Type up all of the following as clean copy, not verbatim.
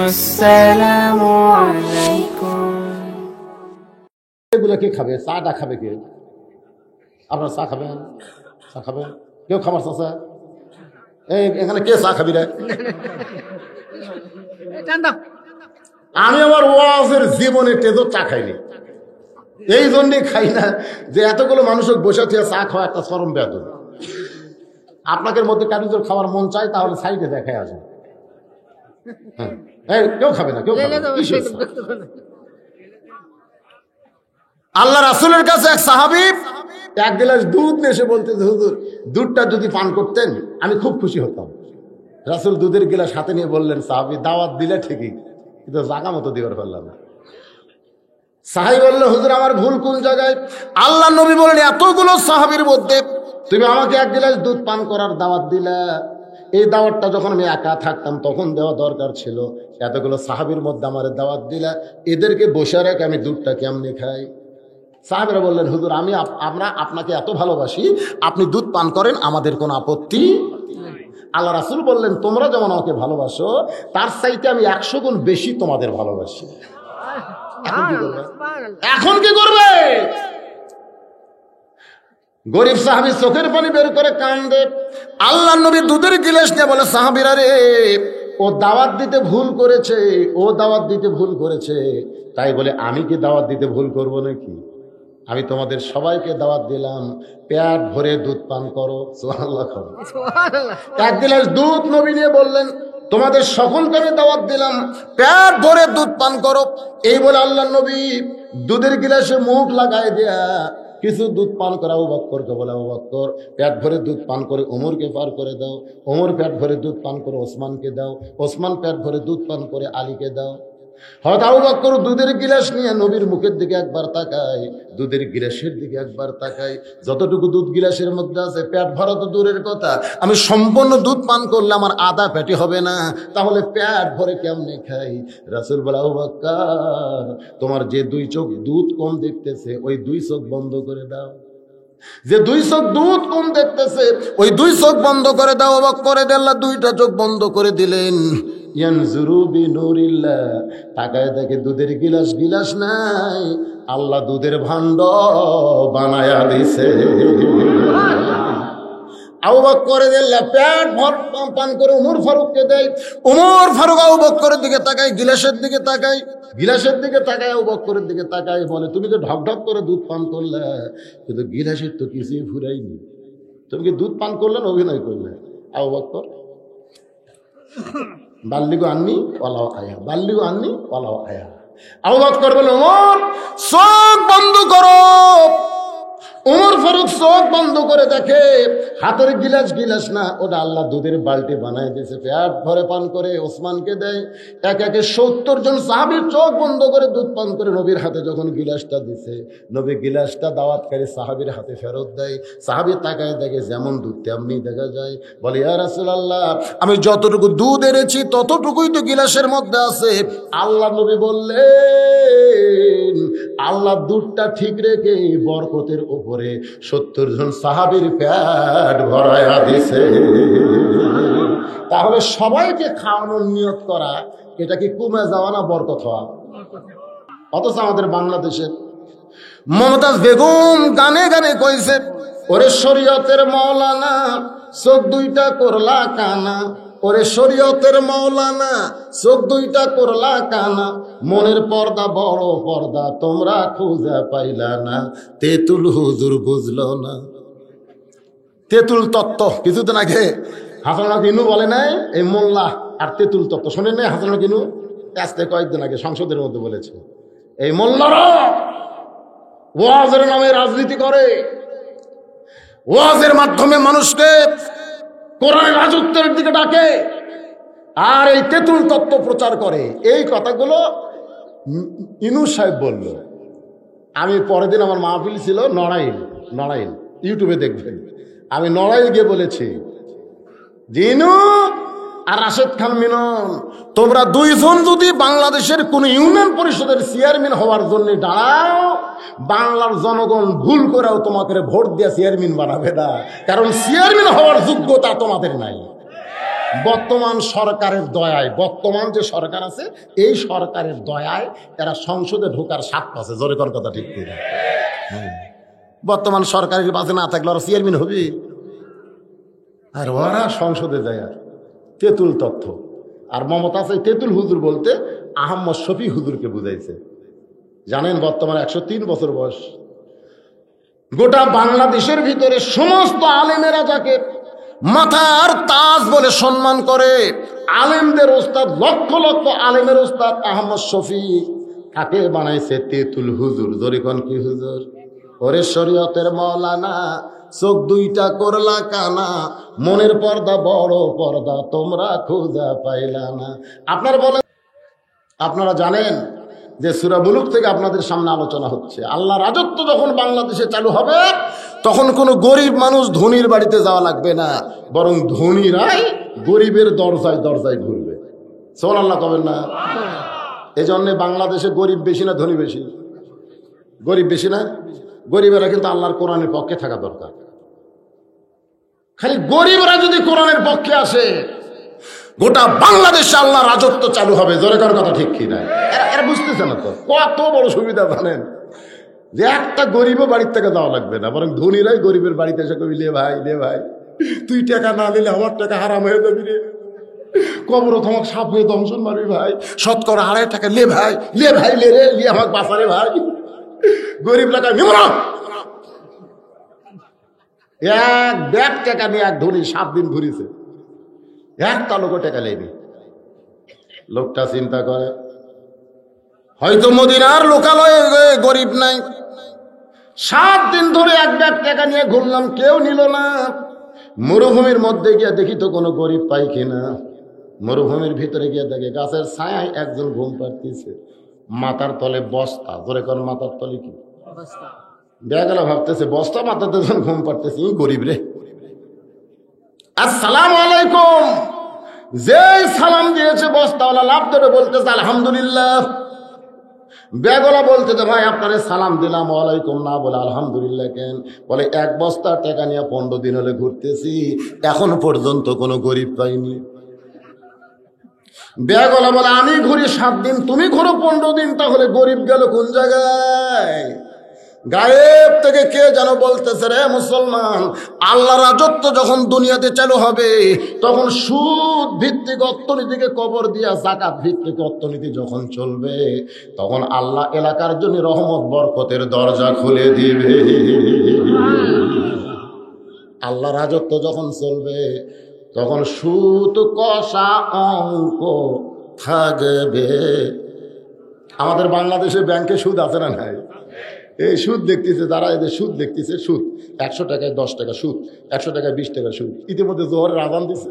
আসসালামু আলাইকুম। এগুলো কে খাবে? চাটা খাবে কে? আপনার চা খাবেন? চা খাবেন? কেউ খাবার চাষা? এই এখানে কে চা খাবি রে? আমি আমার ওয়াজের জীবনে তেজো চা খাইনি, এই জন্যে খাই না যে এতগুলো মানুষ বসে থেকে চা খাওয়া একটা চরম বেদন। আপনাদের মধ্যে কারুর খাওয়ার মন চায় তাহলে সাইডে দেখায় আসে। হ্যাঁ, কেউ খাবে না, কেউ খাবে না। আল্লাহ রাসূলের কাছে এক সাহাবী এক গ্লাস দুধ নিয়ে এসে বলতেছে, হুজুর দুধটা যদি পান করতেন আমি খুব খুশি হতাম। রাসূল দুধের গ্লাস হাতে নিয়ে বললেন, সাহাবী দাওয়াত দিলে ঠিকই, কিন্তু জায়গা মতো দিবার পারলাম না। সাহাবী বলল, হুজুর আমার ভুল কোন জায়গায়? আল্লাহ নবী বলেন, এতগুলো সাহাবীর মধ্যে তুমি আমাকে এক গ্লাস দুধ পান করার দাওয়াত দিলা, এই দাওয়াতটা যখন আমি একা থাকতাম তখন দেওয়া দরকার ছিল। এতগুলো সাহাবীর মধ্যে আমার দাওয়াত দিলা, এদেরকে বসে রেখে আমি দুধটা কেমনে খাই? সাহাবীরা বললেন, হুজুর আমরা আপনাকে এত ভালোবাসি, আপনি দুধ পান করেন, আমাদের কোনো আপত্তি। আল্লাহ রাসূল বললেন, তোমরা যেমন আমাকে ভালোবাসো তার চাইতে আমি 100 গুণ বেশি তোমাদের ভালোবাসি। এখন কি করবে? গরিব সাহাবী চোখের পানি বের করে কান্দে। আল্লাহ নবী দুধের গিলাস নিয়ে বলে, সাহাবীরা রে, ও দাওয়াত দিতে ভুল করেছে, ও দাওয়াত দিতে ভুল করেছে, তাই বলে আমি কি দাওয়াত দিতে ভুল করব নাকি? আমি তোমাদের সবাইকে দাওয়াত দিলাম, পেট ভরে দুধ পান করো। সুবহানাল্লাহ। এক গ্লাস দুধ নবী নিয়ে বললেন, তোমাদের সকলকে আমি দাওয়াত দিলাম, পেট ভরে দুধ পান করো। এই বলে আল্লাহ নবী দুধের গিলাসে মুখ লাগায় দেয়া কিছু দুধ পান করা আবু বকরকে বলে, আবু বকর পেট ভরে দুধ পান করে ওমরকে পার করে দাও, ওমর পেট ভরে দুধ পান করে ওসমানকে দাও, ওসমান পেট ভরে দুধ পান করে আলীকে দাও। হয়তো আবু বকর দুধের গিলাস নিয়ে নবীর মুখের দিকে একবার তাকায়, দুধের গিলাসের দিকে একবার তাকায়, যতটুকু দুধ গিলাসের মধ্যে আছে পেট ভরা তো দূরের কথা, আমি সম্পূর্ণ দুধ পান করলে আমার আধা পেটে হবে না, তাহলে পেট ভরে কেমনে খাই? রাসূল বলে, আবু বকর তোমার যে 2 চোখ দুধ কম দেখতেছে ওই 2 চোখ বন্ধ করে দাও, যে 2 চোখ দুধ কম দেখতেছে ওই 2 চোখ বন্ধ করে দাও। অবাক করে আল্লাহ 2টা চোখ বন্ধ করে দিলেন। ইয়ানজুরু বিনুরিল্লাহ, তাকায় দেখে দুধের গিলাস নাই, আল্লাহ দুধের ভাণ্ড বানায়া দিছে। আবু বকরের আল্লাহ পেট ভর পান করে ওমর ফারুককে দেয়। ওমর ফারুক আবু বকরের দিকে তাকায়, গিলাসের দিকে তাকায়, গিলাসের দিকে তাকায়, আবু বকরের দিকে তাকায়, বলে তুমি তো ঢক ঢক করে দুধ পান করলে, কিন্তু গিলাসের তো কিছুই ফুরাইনি, তুমি কি দুধ পান করলেন অভিনয় করলে? আবু বকর বাল্লিগো আননি ওয়ালাও আয়া, বাল্লিগো আননি ওয়ালাও আয়া। আবু বকর বলে, ওমর চোখ বন্ধ করো। ওমর ফারুক চোখ বন্ধ করে দেখে হাতের গিলাস না, ওটা আল্লাহ দুধের বালতি বানায় দিয়েছে, পেট ভরে পান করে ওসমানকে দেয়। এক একে 70 জন সাহাবীর চোখ বন্ধ করে দুধ পান করে নবীর হাতে যখন গিলাসটা দিছে, নবী গিলাসটা দাওয়াতকারী সাহাবীর হাতে ফেরত দেয়। সাহাবী তাকায় দেখে যেমন দুধ তেমনি দেখা যায়। বলে, ইয়া রাসূলুল্লাহ আমি যতটুকু দুধ এনেছি ততটুকুই তো গিলাসের মধ্যে আছে। আল্লাহ নবী বললেন, আল্লাহ দুধটা ঠিক রেখে বরকতের উপরে 70 জন সাহাবীর পেট ভরায়া দিছে। তাহলে সবাইকে খাওয়ানোর নিয়ত করা, এটা কি কমে যাওয়া না বরকত হওয়া? অথচ আমাদের বাংলাদেশের মমতাজ বেগম গানে গানে কইছে, ওরে শরীয়তের মাওলানা চোখ 2টা করলা কানা, ওরে শরীয়তের মাওলানা চোখ 2টা করলা কানা, মনের পর্দা বড় পর্দা তোমরা খুঁজে পাইলা না, তেতুল হুজুর বুঝলো না। তেতুল তত্ত্ব কিছুদিন আগে হাসানুল কিনু বলে নাই, এই মোল্লা আর তেতুল তত্ত্ব শোনেন নাই? হাসানুল কিনু আজকে কয়েকদিন আগে সংসদের মধ্যে বলেছে, এই মোল্লারা ওয়াজের নামে রাজনীতি করে, ওয়াজের মাধ্যমে মানুষকে কোরআনের রাজত্বের দিকে ডাকে, আর এই তেতুল তত্ত্ব প্রচার করে। এই কথাগুলো ইনুস সাহেব বলল। আমি পরের দিন আমার মাহফিল ছিল নড়াইল, ইউটিউবে দেখবেন, আমি নড়াইল গিয়ে বলেছি, জিনু আর রাশেদ খান মিনন, তোমরা 2 জন যদি বাংলাদেশের কোন ইউনিয়ন পরিষদের চেয়ারম্যান হওয়ার জন্য দাঁড়াও, বাংলার জনগণ ভুল করেও তোমাদের ভোট দিয়ে চেয়ারম্যান বানাবে না, কারণ চেয়ারম্যান হওয়ার যোগ্যতা তোমাদের নাই। বর্তমান সরকারের দয়ায়, বর্তমান যে সরকার আছে এই সরকারের দয়ায় এরা সংসদে ঢোকার স্বাদ পাচ্ছে। জোরে কর কথা ঠিক কিনা? বর্তমান সরকারের পাশে না থাকলে ওরা চেয়ারম্যান হবে, আর ওরা সংসদে যায় আর তেঁতুল তথ্য। আর মমতা আছে তেঁতুল হুজুর বলতে আহম্মদ শফি হুজুরকে বুঝাইছে। জানেন বর্তমানে 103 বছর বয়স। গোটা বাংলাদেশের ভিতরে সমস্ত আলেমেরা যাকে মাথার তাজ বলে সম্মান করে, আলেমদের ওস্তাদ, লক্ষ লক্ষ আলেমের ওস্তাদ আহমদ শফি, তাকে বানাইছে তেঁতুল হুজুর। জরিকন কি হুজুর? ওরে শরীয়তের মৌলানা, চোখ দুইটা করলা কানা, মনের পর্দা বড় পর্দা তোমরা খুঁজা পাইলা না। আপনারা জানেন যে সূরা মুলুক থেকে আপনাদের সামনে আলোচনা হচ্ছে, আল্লাহ রাজত্ব যখন বাংলাদেশে চালু হবে তখন কোনো গরিব মানুষ ধনীর বাড়িতে যাওয়া লাগবে না, বরং ধনীরাই গরিবের দরজায় দরজায় ঘুরবে। সুবহানাল্লাহ কবেন না? এই জন্যে বাংলাদেশে গরিব বেশি না ধনী বেশি? গরিব বেশি না? গরিবেরা কিন্তু আল্লাহর কোরআনের পক্ষে থাকা দরকার। খালি গরিবরা যদি কোরআনের পক্ষে আসে গোটা বাংলাদেশে আল্লাহ রাজত্ব চালু হবে। জোরে করার কথা ঠিক কি না? এরা বুঝতেছে না তো কত বড় সুবিধা। জানেন যে একটা গরিবও বাড়ির থেকে যাওয়া লাগবে না, বরং ধনীরাই গরিবের বাড়িতে এসে কবি, লে ভাই লে ভাই, তুই টাকা না নিলে আমার টাকা হারাম হয়ে যাবি রে, কবর তোমাকে সাপ হয়ে দংশন মারবি ভাই, 2.5 টাকা লে ভাই, লে ভাই লে রে, লে আমাকে বাঁচারে ভাই। গরিব টাকা নিব না। এক ব্যাগ টাকা নিয়ে এক ধনী 7 দিন ঘুরিছে, একটা লোকও টাকা লেনি। লোকটা চিন্তা করে হয়তো মদিনার লোকালয়ে গরিব নাই, 7 দিন ধরে এক ব্যাগ টাকা নিয়ে ঘুরলাম, কেউ নিল না। মরুভূমির মধ্যে গিয়ে দেখি তো কোনো গরিব পাই কিনা। মরুভূমির ভিতরে গিয়ে দেখে গাছের ছায়ায় একজন ঘুম পাড়তেছে, মাথার তলে বস্তা। ধরে কোন মাথার তলে কি বেগেলা ভাবতেছে বস্তা মাথাতে যখন ঘুম পাড়তেছে, গরিব রে। আসসালামু আলাইকুম। যে সালাম দিয়েছে বস্তাওয়ালা লাভ ধরে বলতেছে আলহামদুলিল্লাহ। বেগলা বলতেছে ভাই আপনারে সালাম দিলাম, ওয়ালাইকুম না বলে আলহামদুলিল্লাহ কেন? বলে 1 বস্তা টাকা নিয়ে 15 দিন হলে ঘুরতেছি, এখন পর্যন্ত কোনো গরিব পাইনি। বেগলা বলে আমি ঘুরি 7 দিন, তুমি ঘুরো 15 দিন, তাহলে গরিব গেল কোন জায়গায়? গায়েব থেকে কে যেন বলতেছে, রে মুসলমান, আল্লাহ রাজত্ব যখন দুনিয়াতে চালু হবে তখন সুদ ভিত্তিক অর্থনীতিকে কবর দিয়া যাকাত ভিত্তিক অর্থনীতি যখন চলবে, তখন আল্লাহ এলাকার জন্য রহমত বরকতের দরজা খুলে দিবে। আল্লাহ রাজত্ব যখন চলবে তখন সুদ কষা অঙ্ক থাকবে। আমাদের বাংলাদেশে ব্যাংকে সুদ আছে না নাই? এই সুদ দেখতেছে যারা, এদের সুদ দেখতেছে, সুদ 100 টাকায় 10 টাকা সুদ, 100 টাকায় 20 টাকা সুদ। ইতিমধ্যে জোহরের আজান দিছে,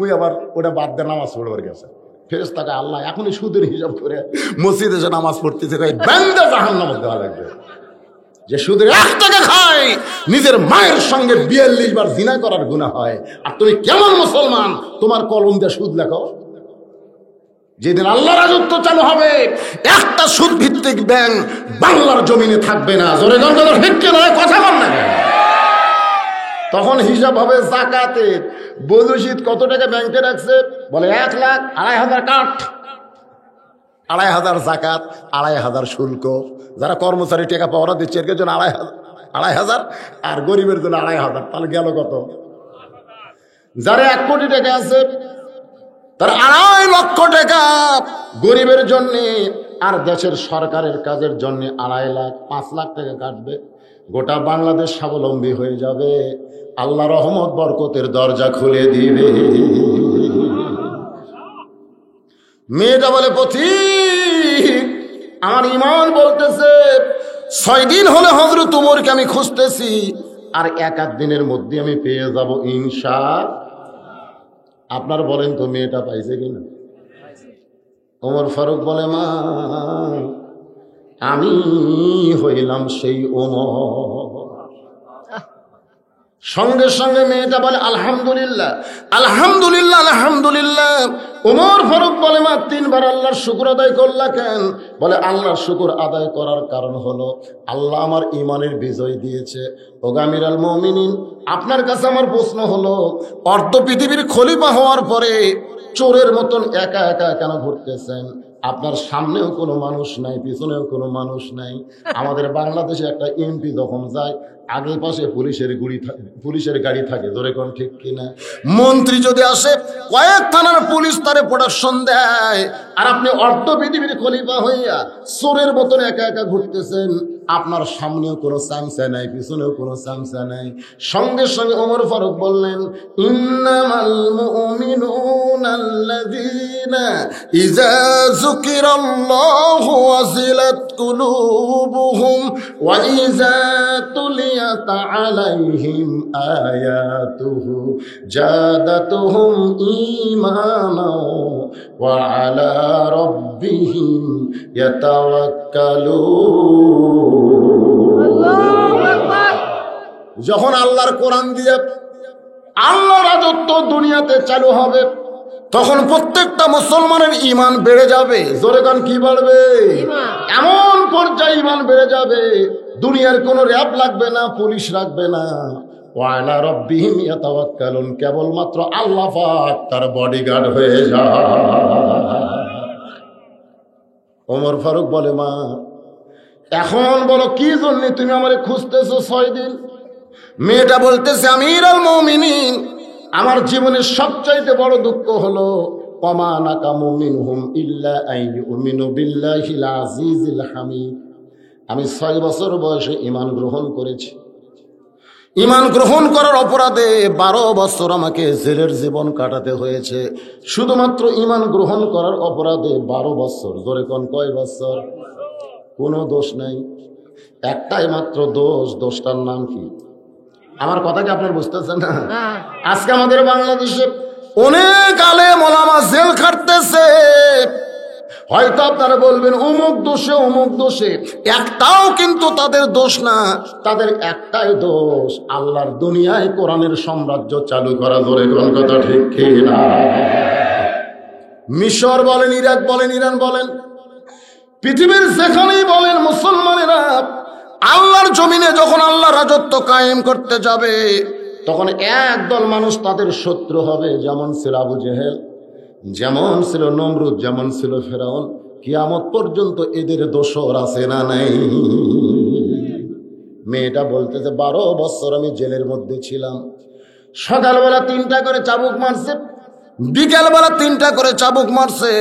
ওই আবার ওটা বাদ দিয়ে নামাজ পড়বার গেছে। ফেরেশতাকে আল্লাহ এখনই সুদের হিসাব করে মসজিদে এসে নামাজ পড়তেছে, ব্যাংকে জাহান্নামে দেওয়া লাগবে। যে সুদের 1 টাকা খায় নিজের মায়ের সঙ্গে 42 বার জিনা করার গুনাহ হয়। আর তুমি কেমন মুসলমান, তোমার কলম দিয়ে সুদ লেখো? যেদিন আল্লাহ রাজত্ব চালু হবে একটা সুদ ভিত্তিক ব্যাংক বাংলার জমিনে থাকবে না। জোরে গঙ্গাধর হিটকে নয়, কথা বল না। তখন হিসাব হবে যাকাতের। বলুশিদ কত টাকা ব্যাংকে রাখছে? বলে 1,02,500 কাঠ, 2,500 জাকাত, 2,500 শুল্ক। যারা কর্মচারী টাকা পাওয়া দিচ্ছে এর জন্য 2,500, আর গরিবের জন্য 2,500, তাহলে গেল কত? যারা 1 কোটি টাকা আছে তার 2.5 লক্ষ টাকা গরিবের জন্য, আর দেশের সরকারের কাজের জন্য 2.5 লাখ, 5 লাখ টাকা কাটবে। গোটা বাংলাদেশ স্বাবলম্বী হয়ে যাবে, আল্লাহ রহমত বরকতের দরজা খুলে দিবে। মেয়েটা বলে পথিক, আমার ইমান বলতেছে 6 দিন হলে হযরত ওমরকে আমি খুঁজতেছি, আর 1 দিনের মধ্যে আমি পেয়ে যাব ইনশাআল্লাহ। আপনার বলেন তো মেয়েটা পাইছে কিনা? ওমর ফারুক বলে, মা আমি হইলাম সেই ওমর। সঙ্গে সঙ্গে মেয়েটা বলে আলহামদুলিল্লাহ, আলহামদুলিল্লাহ, আলহামদুলিল্লাহ। ওমর ফারুক বলে, মা 3 বার আল্লাহর শুকর আদায় করলা কেন? বলে, আল্লাহর শুকর আদায় করার কারণ হলো আল্লাহ আমার ঈমানের বিজয় দিয়েছে। ও আমিরুল মুমিনিন, আপনার কাছে আমার প্রশ্ন হলো, অর্ধ পৃথিবীর খলিফা হওয়ার পরে চোরের মতন একা একা কেন ঘুরতেছেন? আপনার সামনেও কোনো মানুষ নাই, পিছনেও কোনো মানুষ নাই। আমাদের বাংলাদেশে একটা এমপি যখন যায়, আগে পাশে পুলিশের গাড়ি থাকে, ধরে কোন ঠিক কিনা? মন্ত্রী যদি আসে, কয়েক থানার পুলিশ তারে প্রোটেকশন দেয়, আর আপনি অর্ধ পৃথিবীর খলিফা হইয়া চোরের মতন একা একা ঘুরতেছেন। আপনার সামনেও কোনো চামচা নাই, পিছনেও কোনো চামচা নাই। সঙ্গে সঙ্গে ওমর ফারুক বললেন, ইন্নামাল মুমিনুনা আল্লাযীনা ইযা যুকিরাল্লাহু ওয়াজিলাত কুলুবুহুম ওয়া ইযা তুলিয়াত আলাইহিম আয়াতুহু জাদাতুহুম ঈমানা ওয়া আলা রাব্বিহিম ইয়াতাওয়াক্কালুন। যখন আল্লাহর কোরআন দিয়ে আল্লাহর রাজত্ব দুনিয়াতে চালু হবে, তখন প্রত্যেকটা মুসলমানের ঈমান বেড়ে যাবে। জোরে গান কি বাড়বে? এমন পর্যায়ে ঈমান বেড়ে যাবে, দুনিয়ার কোনো র‍্যাব লাগবে না, পুলিশ রাখবে না। ওয়া আলা রাব্বিহিম ইয়াতাওয়াক্কালুন, কেবলমাত্র আল্লাহ পাক তার বডিগার্ড হয়ে যায়। ওমর ফারুক বলে, মা এখন বলো কি জন্য তুমি আমারে খুঁজতেছো 6 দিন? মেয়েটা বলতেছে, আমিরুল মুমিনিন, আমার জীবনের সবচাইতে বড় দুঃখ হলো ওমা নাকামু মিনহুম ইল্লা আইয়ুমিনু বিল্লাহিল আজিজিল হামিদ। আমি 6 বছর বয়সে ঈমান গ্রহণ করেছি। ঈমান গ্রহণ করার অপরাধে 12 বছর আমাকে জেলের জীবন কাটাতে হয়েছে। শুধুমাত্র ঈমান গ্রহণ করার অপরাধে 12 বছর। জোরে কোন কয় বছর? কোনো দোষ নাই, একটাই মাত্র দোষ। দোষটার নাম কি? আমার কথা কি আপনার বুঝতেছেন না? আজকে আমাদের বাংলাদেশে অনেক আলেম ওলামা জেল খাটতেছে। হয়তো আপনারা বলবেন অমুক দোষে অমুক দোষে, একটাও কিন্তু তাদের দোষ না। তাদের একটাই দোষ, আল্লাহর দুনিয়ায় কোরআনের সাম্রাজ্য চালু করা। ধরে কোন কথা ঠিক কি না? মিশর বলেন, ইরাক বলেন, ইরান বলেন, পৃথিবীর যেখানেই বলেন, মুসলমানেরা আল্লাহর জমিনে যখন আল্লাহ রাজত্ব কায়েম করতে যাবে, তখন একদল মানুষ তাদের শত্রু হবে। যেমন ছিল আবু জেহেল, যেমন ছিল নমরুদ, যেমন ছিল ফেরাউন। কিয়ামত পর্যন্ত এদের দোসর আছে না নাই? মেয়েটা বলতেছে, 12 বছর আমি জেলের মধ্যে ছিলাম। সকালবেলা 3টা করে চাবুক মারছে, বিকালবেলা 3টা করে চাবুক মারছে।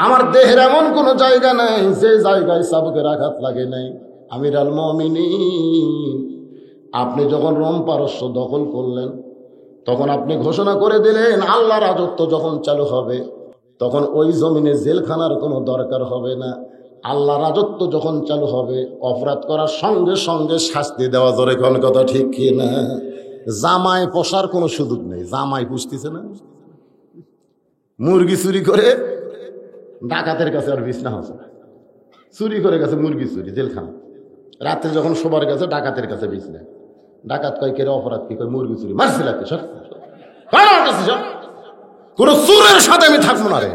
আমার দেহের এমন কোনো জায়গা নাই যে জায়গায় চাবুকের আঘাত লাগে নাই। আমিরুল মুমিনিন, আপনি যখন রোম পারস্য দখল করলেন, তখন আপনি ঘোষণা করে দিলেন আল্লাহ রাজত্ব যখন চালু হবে, তখন ওই জমিনে জেলখানার কোনো দরকার হবে না। আল্লাহ রাজত্ব যখন চালু হবে, অপরাধ করার সঙ্গে সঙ্গে শাস্তি দেওয়া। জোরে কোন কথা ঠিক কি না? জামাই পোষার কোনো সুযোগ নেই। জামাই পুষতেছে না, মুরগি চুরি করে ডাকাতের কাছে আর বিছনা হচ্ছে, চুরি করে গেছে মুরগি চুরি জেলখানা। রাত্রে যখন শোবার গেছে, ডাকাতের কাছে বিছনা। ডাকাত কয়, কেরে অপরাধ কি? কয় মুরগি চুরি। মারছিল কোন চোরের সাথে আমি থাকবো না রে।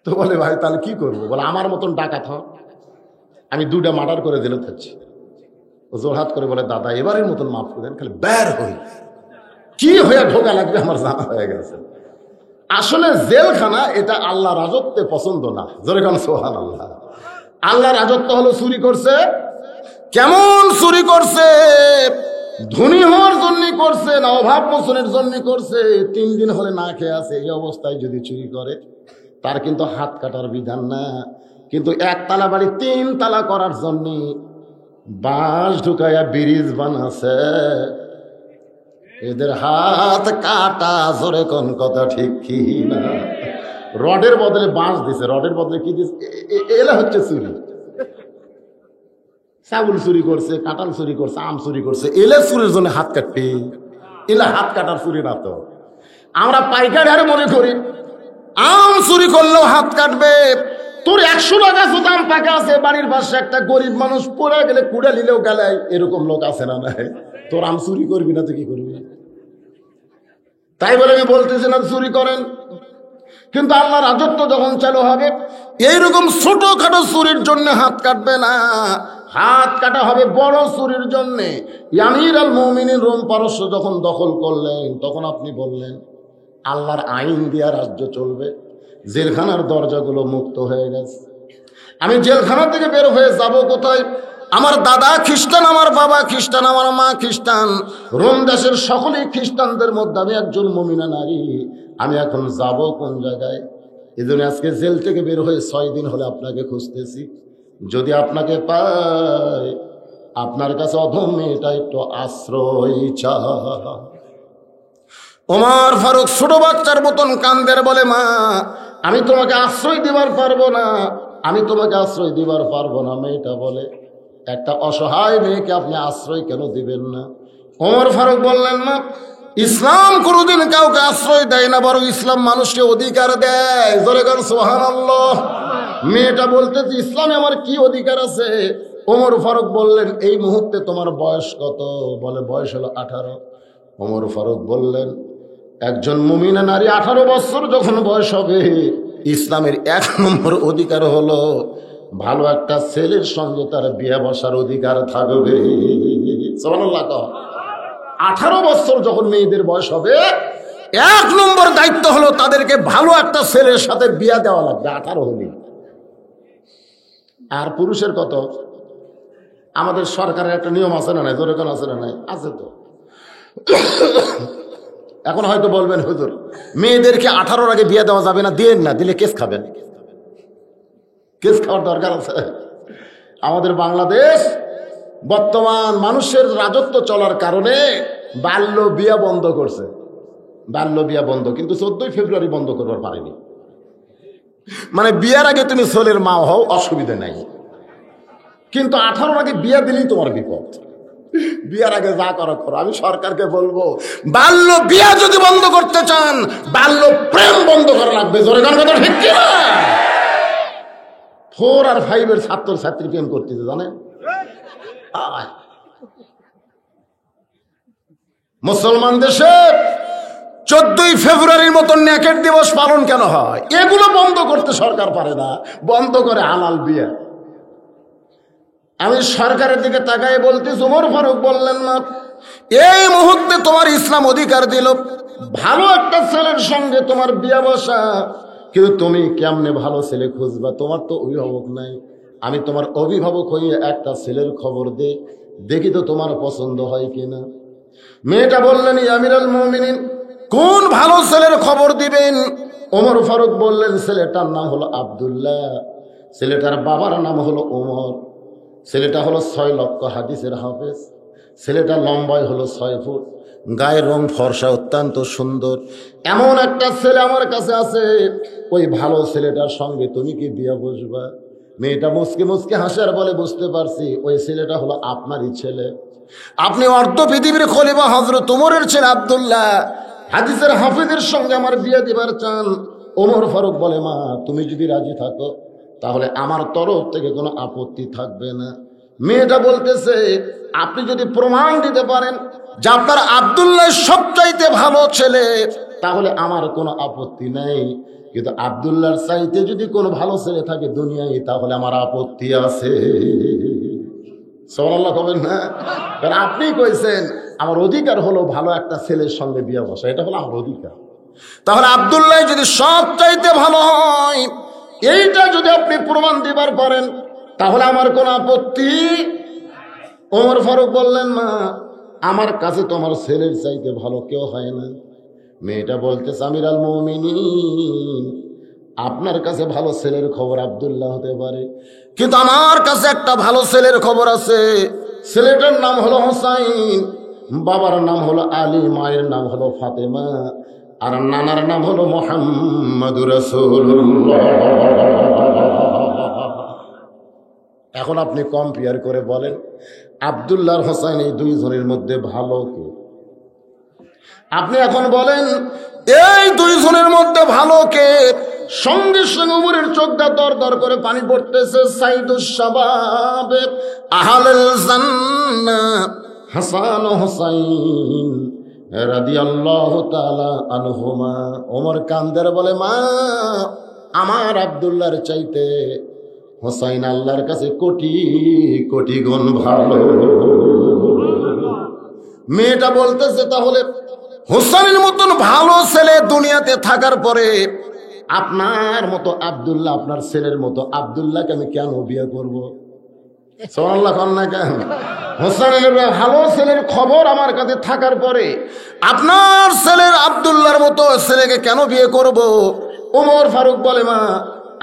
তো বলে, ভাই তাহলে কি করবো? বলে, আমার মতন ডাকাত হ, আমি 2টা মার্ডার করে জেলে থাকছি। ও জোরহাত করে বলে, দাদা এবারের মতন মাফ করে দেন, খালি বের হই। কি হয়ে ঢোকা লাগবে আমার জানা হয়ে গেছে। আসলে জেলখানা এটা আল্লাহ রাজত্বে পছন্দ না। জোরে কান সুবহানাল্লাহ। আল্লাহ রাজত্ব হলো চুরি করছে। কেমন চুরি করছে? ধনী হওয়ার জন্য করছে না অভাব মোচনের জন্য করছে? 3 দিন হলে না খেয়ে আছে, এই অবস্থায় যদি চুরি করে, তার কিন্তু হাত কাটার বিধান না। কিন্তু 1 তালা বাড়ি 3 তালা করার জন্য বাঁশ ঢুকাইয়া ব্রিজ বানাছে। এদের হাত কাটা। জোরে কোন কথা ঠিক কি না? রডের বদলে বাঁশ দিছে। রডের বদলে কি দিছে? এলা হচ্ছে চুরি। ছাগল চুরি করছে, কাঁঠাল চুরি করছে, আম চুরি করছে, এলে চুরির জন্য হাত কাটবে। এলা হাত কাটার চুরি না তো। আমরা পাইকারি হারে মনে করি আম চুরি করলেও হাত কাটবে। তোর 100 টাকা দাম পাকা আছে, বাড়ির পাশে একটা গরিব মানুষ পড়ে গেলে কুড়ে নিলেও গেলে, এরকম লোক আছে না নাই? তোর আম চুরি করবি না তো কি করবি? তাই বলে আমি বলতেছি না চুরি করেন, কিন্তু আল্লাহ রাজত্ব যখন চালু হবে এইরকম ছোটখাটো চুরির জন্য হাত কাটবে না, হাত কাটা হবে বড় চুরির জন্য। আমির আল মুমিনিন রোম পারস্য যখন দখল করলেন তখন আপনি বললেন আল্লাহর আইন দিয়া রাজ্য চলবে, জেলখানার দরজাগুলো মুক্ত হয়ে গেছে। আমি জেলখানা থেকে বের হয়ে যাব কোথায়? আমার দাদা খ্রিস্টান, আমার বাবা খ্রিস্টান, আমার মা খ্রিস্টান, রোম দেশের সকলেই খ্রিস্টানদের মধ্যে আমি একজন মুমিনা নারী। আমি এখন যাব কোন জায়গায়? এই জন্য আজকে জেল থেকে বের হয়ে 6 দিন হলে আপনাকে খুঁজতেছি। যদি আপনাকে পাই, আপনার কাছে অধম মেয়েটা একটু আশ্রয় চা। ওমর ফারুক ছোট বাচ্চার মতন কান্দের, বলে মা আমি তোমাকে আশ্রয় দিবার পারবো না, আমি তোমাকে আশ্রয় দিবার পারবো না। মেয়েটা বলে একটা অসহায় মেয়েকে আপনি আশ্রয় কেন দিবেন না? ওমর ফারুক বললেন মা ইসলাম কোনোদিন কাউকে আশ্রয় দেয় না, বরং ইসলাম মানুষকে অধিকার দেয়। জোরে গান সুবহানাল্লাহ। মেয়েটা বলতেছে ইসলামে আমার কি অধিকার আছে? ওমর ফারুক বললেন এই মুহূর্তে তোমার বয়স কত? বলে বয়স হলো 18। ওমর ফারুক বললেন একজন মুমিনা নারী 18 বছর যখন বয়স হবে, ইসলামের 1 নম্বর অধিকার হলো ভালো একটা ছেলের সঙ্গে তার বিয়ে বসার অধিকার থাকবে। সুবহানাল্লাহ। 18 বছর যখন মেয়েদের বয়স হবে 1 নম্বর দায়িত্ব হলো তাদেরকে ভালো একটা ছেলের সাথে বিয়ে দেওয়া লাগবে, 18 হলে। আর পুরুষের কত? আমাদের সরকারের একটা নিয়ম আছে না নাই? জোরে কোন আছে না নাই? আছে তো। এখন হয়তো বলবেন হুজুর মেয়েদেরকে 18-র আগে বিয়ে দেওয়া যাবে না, দিয়েন না, দিলে কেস খাবেন। কেস খাওয়ার দরকার আছে? আমাদের বাংলাদেশ বর্তমান মানুষের রাজত্ব চলার কারণে বাল্য বিয়া বন্ধ করছে। বাল্য বিয়া বন্ধ, কিন্তু 14 ফেব্রুয়ারি বন্ধ করবার পারেনি। মানে বিয়ার আগে তুমি ছেলের মা হও, অসুবিধা নাই, কিন্তু 18-র আগে বিয়া দিলেই তোমার বিপদ। বিয়ার আগে যা করো করো। আমি সরকারকে বলবো বাল্য বিয়া যদি বন্ধ করতে চান, বাল্য প্রেম বন্ধ করা লাগবে। জোরে গান কথা ঠিক কিনা? 4 আর 5 এর ছাত্র ছাত্রী প্রেম করতেছে জানেন? মুসলমান দেশে 14 ফেব্রুয়ারির মতন নেকেট দিবস পালন কেন হয়? এগুলো বন্ধ করতে সরকার পারে না, বন্ধ করে হালাল বিয়া। আমি সরকারের দিকে তাকায় বলতেছি ওমর ফারুক বললেন না এই মুহূর্তে তোমার ইসলাম অধিকার দিল ভালো একটা ছেলের সঙ্গে তোমার বিয়া বসা, কিন্তু তুমি কেমনে ভালো ছেলে খুঁজবা? তোমার তো অভিভাবক নাই। আমি তোমার অভিভাবক হয়ে একটা ছেলের খবর দেখি তো তোমার পছন্দ হয় কিনা। মেয়েটা বললেন আমিরুল মুমিনিন কোন ভালো ছেলের খবর দিবেন? ওমর ফারুক বললেন ছেলেটার নাম হলো আব্দুল্লাহ, ছেলেটার বাবার নাম হলো ওমর, ছেলেটা হলো 6 লক্ষ হাদিসের হাফেজ, ছেলেটা লম্বায় হলো 6 ফুট, গায়ের রং ফর্সা, অত্যন্ত সুন্দর। এমন একটা ছেলে আমার কাছে আছে, ওই ভালো ছেলেটার সঙ্গে তুমি কি বিয়ে বসবা? মেয়েটা মুসকে মুসকে হাসে আর বলে বুঝতে পারছি ওই ছেলেটা হলো আপনারই ছেলে। আপনি অর্ধ পৃথিবীর খলিফা হযরত ওমরের ছেলে আব্দুল্লাহ হাদিসের হাফেজের সঙ্গে আমার বিয়ে দিবার চান। ওমর ফারুক বলে মা তুমি যদি রাজি থাকো তাহলে আমার তরফ থেকে কোনো আপত্তি থাকবে না। মেয়েটা বলতেছে আপনি যদি প্রমাণ দিতে পারেন যে আপনার আব্দুল্লাহ সবচাইতে ভালো ছেলে তাহলে আমার কোনো আপত্তি নেই, কিন্তু আব্দুল্লাহর চাইতে যদি কোনো ভালো ছেলে থাকে দুনিয়ায় তাহলে আমার আপত্তি আছে। সুবহানাল্লাহ বলেন না? কারণ আপনি কইছেন আমার অধিকার হলো ভালো একটা ছেলের সঙ্গে বিয়ে বসা, এটা হলো আমার অধিকার। তাহলে আব্দুল্লাহ যদি সবচাইতে ভালো হয় এইটা যদি আপনি প্রমাণ দিবার পারেন তাহলে আমার কোন আপত্তি। ওমর ফারুক বললেন মা আমার কাছে তো আমার ছেলের চাইতে ভালো কেউ হয় না। মেয়েটা বলতেছে আমিরুল মুমিনিন আপনার কাছে ভালো ছেলের খবর আব্দুল্লাহ হতে পারে, কিন্তু আমার কাছে একটা ভালো ছেলের খবর আছে। ছেলেটার নাম হলো হোসাইন, বাবার নাম হলো আলী, মায়ের নাম হলো ফাতেমা, আর নানার নাম হলো মুহাম্মাদুর রাসূলুল্লাহ। এখন আপনি কম্পেয়ার করে বলেন আব্দুল্লাহ আর হোসাইন এই 2 জনের মধ্যে ভালো কে? আপনি এখন বলেন এই 2 জনের মধ্যে ভালো কে? সঙ্গে সঙ্গে উমরের চোখটা দর দর করে পানি পড়তেছে। সাইদুস শাবাব আহলুল জান্নাহ হাসান ও হোসাইন রাদিয়াল্লাহু তাআলা আনহুমা। ওমর কান্দের বলে, মা, আমার আব্দুল্লাহর চাইতে হোসাইন আল্লাহর কাছে কোটি কোটি গুণ ভালো। মেয়েটা বলতেছে, তাহলে হোসাইনের মতন ভালো ছেলে দুনিয়াতে থাকার পরে আপনার মতো আব্দুল্লাহ, আপনার ছেলের মতো আব্দুল্লাহকে আমি কেন বিয়ে করব? সুবহানাল্লাহ কন্যা কেন? হোসেনের ভালো ছেলের খবর আমার কাছে থাকার পরে আপনার ছেলের আব্দুল্লাহর মতো ছেলেকে কেন বিয়ে করব? ওমর ফারুক বলে, মা,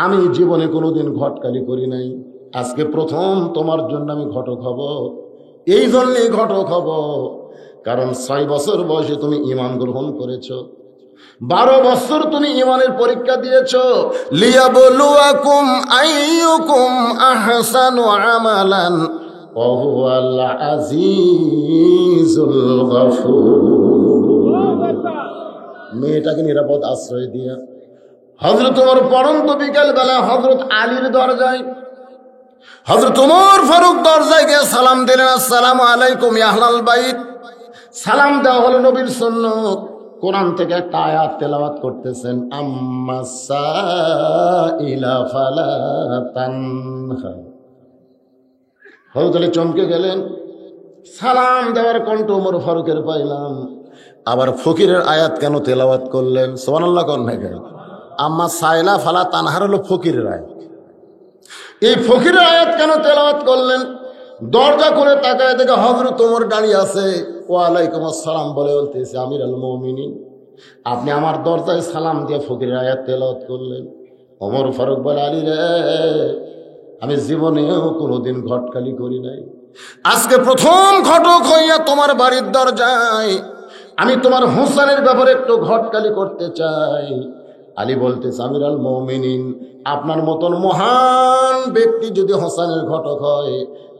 আমি জীবনে কোনোদিন ঘটকালি করি নাই, আজকে প্রথম তোমার জন্য আমি ঘটক হব। এই জন্যই ঘটক হব কারণ 6 বছর বয়সে তুমি ঈমান গ্রহণ করেছো, 12 বছর তুমি ঈমানের পরীক্ষা দিয়েছো। লিয়াবলুয়াকুম আইয়ুকুম আহসানু আমালান ওয়া হুয়াল আজিজুল গফুর। মেয়েটাকে নিরাপদ আশ্রয় দিয়া হযরত ওমর পড়ন্ত বিকেল বেলা হযরত আলীর দরজায়, হযরত ওমর ফারুক দরজায় গিয়ে সালাম দিলেন, আসসালামু আলাইকুম ইয়া আহলাল বাইত। সালাম দেওয়া হলো নবীর সুন্নত। কোরআন থেকে একটা আয়াত তেলাওয়াত করতেছেন, আম্মাস সাইলা ফালা তানহা। হযরত আলী চমকে গেলেন, সালাম দেওয়ার কণ্ঠ ওমর ফারুকের পাইলাম, আবার ফকিরের আয়াত কেন তেলাওয়াত করলেন? সুবহানাল্লাহ কোন না কেন? আম্মা সাইলা ফালা তানহার হলো ফকিরের আয়াত। এই ফকিরের আয়াত কেন তেলাওয়াত করলেন? দরজা করে তাকায় দেখে হযরত ওমর দাঁড়িয়ে আছে। ওয়ালাইকুম আসসালাম বলে বলতেছে, আমির আল মুমিনিন, আপনি আমার দরজায় সালাম দিয়ে ফকিরের আয়াত তেলাওয়াত করলেন। ওমর ফারুক বলে, আলী রে, আমি জীবনেও কোনোদিন ঘটকালি করি নাই, আজকে প্রথম ঘটক হইয়া তোমার বাড়ির দরজায় আমি তোমার হোসেনের ব্যাপারে একটু ঘটকালি করতে চাই। আলী বলতেছে, আমির আল মুমিনিন, আপনার মতন মহান ব্যক্তি যদি হোসেনের ঘটক হয়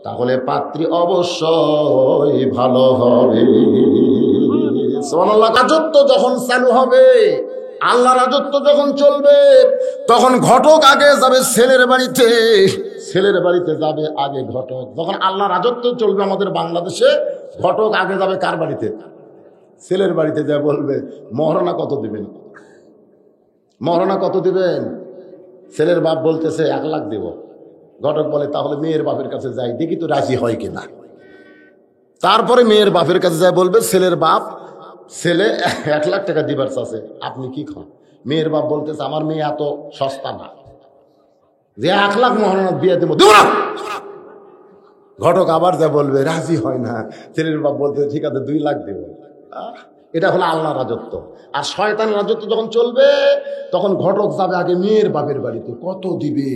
তাহলে পাত্রী অবশ্যই ভালো হবে। সুবহানাল্লাহ। রাজত্ব যখন চালু হবে, আল্লাহ রাজত্ব যখন চলবে, তখন ঘটক আগে যাবে ছেলের বাড়িতে, ছেলের বাড়িতে যাবে আগে ঘটক। যখন আল্লাহ রাজত্ব চলবে আমাদের বাংলাদেশে, ঘটক আগে যাবে কার বাড়িতে? ছেলের বাড়িতে। যা বলবে, মহারণা কত দিবেন? মহারণা কত দিবেন? ছেলের বাপ বলতেছে 1 লাখ দেব। ঘটক বলে, তাহলে মেয়ের বাপের কাছে যাই, দেখি তো রাজি হয় কিনা। তারপরে মেয়ের বাপের কাছে যায়, বলবে ছেলের বাপ, ছেলে 1 লাখ টাকা দিবার চাচ্ছে, আপনি কি খান? মেয়ের বাপ বলতেছে, আমার মেয়ে এত সস্তা না যে 1 লাখ মহারণা বিয়ে দেবো, দেবো না। ঘটক আবার যা বলবে, রাজি হয় না। ছেলের বাপ বলতে, ঠিক আছে 2 লাখ দেব। এটা হলো আল্লাহ রাজত্ব। আর শয়তান রাজত্ব যখন চলবে, তখন ঘটক যাবে আগে মেয়ের বাপের বাড়িতে, কত দিবে,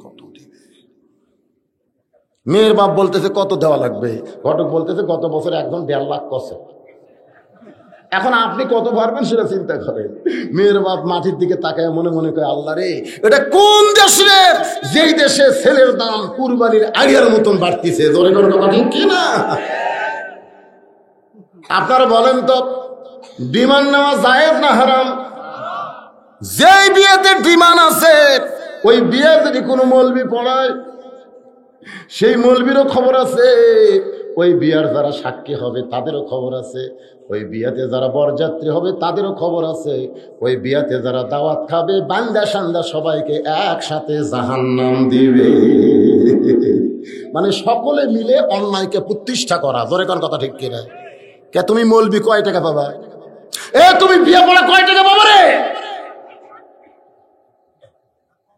কত দিবে। মেয়ের বাপ বলতেছে, কত দেওয়া লাগবে? ঘটক বলতেছে, গত বছর একজন 1.5 লাখ করছে, এখন আপনি কত পারবেন সেটা চিন্তা করেন। মেয়ের বাপ মাটির দিকে তাকায় মনে মনে করে, আল্লাহ রে, এটা কোন দেশ রে, যেই দেশে ছেলের দাম কুরবানির আগের মতন বাড়তিছে? জোরে করে কথা ঠিক কিনা? আপনারা বলেন তো, ডিমান্ড নেওয়া জায়েজ না হারাম? যেই বিয়েতে ডিমান্ড আছে, ওই বিয়ে যদি কোনো মৌলবি পড়ায়, সেই মৌলবিরও খবর আছে, ওই বিয়ার যারা সাক্ষী হবে তাদেরও খবর আছে, ওই বিয়াতে যারা বরযাত্রী হবে তাদেরও খবর আছে, ওই বিয়াতে যারা দাওয়াত খাবে বান্দা সান্দা সবাইকে একসাথে জাহান্নাম দিবে। মানে সকলে মিলে অন্যায়কে প্রতিষ্ঠা করা। জোরে কোন কথা ঠিক কিনা? কে তুমি মৌলবি কয় টাকা পাবা? তুমি বিয়ে পড়া কয় টাকা পাবা রে?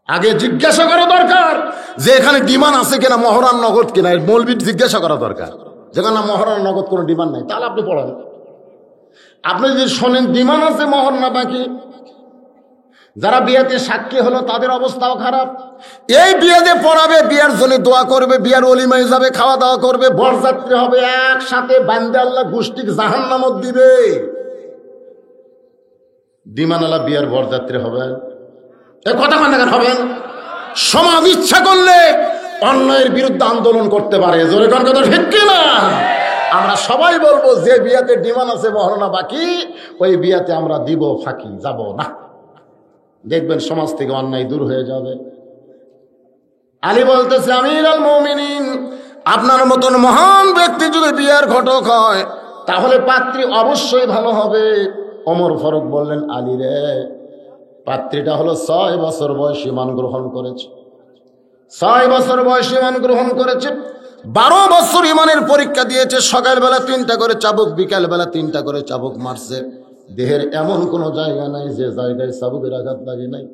আগে জিজ্ঞাসা করা দরকার যে এখানে ডিমান্ড আছে কিনা, মহরান নগদ কিনা। মৌলবীর জিজ্ঞাসা করা দরকার। যেখানে মহরান নগদ কোনো ডিমান্ড নাই, তাহলে আপনি পড়ান। আপনি যদি শোনেন ডিমান্ড আছে, মহর না বাকি, যারা বিয়েতে সাক্ষী হলো তাদের অবস্থাও খারাপ। এই বিয়েতে পড়াবে, বিয়ার জন্য দোয়া করবে, বিয়ার অলিমায় যাবে, খাওয়া দাওয়া করবে, বরযাত্রী হবে, একসাথে বান্দা আল্লাহ গোষ্ঠীকে জাহান্নামত দিবে। ডিমান্ড আল্লাহ বিয়ার বরযাত্রী হবে, কথা কান্নাকার হবেন। সমাজ ইচ্ছা করলে অন্যায়ের বিরুদ্ধে আন্দোলন করতে পারে। জোরে কোন কথা ঠিক কিনা? আমরা সবাই বলবো, যে বিয়াতে ডিমান্ড আছে মহরণা বাকি, ওই বিয়াতে আমরা দিব ফাঁকি, যাব না। দেখবেন সমাজ থেকে অন্যায় দূর হয়ে যাবে। আলী বলতেছে, আমির আল মুমিনিন, আপনার মতন মহান ব্যক্তি যদি বিয়ার ঘটক হয় তাহলে পাত্রী অবশ্যই ভালো হবে। ওমর ফারুক বললেন, আলী রে, পাত্রীটা হলো 6 বছর বয়সী মান গ্রহণ করেছে, 6 বছর বয়সী ইমান গ্রহণ করেছে, 12 বছর ইমানের পরীক্ষা দিয়েছে। সকালবেলা 3টা করে চাবুক, বিকালবেলা 3টা করে চাবুক মারছে। দেহের এমন কোনো জায়গা নাই যে জায়গায় চাবুকের আঘাত লাগে নাই।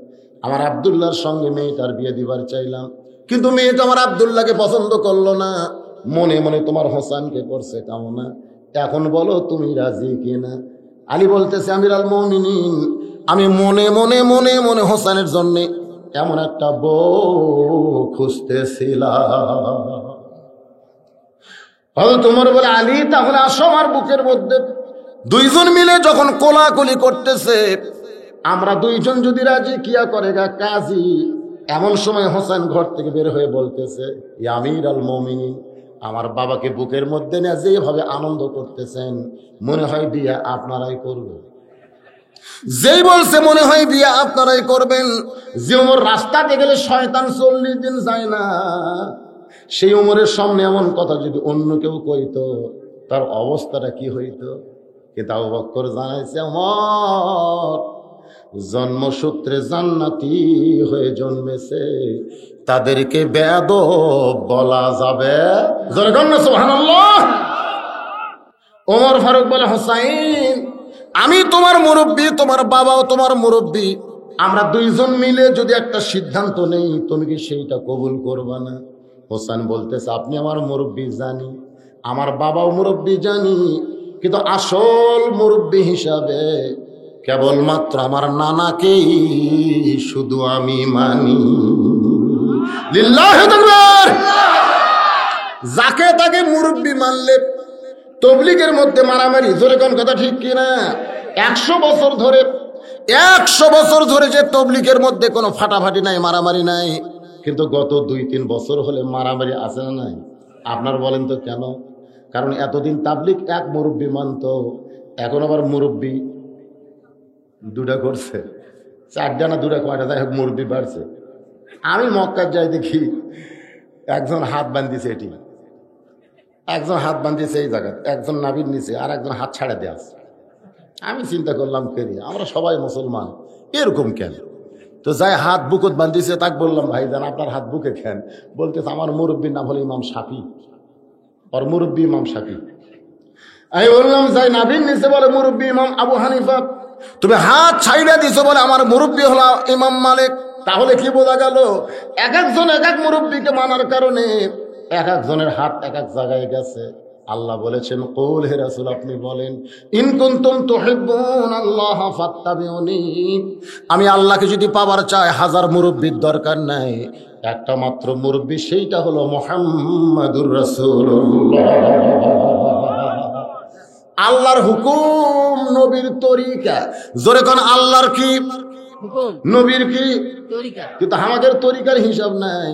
আমার আব্দুল্লাহর সঙ্গে মেয়েটার বিয়ে দিবার চাইলাম, কিন্তু মেয়েটা আমার আব্দুল্লাহকে পছন্দ করলো না, মনে মনে তোমার হোসেনকে করছে কামনা। এখন বলো তুমি রাজি কিনা? আলী বলতেছে, আমিরুল মুমিনিন, আমি মনে মনে মনে মনে হোসেনের জন্য এমন একটা বউ খুঁজতেছিলাম। তোমার বলে, আলী তাহলে আসো আমার বুকের মধ্যে। দুইজন মিলে যখন কোলাকুলি করতেছে, আমরা দুইজন যদি রাজি, কিয়া করেগা কাজী। এমন সময় হোসেন ঘর থেকে বের হয়ে বলতেছে, ইয়া আমিরুল মুমিনিন, আমার বাবাকে বুকের মধ্যে নিয়ে যেভাবে আনন্দ করতেছেন, মনে হয় বিয়ে আপনারাই করবেন। যেই বলছে মনে হয় বিয়ে আপনারাই করবেন, যে ওমর রাস্তাতে গেলে শয়তান 40 দিন যায় না, সেই ওমরের সামনে এমন কথা যদি অন্য কেউ কইতো, তার অবস্থাটা কি হইতো? কিন্তু আবু বকর জানাইছে, ওমর জন্মসূত্রে জান্নাতি হয়ে জন্মেছে, তাদেরকে বেয়াদব বলা যাবে? সুবহানাল্লাহ। ওমর ফারুক বলে, হোসাইন, আমি তোমার মুরব্বী, তোমার বাবাও তোমার মুরব্বী, আমরা দুইজন মিলে যদি একটা সিদ্ধান্ত নেই, তুমি কি সেইটা কবুল করবা না? হোসেন বলতেছে, আপনি আমার মুরব্বী জানি, আমার বাবাও মুরব্বী জানি, কিন্তু আসল মুরব্বী হিসাবে কেবলমাত্র আমার নানাকেই শুধু আমি মানি। লিল্লাহি তাকবীর। যাকে তাকে মুরব্বী মানলে তবলিগের মধ্যে মারামারি, জোরে কোন কথা ঠিক কিনা? 100 বছর ধরে যে তবলিগের মধ্যে কোনো ফাটাফাটি নাই, মারামারি নাই, কিন্তু গত 2-3 বছর হলে মারামারি আছে না নাই? আপনার বলেন তো কেন? কারণ এতদিন তাবলিগ এক মুরব্বী মানত, এখন আবার মুরব্বী 2টা করছে, 4টা না 2টা, কয়টা যাই হোক মুরব্বী বাড়ছে। আমি মক্কার যাই দেখি একজন হাত বান্ধিছে, এটি একজন হাত বান্ধিছে এই জায়গায়, একজন নাভির নিচে, আর একজন হাত ছাড়া দেওয়া আছে। আমি চিন্তা করলাম, কেরি আমরা সবাই মুসলমান, এরকম কেন? তো যাই হাত বুকত বান্ধিছে, তাকে বললাম, ভাই জান আপনার হাত বুকে খেন। বলতেছে, আমার মুরব্বীর নাম হলো ইমাম শাফি, ওর মুরব্বী ইমাম শাফি। আমি বললাম, যাই নাভির নিচে, বলে মুরব্বী ইমাম আবু হানিফা। তুমি হাত ছাইড়া দিছো, বলে আমার মুরব্বী হলো ইমাম মালিক। তাহলে কি বোঝা গেল? এক একজন এক এক মুরব্বীকে মানার কারণে এক একজনের হাত এক এক জায়গায় গেছে। আল্লাহ বলেছেন, কুল হে রাসূল আপনি বলেন, ইন কুনতুম তুহিব্বুন আল্লাহ ফাত্তাবিউনি, আমি আল্লাহকে যদি পাবার চাই 1000 মুরব্বির দরকার নাই, একটা মাত্র মুরব্বি, সেইটা হলো মুহাম্মাদুর রাসূলুল্লাহ। আল্লাহর হুকুম, নবীর তরিকা, জোরে কোন আল্লাহর কি হুকুম, নবীর কি তরিকা। কিন্তু আমাদের তরিকার হিসাব নাই।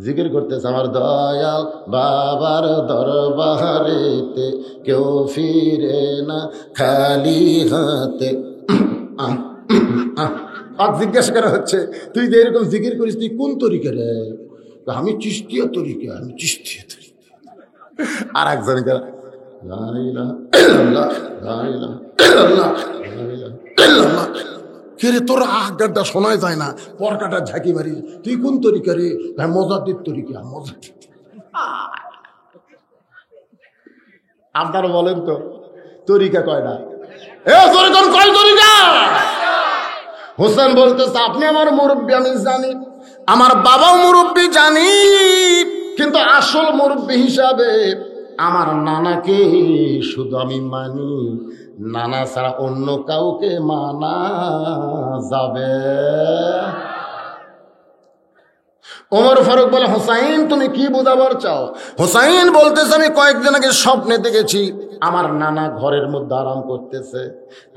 জিকির করতেছে, আমার দয়াল বাবার দরবারেতে কেউ ফিরে না খালি হাতে। আর জিজ্ঞাসা করা হচ্ছে, তুই যে এরকম জিকির করিস, তুই কোন তরিকা রে? আমি চিশতিয়া তরিকা, আমি চিশতিয়া তরিকা। আর একজন রে, তোর আগারটা শোনায় যায় না, পরকাটা ঝাঁকি মারি, তুই কোন তরিকা রে? ভাই মজাদির তরিকা, মজাদির। আপনারা বলেন তো তরিকা কয়টা? কয় তরিকা? হোসেন বলতেছে, আপনি আমার মুরব্বী, আমি জানি, আমার বাবাও মুরব্বী জানি, কিন্তু আসল মুরব্বী হিসাবে আমার নানাকে শুধু আমি মানি, নানা ছাড়া অন্য কাউকে মানা যাবে? ওমর ফারুক বলে, হোসাইন তুমি কি বোঝাবার চাও? হোসাইন বলতেছে, আমি কয়েকদিন আগে স্বপ্নে দেখেছি আমার নানা ঘরের মধ্যে আরাম করতেছে।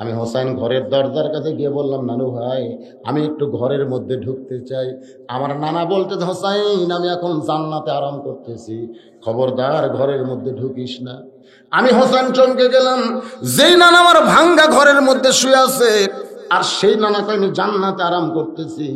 আমি হোসাইন ঘরের দরজার কাছে গিয়ে বললাম, নানু ভাই আমি একটু ঘরের মধ্যে ঢুকতে চাই। আমার নানা বলতেছে, হোসাইন আমি এখন জান্নাতে আরাম করতেছি, খবরদার ঘরের মধ্যে ঢুকিস না। আমি হোসেন চমকে গেলাম, যেই নানা আমার ভাঙ্গা ঘরের মধ্যে শুয়ে আছে, আর সেই নানাকে আমি জান্নাতে আরাম করতেছি,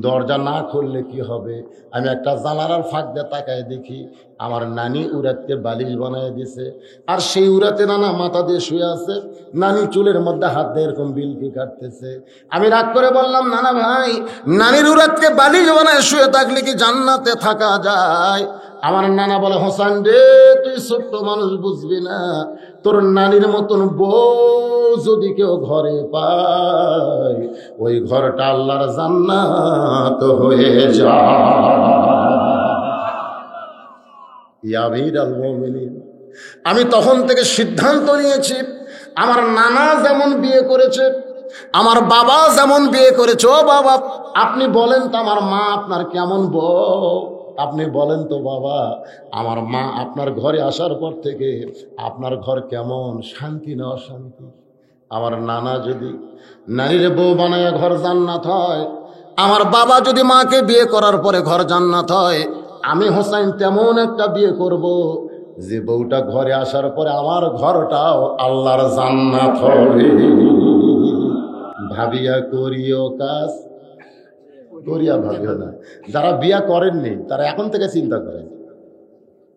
দরজা না খুললে কি হবে? আমি একটা জানালার ফাঁক দিয়ে তাকায় দেখি আমার নানি উড়াতে বালিশ বানায় দিছে, আর সেই উড়াতে নানা মাথা দিয়ে শুয়ে আছে, নানি চুলের মধ্যে হাত দিয়ে এরকম বিলকি কাটতেছে। আমি রাগ করে বললাম, নানা ভাই, নানির উড়াতে বালিশ বানায় শুয়ে থাকলে কি জান্নাতে থাকা যায়? আমার নানা বলে, হোসেন রে, তুই ছোট্ট মানুষ, বুঝবি না, তোর নানির মতন বউ যদি কেউ ঘরে পায়, ওই ঘরটা আল্লাহর জান্নাত হয়ে যায়। আমি তখন থেকে সিদ্ধান্ত নিয়েছি, আমার নানা যেমন বিয়ে করেছে, আমার বাবা যেমন বিয়ে করেছে, ও বাবা আপনি বলেন তো আমার মা আপনার কেমন বউ? আপনি বলেন তো বাবা, আমার মা আপনার ঘরে আসার পর থেকে আপনার ঘর কেমন, শান্তি না অশান্তি? আমার নানা যদি নারীর বউ বানায় ঘর জান্নাত হয়, আমার বাবা যদি মাকে বিয়ে করার পরে ঘর জান্নাত হয়, আমি হোসাইন তেমন একটা বিয়ে করব যে বউটা ঘরে আসার পরে আমার ঘরটাও আল্লাহর জান্নাত হবে। ভাবিয়া করিও কাজ, করিয়া ভাবিও না। যারা বিয়ে করেননি তারা এখন থেকে চিন্তা করেন,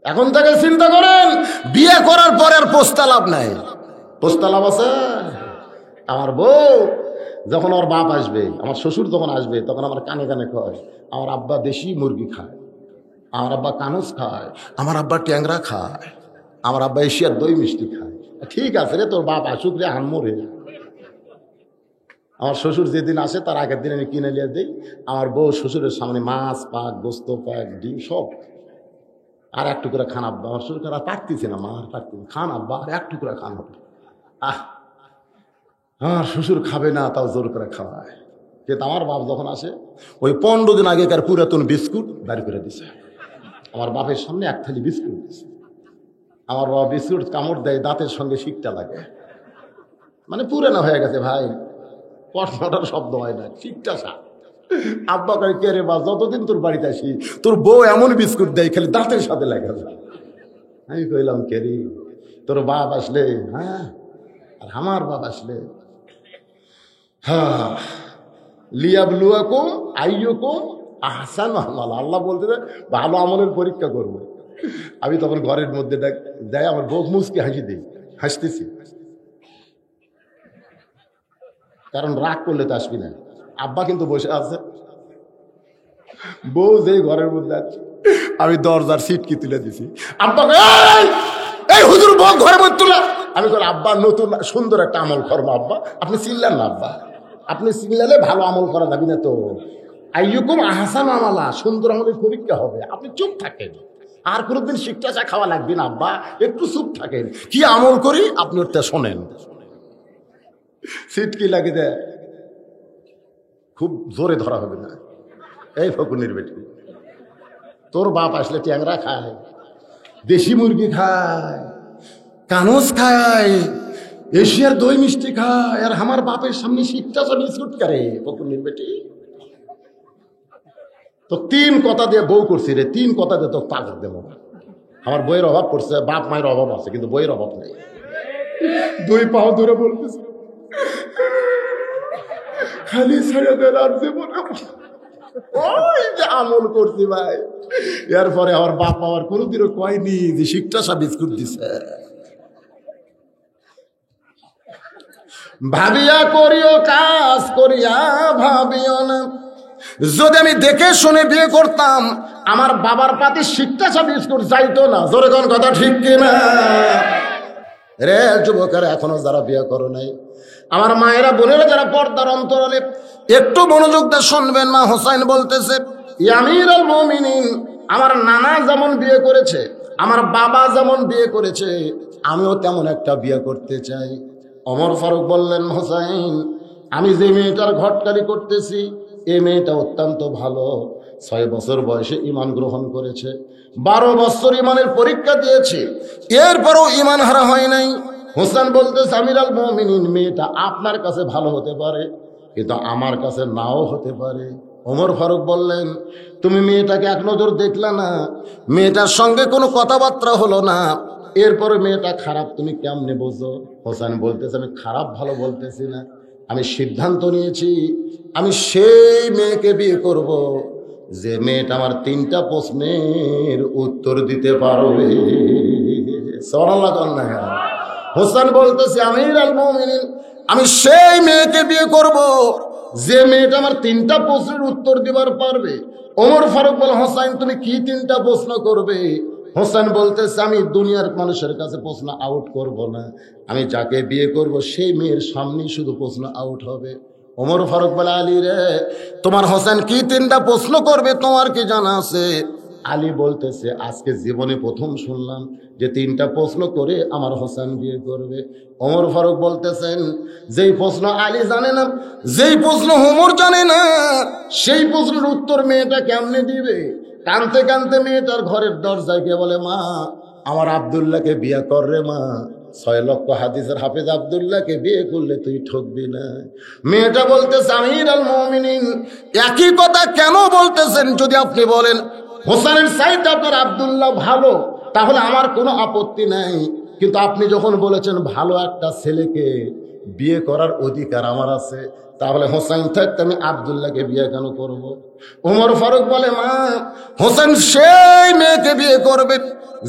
এখন থেকে চিন্তা করেন। বিয়ে করার পরে আর পোস্তা লাভ নাই। পোস্তা লাভ আছে? আমার বউ যখন ওর বাপ আসবে, আমার শ্বশুর যখন আসবে, তখন আমার কানে কানে কয়, আমার আব্বা দেশি মুরগি খায়, আমার আব্বা কানুস খায়, আমার আব্বা ট্যাংরা খায়, আমার আব্বা এশিয়ার দই মিষ্টি খায়। ঠিক আছে রে, তোর বাপ আসুক রে, আনমরে। আমার শ্বশুর যেদিন আসে তার আগের দিন আমি কিনে নিয়ে দিই। আমার বউ শ্বশুরের সামনে মাছ পাক, গোস্ত পাক, ডিম সব। আর এক টুকরা খান আব্বা। আমার শ্বশুর আর পাকতেছে না, মা আর পাকতেছে, খান আব্বা, আর এক টুকরা খান হবে। আমার শ্বশুর খাবে না, তাও জোর করে খাওয়ায়। কিন্তু আমার বাপ যখন আসে, ওই 15 দিন আগেকার পুরাতন বিস্কুট বের করে দিছে। আমার বাপের সামনে এক থালি বিস্কুট দিছে। আমার বাবা বিস্কুট কামড় দেয়, দাঁতের সঙ্গে শিকটা লাগে, মানে পুরানো হয়ে গেছে ভাই, পটমটার শব্দ হয় না, শিকটা সা। আব্বা করে, কে রে বা, যতদিন তোর বাড়িতে আসি তোর বউ এমন বিস্কুট দেয় খালি দাঁতের সাথে লাগে যায়। আমি কইলাম, কে রে, তোর বাপ আসলে, হ্যাঁ, আর আমার বাপ আসলে, হ্যাঁ, লিয়াবলুয়াকুম আইয়ুকুম আহসানু আমালা। আল্লাহ বলতে ভালো আমলের পরীক্ষা করবো। আমি তখন ঘরের মধ্যে দেয়, আমার বউ মুচকে হাসি দিই, হাসতেছি, কারণ রাগ করলে তো আসবি না। আব্বা কিন্তু বসে আছে, বউ যেই ঘরের মধ্যে আছে, আমি দরজার সিটকি তুলে দিছি। আব্বা এই হুজুর বউ ঘরের মধ্যে তুলে। আমি বলি, আব্বা নতুন সুন্দর একটা আমল করবো। আব্বা আপনি চিনলেন না, আব্বা আপনি চিনলে ভালো আমল করা যাবি না তো। আইয়ুকুম আহসানু আমালা, সুন্দর আমলের পরীক্ষা হবে। আপনি চুপ থাকেন, আর কোনোদিন শিক্ষা চা খাওয়া লাগবে না আব্বা, একটু চুপ থাকেন। কি আমল করি আপনি ওটা শোনেন। সিটকি লাগে দেয়, খুব জোরে ধরা হবে না। এই ফকুনির বেটি, তোর বাপ আসলে ট্যাংরা খায়, দেশি মুরগি খায়, কানুস খায়, এশিয়ার দই মিষ্টি খায়, আর আমার বাপের সামনে শিক্ষা বিস্কুট করে। ফকুনির বেটি, তো 3 কথা দিয়ে বউ করছি রে, 3 কথা দিয়ে তো তাগত দেবো। আমার বইয়ের অভাব পড়ছে, বাপ মায়ের অভাব আছে, কিন্তু বইয়ের অভাব নেই। 2 পাও ধরে বলতেছে, খালি ছেড়ে দেন আর জীবনে। ওই যে আমল করছি ভাই, এরপরে আমার বাপ আমার কোনোদিনও কয়নি যে শিক্ষা বিস্কুট দিছে। ভাবিয়া করিও কাজ, করিয়া ভাবিও না। যদি আমি দেখে শুনে বিয়ে করতাম, আমার বাবার পাতি শিক্ষা বিস্কুট যাইতো না। জোরে কোন কথা ঠিক কিনা রে? যুবকেরা এখনো যারা বিয়ে করো নাই, আমার মায়েরা বোনেরা যারা পর্দার অন্তরালে, একটু মনোযোগ দিয়ে শুনবেন। মা হোসাইন বলতেছে, আমিরুল মুমিনিন, আমার নানা যেমন বিয়ে করেছে, আমার বাবা যেমন বিয়ে করেছে, আমিও তেমন একটা বিয়ে করতে চাই। ওমর ফারুক বললেন, হোসাইন, আমি যে মেয়েটার ঘটকারি করতেছি, এই মেয়েটা অত্যন্ত ভালো। 6 বছর বয়সে ঈমান গ্রহণ করেছে, 12 বছর ঈমানের পরীক্ষা দিয়েছে, এরপরও ঈমান হারা হয় নাই। হোসেন বলতেছে, আমিরুল মুমিনিন, মেয়েটা আপনার কাছে ভালো হতে পারে, কিন্তু আমার কাছে নাও হতে পারে। ওমর ফারুক বললেন, তুমি মেয়েটাকে এক নজর দেখলা না, মেয়েটার সঙ্গে কোনো কথাবার্তা হলো না, এরপরে মেয়েটা খারাপ তুমি কেমনে বোঝো? হোসেন বলতেছে, আমি খারাপ ভালো বলতেছি না, আমি সিদ্ধান্ত নিয়েছি আমি সেই মেয়েকে বিয়ে করব যে মেয়েটা আমার 3টা প্রশ্নের উত্তর দিতে পারবে। সুবহানাল্লাহ না। হোসেন বলতেছে আমির আল মুমিনিন, আমি সেই মেয়েকে বিয়ে করব যে মেয়েটা আমার 3টা প্রশ্নের উত্তর দিবার পারবে। ওমর ফারুক বলে হোসেন তুমি কি 3টা প্রশ্ন করবে? হোসেন বলতেছে আমি দুনিয়ার মানুষের কাছে প্রশ্ন আউট করব না, আমি যাকে বিয়ে করব সেই মেয়ের সামনেই শুধু প্রশ্ন আউট হবে। ওমর ফারুক বলে আলী রে, তোমার হোসেন কি 3টা প্রশ্ন করবে তোমার কি জানা আছে? আলী বলতেছে আজকে জীবনে প্রথম শুনলাম যে 3টা প্রশ্ন করে আমার হোসেন বিয়ে করবে। ওমর ফারুক বলতেছেন যেই প্রশ্ন আলী জানে না, যেই প্রশ্ন ওমর জানে না, সেই প্রশ্নের উত্তর মেয়েটা কেমনে দিবে? কানতে কানতে মেয়েটার ঘরের দরজায় গিয়ে বলে মা আমার আব্দুল্লাহকে বিয়ে কর রে মা, 6 লক্ষ হাদিসের হাফেজ আব্দুল্লাহকে বিয়ে করলে তুই ঠকবি না। মেয়েটা বলতেছে আমির আল মুমিনিন একই কথা কেন বলতেছেন? যদি আপনি বলেন হোসেনের চাইতে আপনার আব্দুল্লাহ ভালো তাহলে আমার কোনো আপত্তি নাই, কিন্তু আপনি যখন বলেছেন ভালো একটা ছেলেকে বিয়ে করার অধিকার আমার আছে, তাহলে হোসেন থাকতে আমি আব্দুল্লাহকে বিয়ে কেন করব? ওমর ফারুক বলে মা হোসেন সেই মেয়েকে বিয়ে করবে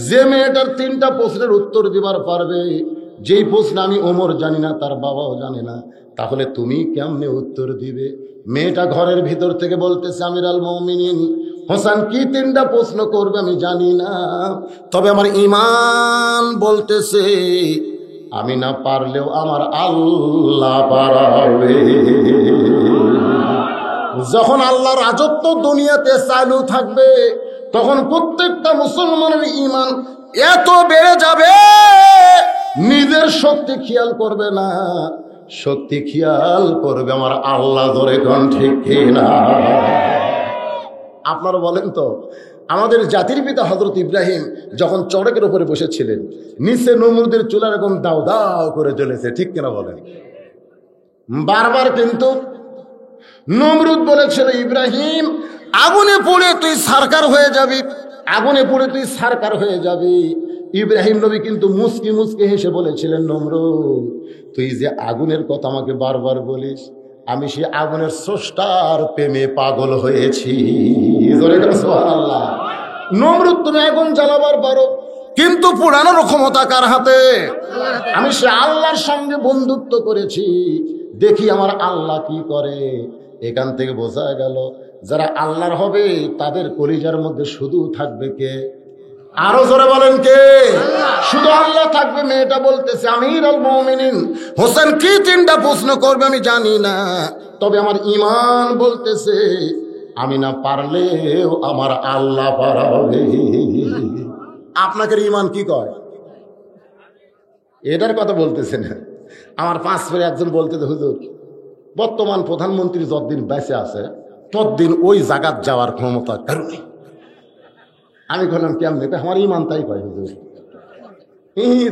যে মেয়েটার 3টা প্রশ্নের উত্তর দিবার পারবে, যেই প্রশ্ন আমি ওমর জানি না তার বাবাও জানে না, তাহলে তুমি কেমনে উত্তর দিবে? মেয়েটা ঘরের ভিতর থেকে বলতেছে আমির আল মুমিনিন হোসেন কি 3টা প্রশ্ন করবে আমি জানি না, তবে আমার ঈমান বলতেছে আমি না পারলেও আমার আল্লাহ পারাবে। যখন আল্লাহর রাজত্ব দুনিয়াতে চালু থাকবে তখন প্রত্যেকটা মুসলমানের ঈমান এত বেড়ে যাবে নিজের শক্তি খেয়াল করবে না, শক্তি খেয়াল করবে আমার আল্লাহ। ধরে কোন ঠিক কিনা? আপনারা বলেন তো আমাদের জাতির পিতা হযরত ইব্রাহিম যখন চড়কের উপরে বসেছিলেন নিচে নমরুদের চুলা এরকম দাও দাও করে জ্বলেছে, ঠিক কিনা বলেন? বারবার কিন্তু নমরুদ বলেছিল ইব্রাহিম আগুনে পুড়ে তুই সারকার হয়ে যাবি, আগুনে পুড়ে তুই সারকার হয়ে যাবি। ইব্রাহিম নবী কিন্তু মুস্কি মুস্কি হেসে বলেছিলেন নমরুদ তুই যে আগুনের কথা আমাকে বারবার বলিস, আমি সেই আগুনের স্রষ্টার প্রেমে পাগল হয়েছি। সুবহানাল্লাহ। নমরুদ তুমি আগুন জ্বালাবার পারো কিন্তু পোড়ানোর ক্ষমতা কার হাতে? আমি সে আল্লাহর সঙ্গে বন্ধুত্ব করেছি, দেখি আমার আল্লাহ কি করে। এখান থেকে বোঝা গেল যারা আল্লাহর হবে তাদের কলিজার মধ্যে শুধু থাকবে কে? আরো জোরে বলেন কে? শুধু আল্লাহ থাকবে। মেয়েটা বলতেছে আমির আল মুমিনিন হোসেন কি 3টা প্রশ্ন করবে আমি জানি না, তবে আমার ঈমান বলতেছে আমি না পারলেও আমার আল্লাহ পারাবে। আপনাদের ঈমান কি কয়? এটার কথা বলতেছে না। আমার 5 পরে একজন বলতেছে হুজুর বর্তমান প্রধানমন্ত্রী যতদিন বেঁচে আছে ততদিন ওই জায়গাত যাওয়ার ক্ষমতা কারো নেই। আমি বললাম কেমনে? আমার ঈমান তাই কয় হুজুর,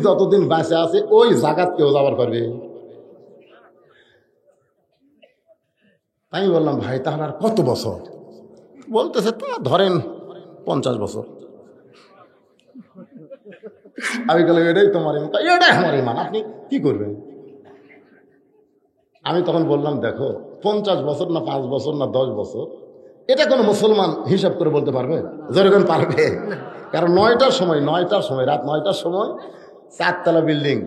যতদিন বেঁচে আছে ওই জায়গাত কেউ যাওয়ার পারবে। আমি বললাম ভাই তাহলে আর কত বছর? বলতেছে তা ধরেন 50 বছর। আমি বললাম এটাই তোমার ঈমান? এটাই আমার ঈমান, আপনি কি করবেন? আমি তখন বললাম দেখো 50 বছর না 5 বছর না 10 বছর এটা কোনো মুসলমান হিসাব করে বলতে পারবে? যেরকম পারবে। কারণ 9টার সময় রাত 9টার সময় 4 তলা বিল্ডিং,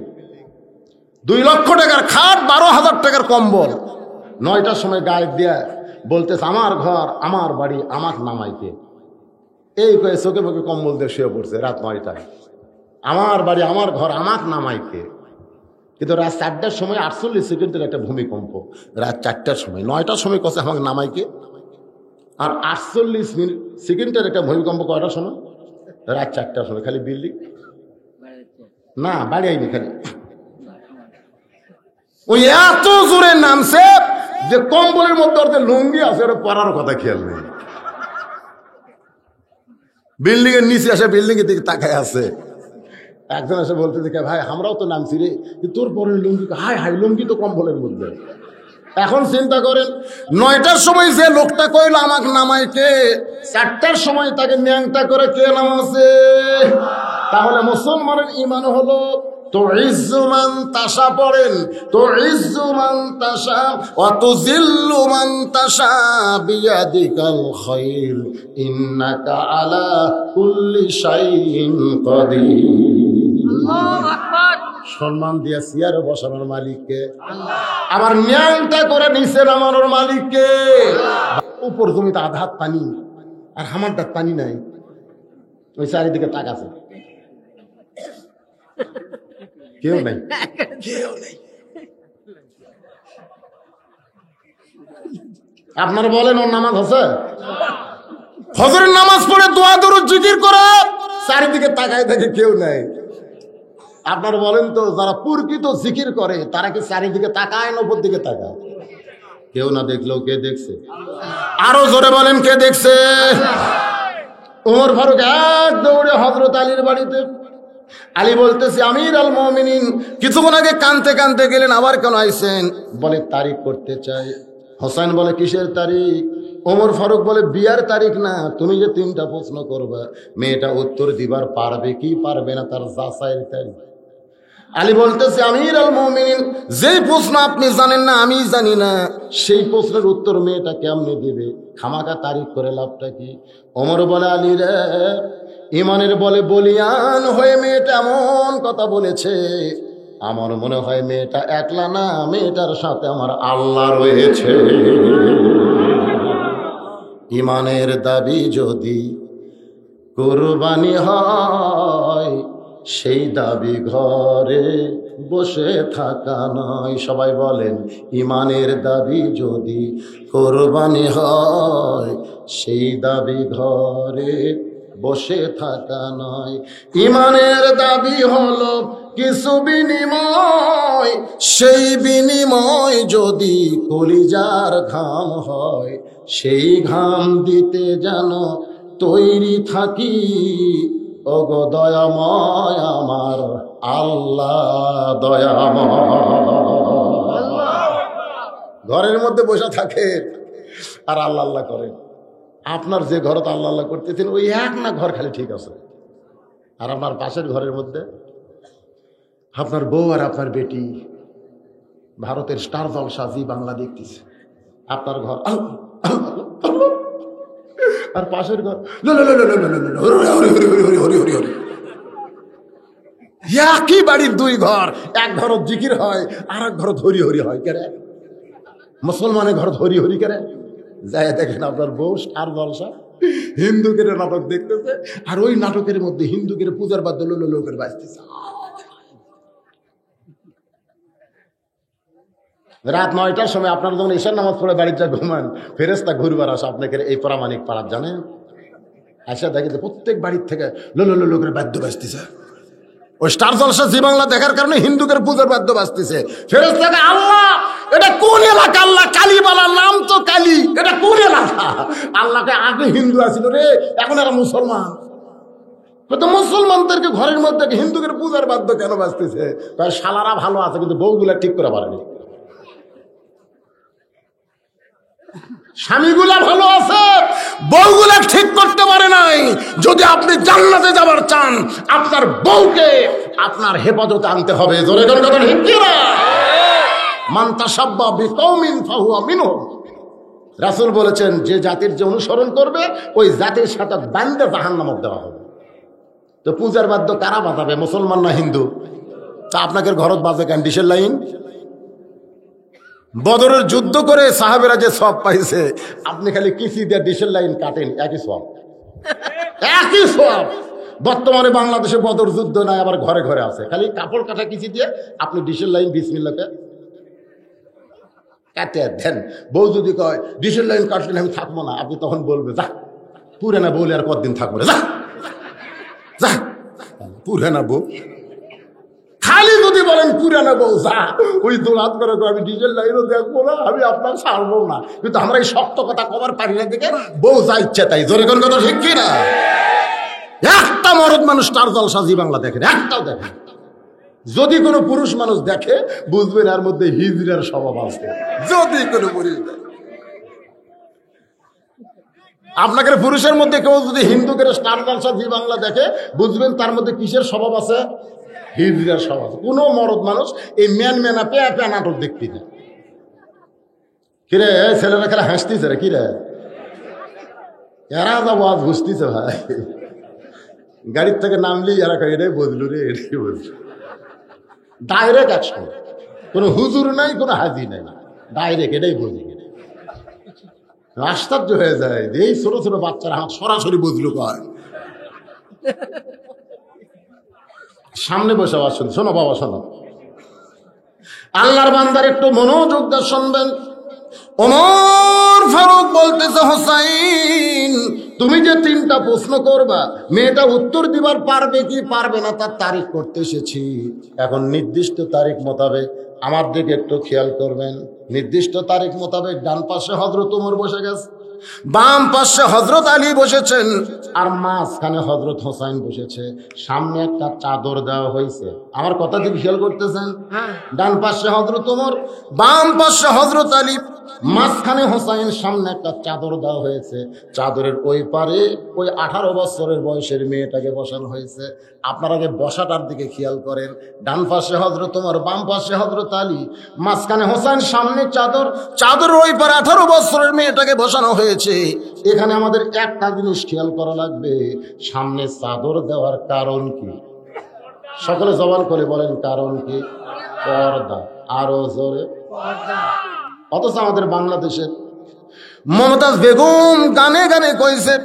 2 লক্ষ টাকার খাট, 12,000 টাকার কম্বল, 9টার সময় গায়ে দিয়া বলতেছে আমার ঘর আমার বাড়ি আমার নামাইকে। এই কয়ে চোখে মুখে কম্বল দিয়ে শুয়ে পড়ছে রাত 9টায়। আমার বাড়ি আমার ঘর আমার নামাইকে। কিন্তু রাত 4টার সময় 48 সেকেন্ডের একটা ভূমিকম্প, রাত 4টার সময় 9টার সময় কছে আমাকে নামাইকে, আর 48 সেকেন্ডের একটা ভূমিকম্প কয়টার সময়? রাত 4টার সময়। খালি বিল্ডিং না বাড়ি আইনি, খালি ওই এত জোরে নামছে যে কম্বলের মধ্যে ওর লুঙ্গি আছে ওরা পরার কথা খেয়াল নেই। বিল্ডিং এর নিচে আসে বিল্ডিং এর দিকে তাকায় আছে। একজন এসে বলতে দেখে ভাই আমরাও তো নামছি রে, তোর পরের লুঙ্গি হাই হাই লুঙ্গি তো কম্বলের মধ্যে। এখন চিন্তা করেন 9টার সময় যে লোকটা কইল আমাকে নামাই কে, 4টার সময় তাকে ন্যাংটা করে কে নামাছে? তাহলে মুসলমানের ঈমান হলো তো ইজ্জুমান তাসা পড়েন, তো ইজ্জুমান তাসা ওয়াতুযিল্লু মান তাসা বিয়াদিকাল খায়র ইন্নাকা আলা কুল্লি শাইইন কাদির। আল্লাহু আকবার। সম্মান দিয়া চেয়ারে বসানোর মালিককে, আমার ন্যাংটা করে নিচে নামানোর মালিককে। উপর জমিতে আধা হাত পানি আর হামারটার পানি নাই, ওই চারিদিকে তাক আছে, কেউ নাই, কেউ নাই। আপনারা বলেন ওর নামাজ আছে? ফজরের নামাজ পড়ে দোয়া দরুদ জিকির করে চারিদিকে তাকায় দেখে কেউ নাই। আপনারা বলেন তো, যারা প্রকৃত জিকির করে তারা কি চারিদিকে তাকায় না উপর দিকে তাকায়? কেউ না দেখলেও কে দেখছে? আরো জোরে বলেন, কে দেখছে? ওমর ফারুক এক দৌড়ে হযরত আলীর বাড়িতে। আলী বলতেছে, আমির আল মুমিনিন, কিছুক্ষণ আগে কানতে কানতে গেলেন, আবার কেন আইছেন? বলে তারিখ করতে চাই। হোসেন বলে কিসের তারিখ? ওমর ফারুক বলে বিয়ার তারিখ না, তুমি যে 3টা প্রশ্ন করবা, মেয়েটা উত্তর দিবার পারবে কি পারবে না তার যাচাইয়ের তারিখ। আলী বলতেছে, আমির আল মুমিনিন, যেই প্রশ্ন আপনি জানেন না আমি জানি না, সেই প্রশ্নের উত্তর মেয়েটা কেমনে দিবে? খামাকা তারিখ করে লাভটা কি? ওমর বলে, আলী রে, ইমানের বলে বলিয়ান হয়ে মেয়েটা এমন কথা বলেছে, আমার মনে হয় মেয়েটা একলা না, মেয়েটার সাথে আমার আল্লাহ রয়েছে। ইমানের দাবি যদি কুরবানি হয়, সেই দাবি ঘরে বসে থাকা নয়। সবাই বলেন, ইমানের দাবি যদি কুরবানি হয়, সেই দাবি ঘরে বসে থাকা নয়। ইমানের দাবি হলো কিছু বিনিময়, সেই বিনিময় যদি কলিজার ঘাম হয়, সেই ঘাম দিতে যেন তৈরি থাকি। ওগো দয়াময় আমার আল্লাহ দয়াময়। ঘরের মধ্যে বসে থাকে আর আল্লাহ আল্লাহ করে। আপনার যে ঘরত আল্লাহ আল্লাহ করতেছেন ওই এক না ঘর খালি ঠিক আছে, আর আপনার পাশের ঘরের মধ্যে আপনার বউ আর আপনার বেটি ভারতের স্টার জলসা জি বাংলা দেখতেছে, আপনার ঘর আর পাশের ঘর একই বাড়ির 2 ঘর, এক ঘর জিকির হয় আর এক ঘর হরি হরি হয়। কেরে মুসলমানের ঘর হরি হরি কেরে? যাই দেখেন আপনার বউ স্টার জলসা হিন্দুকের নাটক দেখতেছে, আর ওই নাটকের মধ্যে হিন্দুকের পূজার বাদ্য লোকের বাজতেছে। রাত 9টার সময় আপনারা যখন ঈশার নামাজ পড়ে বাড়ির যা ঘুমান, ফেরেশতা ঘুরবার আসে আপনাকে এই প্রামাণিক পাড়ার, জানেন? আশা দেখে প্রত্যেক বাড়ির থেকে লোকের বাদ্য বাজতেছে। ওই স্টার জলসা জি বাংলা দেখার কারণে হিন্দুকের পূজার বাদ্য বাজতেছে। ফেরেশতাকে, আল্লাহ এটা কোন এলাকা? আল্লাহ কালীবালা, নাম তো কালী, এটা কোন এলাকা? আল্লাহকে আগে হিন্দু আসিল রে, এখন এরা মুসলমান। তো মুসলমানদেরকে ঘরের মধ্যে হিন্দুকের পূজার বাদ্য কেন বাজতেছে? তার শালারা ভালো আছে কিন্তু বউগুলা ঠিক করে পারেনি, স্বামীগুলা ভালো আছে, বউগুলা ঠিক করতে পারে নাই। যদি আপনি জান্নাতে যাবার চান, আপনার বউকে আপনার হেফাজতে আনতে হবে। জোরে জোরে কথা ঠিক কি না? মান তাশাব্বা বিকওমিন ফাহুয়া মিনহুম। রাসূল বলেছেন, যে জাতির যে অনুসরণ করবে ওই জাতির সাথে বান্ধে জাহান্নামে দেওয়া হবে। তো পূজার বাদ্য কারা বাজাবে, মুসলমান না হিন্দু? তা আপনাকে ঘরত বাজে কেন ডিশের লাইন? বদরের যুদ্ধ করে সাহাবেরা যে সব পাইছে, আপনি খালি কিসি দিয়ে ডিশের লাইন কাটেন, একই সব, একই সব। বর্তমানে বাংলাদেশে বদর যুদ্ধ নাই, আবার ঘরে ঘরে আছে, খালি কাপড় কাটা কিসি দিয়ে আপনি ডিশের লাইন বিসমিল্লাহকে কাটে দেন। বউ যদি কয় ডিশের লাইন কাটলেন আমি থাকবো না, আপনি তখন বলবে, যা পুরে না বলে আর কতদিন থাকবো রে, যা যা পুরে না বউ। খালি যদি বলেন পুরানা বউ যা, ওই দোলাত করে আমি ডিজেল লাইনও দেখবো না, আমি আপনার ছাড়বো না। কিন্তু আমরা এই শক্ত কথা কবার পারি না দেখে বউ যা ইচ্ছা তাই। জোরে কোন কথা ঠিক কিনা? একটা মরদ মানুষ স্টার জলসা জি বাংলা দেখেন, একটাও দেখেন। যদি কোনো পুরুষ মানুষ দেখে বুঝবেন এর মধ্যে হিজড়ার স্বভাব আছে। যদি কোনো পুরুষ আপনাকে পুরুষের মধ্যে কেউ যদি হিন্দুকে স্টার জলসা জি বাংলা দেখে বুঝবেন তার মধ্যে কিসের স্বভাব আছে? হিজড়া সমাজ। কোনো মরদ মানুষ এই মেনা পেয়া পেয়া নাটক দেখবি না। কিরে ছেলেরা খেলা হাসতেছে রে, কিরে এরা যাবো আজ বুঝতেছে ভাই। গাড়ির থেকে নামলেই এরা এটাই বদলু রে, এটাই বদলু। ডাইরেক্ট অ্যাকশন, কোনো হুজুর নাই, কোনো হাজি নাই, ডাইরেক্ট এটাই বদলু। আশ্চর্য হয়ে যায় যে এই ছোট ছোট বাচ্চারা হাত সরাসরি বদলু কয়। সামনে বসে আসুন, শোনো বাবা শোনো, আল্লাহর বান্দার একটু মনোযোগ দিয়ে শুনবেন। ওমর ফারুক বলতেছে, হোসাইন তুমি যে 3টা প্রশ্ন করবা, মেয়েটা উত্তর দিবার পারবে কি পারবে না তার তারিখ করতে এসেছি। এখন নির্দিষ্ট তারিখ মোতাবেক আমার দিকে একটু খেয়াল করবেন। নির্দিষ্ট তারিখ মোতাবেক ডান পাশে হযরত ওমর বসে গেছে, বাম পাশে হযরত আলী বসেছেন, আর মাঝখানে হযরত হোসাইন বসেছে। সামনে একটা চাদর দেওয়া হয়েছে। আমার কথা কি খেয়াল করতেছেন? ডান পাশে হযরত ওমর, বাম পাশে হযরত আলী, মাঝখানে হোসাইন, সামনে একটা চাদর দেওয়া হয়েছে। চাদরের ওই পারে ওই 18 বছরের বয়সের মেয়েটাকে বসানো হয়েছে। আপনারা আগে বসাটার দিকে খেয়াল করেন। ডান পাশে হযরত ওমর, বাম পাশে হযরত আলী, মাঝখানে হোসাইন, সামনে চাদর, চাদরের ওই পারে 18 বছরের মেয়েটাকে বসানো হয়েছে। এখানে আমাদের একটা জিনিস খেয়াল করা লাগবে, সামনে চাদর দেওয়ার কারণ কি? সকলে জবান করে বলেন, কারণ কি? পর্দা। আরো জোরে পর্দা। অথচ আমাদের বাংলাদেশে মমতাজ বেগম গানে গানে কইছে,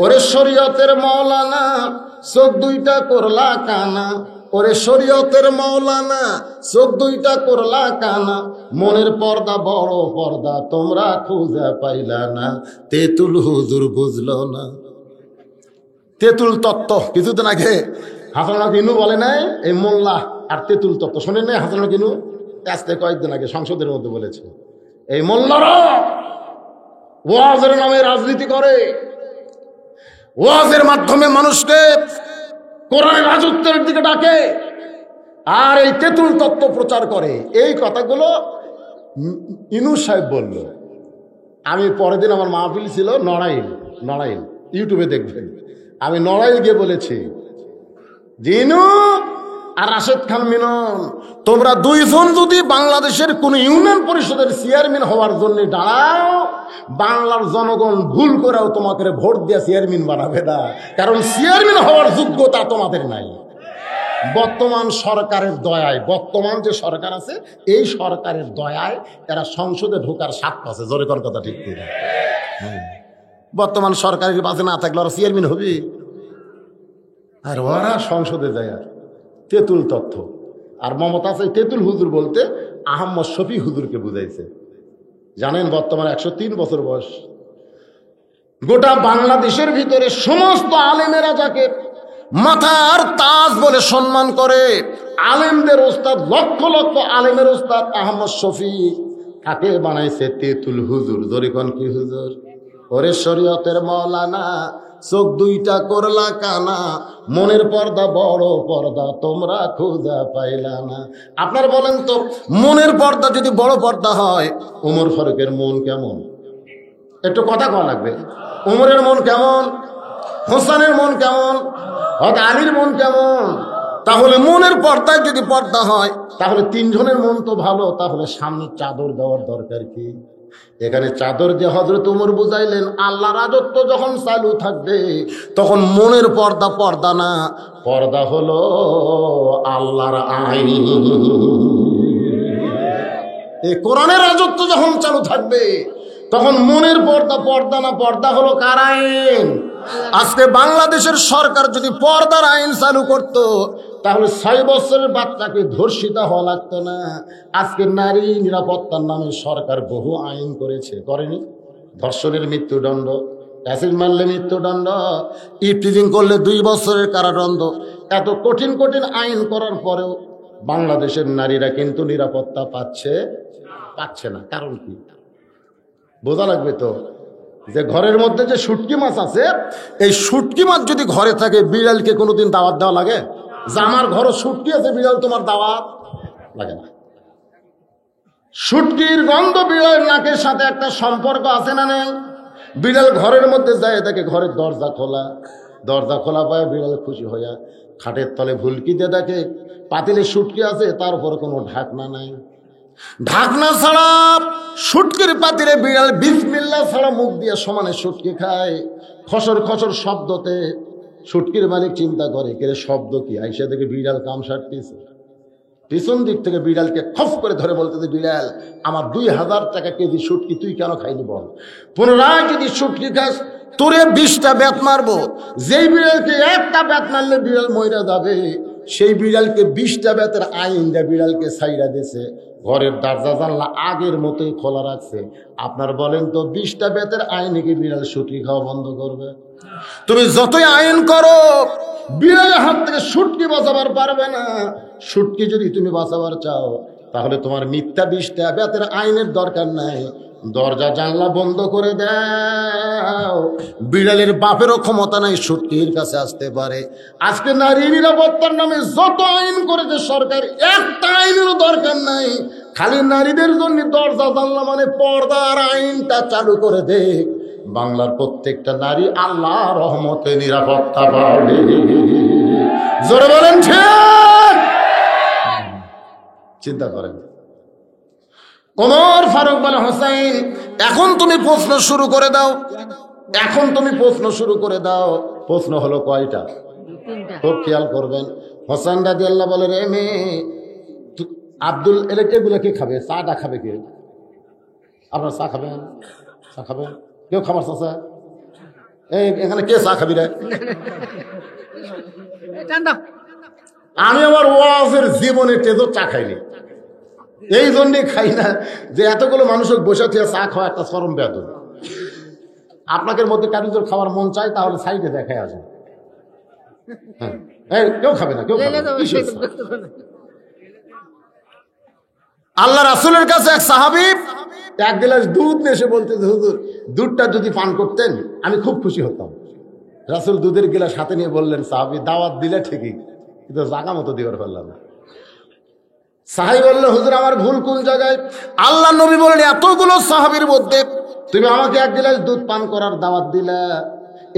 ওরে শরীয়তের মাওলানা চোখ 2টা করলা কানা, ওরে শরীয়তের মাওলানা চোখ 2টা করলা কানা, মনের পর্দা বড় পর্দা তোমরা খুঁজে পাইলা না, তেতুল হুজুর বুঝলো না। তেতুল তত্ত্ব কিছুদিন আগে হাসানুল কিনু বলে নাই, এই মোল্লা আর তেতুল তত্ত্ব শোনেন নাই? হাসানুল কিনু আজকে কয়েকদিন আগে সংসদের মধ্যে বলেছে, এই মোল্লারা ওয়াজের নামে রাজনীতি করে, ওয়াজের মাধ্যমে মানুষকে কোরআনের রাজত্বের দিকে ডাকে, আর এই তেতুল তত্ত্ব প্রচার করে। এই কথাগুলো ইনুস সাহেব বলল। আমি পরের দিন আমার মাহফিল ছিল নড়াইল, ইউটিউবে দেখবেন, আমি নড়াইল গিয়ে বলেছি, জিনু আর রাশেদ খান মিনন, তোমরা 2 জন যদি বাংলাদেশের কোন ইউনিয়ন পরিষদের চেয়ারম্যান হওয়ার জন্য দাঁড়াও, বাংলার জনগণ ভুল করেও তোমাকে ভোট দিয়ে চেয়ারম্যান বানাবে না, কারণ চেয়ারম্যান হওয়ার যোগ্যতা তোমাদের নাই। বর্তমান সরকারের দয়ায়, বর্তমান যে সরকার আছে এই সরকারের দয়ায় এরা সংসদে ঢোকার স্বাদ পাচ্ছে। জোরে কর কথা ঠিক কিনা? বর্তমান সরকারের পাশে না থাকলে ওরা চেয়ারম্যান হবে, আর ওরা সংসদে যায়। আর তেতুল তথ্য, আর মমতা আছে তেতুল হুজুর বলতে আহমদ শফি হুজুরকে বুঝাইছে। জানেন বর্তমানে 103 বছর বয়স। গোটা বাংলাদেশের ভিতরে সমস্ত আলেমেরা যাকে মাথার তাজ বলে সম্মান করে, আলেমদের ওস্তাদ, লক্ষ লক্ষ আলেমের ওস্তাদ আহমদ শফি, তাকে বানাইছে তেতুল হুজুর। জরিকন কি হুজুর? ওরে শরীয়তের মাওলানা চোখ 2টা করলা কানা, মনের পর্দা বড় পর্দা তোমরা খুঁজে পাইলা না। আপনার বলেন তো, মনের পর্দা যদি বড় পর্দা হয়, ওমর ফারুকের মন কেমন? একটু কথা কওয়া লাগবে। ওমরের মন কেমন? হোসেনের মন কেমন? আলীর মন কেমন? তাহলে মনের পর্দায় যদি পর্দা হয়, তাহলে 3 জনের মন তো ভালো, তাহলে সামনে চাদর দেওয়ার দরকার কি? এখানে চাদর যে হযরত ওমর বুঝাইলেন, আল্লাহ রাজত্ব যখন চালু থাকবে তখন মনের পর্দা পর্দা না, পর্দা হলো আল্লাহর আইন। এই কোরআনের রাজত্ব যখন চালু থাকবে তখন মনের পর্দা পর্দা না, পর্দা হলো কার আইন? আজকে বাংলাদেশের সরকার যদি পর্দার আইন চালু করত, তাহলে 6 বছরের বাচ্চাকে ধর্ষিতা হওয়া লাগতো না। আজকে নারী নিরাপত্তার নামে সরকার বহু আইন করেছে, করেনি? ধর্ষণের মৃত্যুদণ্ড, অ্যাসিড মারলে মৃত্যুদণ্ড, ইফটিজিং করলে 2 বছরের কারাদণ্ড। এত কঠিন কঠিন আইন করার পরেও বাংলাদেশের নারীরা কিন্তু নিরাপত্তা পাচ্ছে না। কারণ কি? বোঝা লাগবে তো, যে ঘরের মধ্যে যে শুটকি মাছ আছে, এই শুটকি মাছ যদি ঘরে থাকে, বিড়ালকে কোনোদিন দাওয়াত দেওয়া লাগে? যে আমার ঘরে শুটকি আছে, বিড়াল তোমার দাওয়াত লাগে না। শুটকির গন্ধ বিড়ালের নাকের সাথে একটা সম্পর্ক আছে না নেই? বিড়াল ঘরের মধ্যে যায়, দেখে ঘরের দরজা খোলা পায়, বিড়াল খুশি হইয়া খাটের তলে ভুলকি দিয়ে দেখে পাতিলে শুটকি আছে, তার উপর কোনো ঢাকনা নাই। ঢাকনা ছাড়া শুটকির পাতিলে বিড়াল বিসমিল্লাহ ছাড়া মুখ দিয়ে সমানে শুটকি খায়। খসর খসর শব্দতে শুটকির মালিক চিন্তা করে, কে শব্দ কি? আইসা দেখে বিড়াল কাম সারতেছে। পিছন দিক থেকে বিড়ালকে খফ করে ধরে বলতেছে, বিড়াল আমার 2000 টাকা কেজি শুটকি তুই কেন খাইনি বল? পুনরায় যদি শুটকি খাস তোরে 20টা বেত মারবো। যেই বিড়ালকে একটা বেত মারলে বিড়াল মইরা যাবে, সেই বিড়ালকে 20টা বেতের আইন দেয় বিড়ালকে ছাইরা দিয়েছে। ঘরের দরজা জানলা আগের মতোই খোলা রাখছে। আপনার বলেন তো 20টা বেতের আইনে কি বিড়াল শুটকি খাওয়া বন্ধ করবে? তুমি যতই আইন করো বিড়ালের হাত থেকে শুটকি বাঁচাবার পারবে না। শুটকি যদি তুমি বাঁচাবার চাও তাহলে তোমার মিথ্যা 20টা বেতের আইনের দরকার নাই। দরজা জানলা বন্ধ করে দাও। বিড়ালের বাপেরও ক্ষমতা নাই শুটকির কাছে আসতে পারে। আজকে নারী নিরাপত্তার নামে যত আইন করেছে সরকার, একটা আইনেরও দরকার নাই। খালি নারীদের জন্য দরজা জানলা মানে পর্দার আইনটা চালু করে দে, বাংলার প্রত্যেকটা নারী আল্লাহ রহমতে নিরাপত্তা পাবে। জোরে বলেন ঠিক? চিন্তা করেন। ওমর ফারুক বলে, হোসেন এখন তুমি প্রশ্ন শুরু করে দাও, এখন তুমি প্রশ্ন শুরু করে দাও। প্রশ্ন হলো কয়টা? খুব খেয়াল করবেন। হোসেন রাদিয়াল্লাহু বলে, রে মেয়ে আব্দুল, এগুলো কে খাবে? চাটা খাবে কে? আপনার চা খাবেন? চা খাবেন? কেউ খাবার চাষা? এই এখানে কে চা খাবি রে? আমি আমার ওয়াজের জীবনে তেজো চা খাইনি, এই জন্যে খাই না যে এতগুলো মানুষের বসে থেকে চা খাওয়া একটা চরম বেদন। আপনাদের মধ্যে কারুর খাওয়ার মন চায় তাহলে সাইডে দেখায় আসে। হ্যাঁ, কেউ খাবে না, কেউ খাবে না। আল্লাহ রাসূলের কাছে এক সাহাবী 1 গ্লাস দুধ নিয়ে এসে বলতেছে, হুজুর দুধটা যদি পান করতেন আমি খুব খুশি হতাম। রাসূল দুধের গ্লাস হাতে নিয়ে বললেন, সাহাবী দাওয়াত দিলে ঠিকই, কিন্তু জায়গা মতো দিবার পারলাম না। সাহাবী বলল, হুজুর আমার ভুল কোন জায়গায়? আল্লাহ নবী বললেন, এতগুলো সাহাবীর মধ্যে তুমি আমাকে 1 গ্লাস দুধ পান করার দাওয়াত দিলা।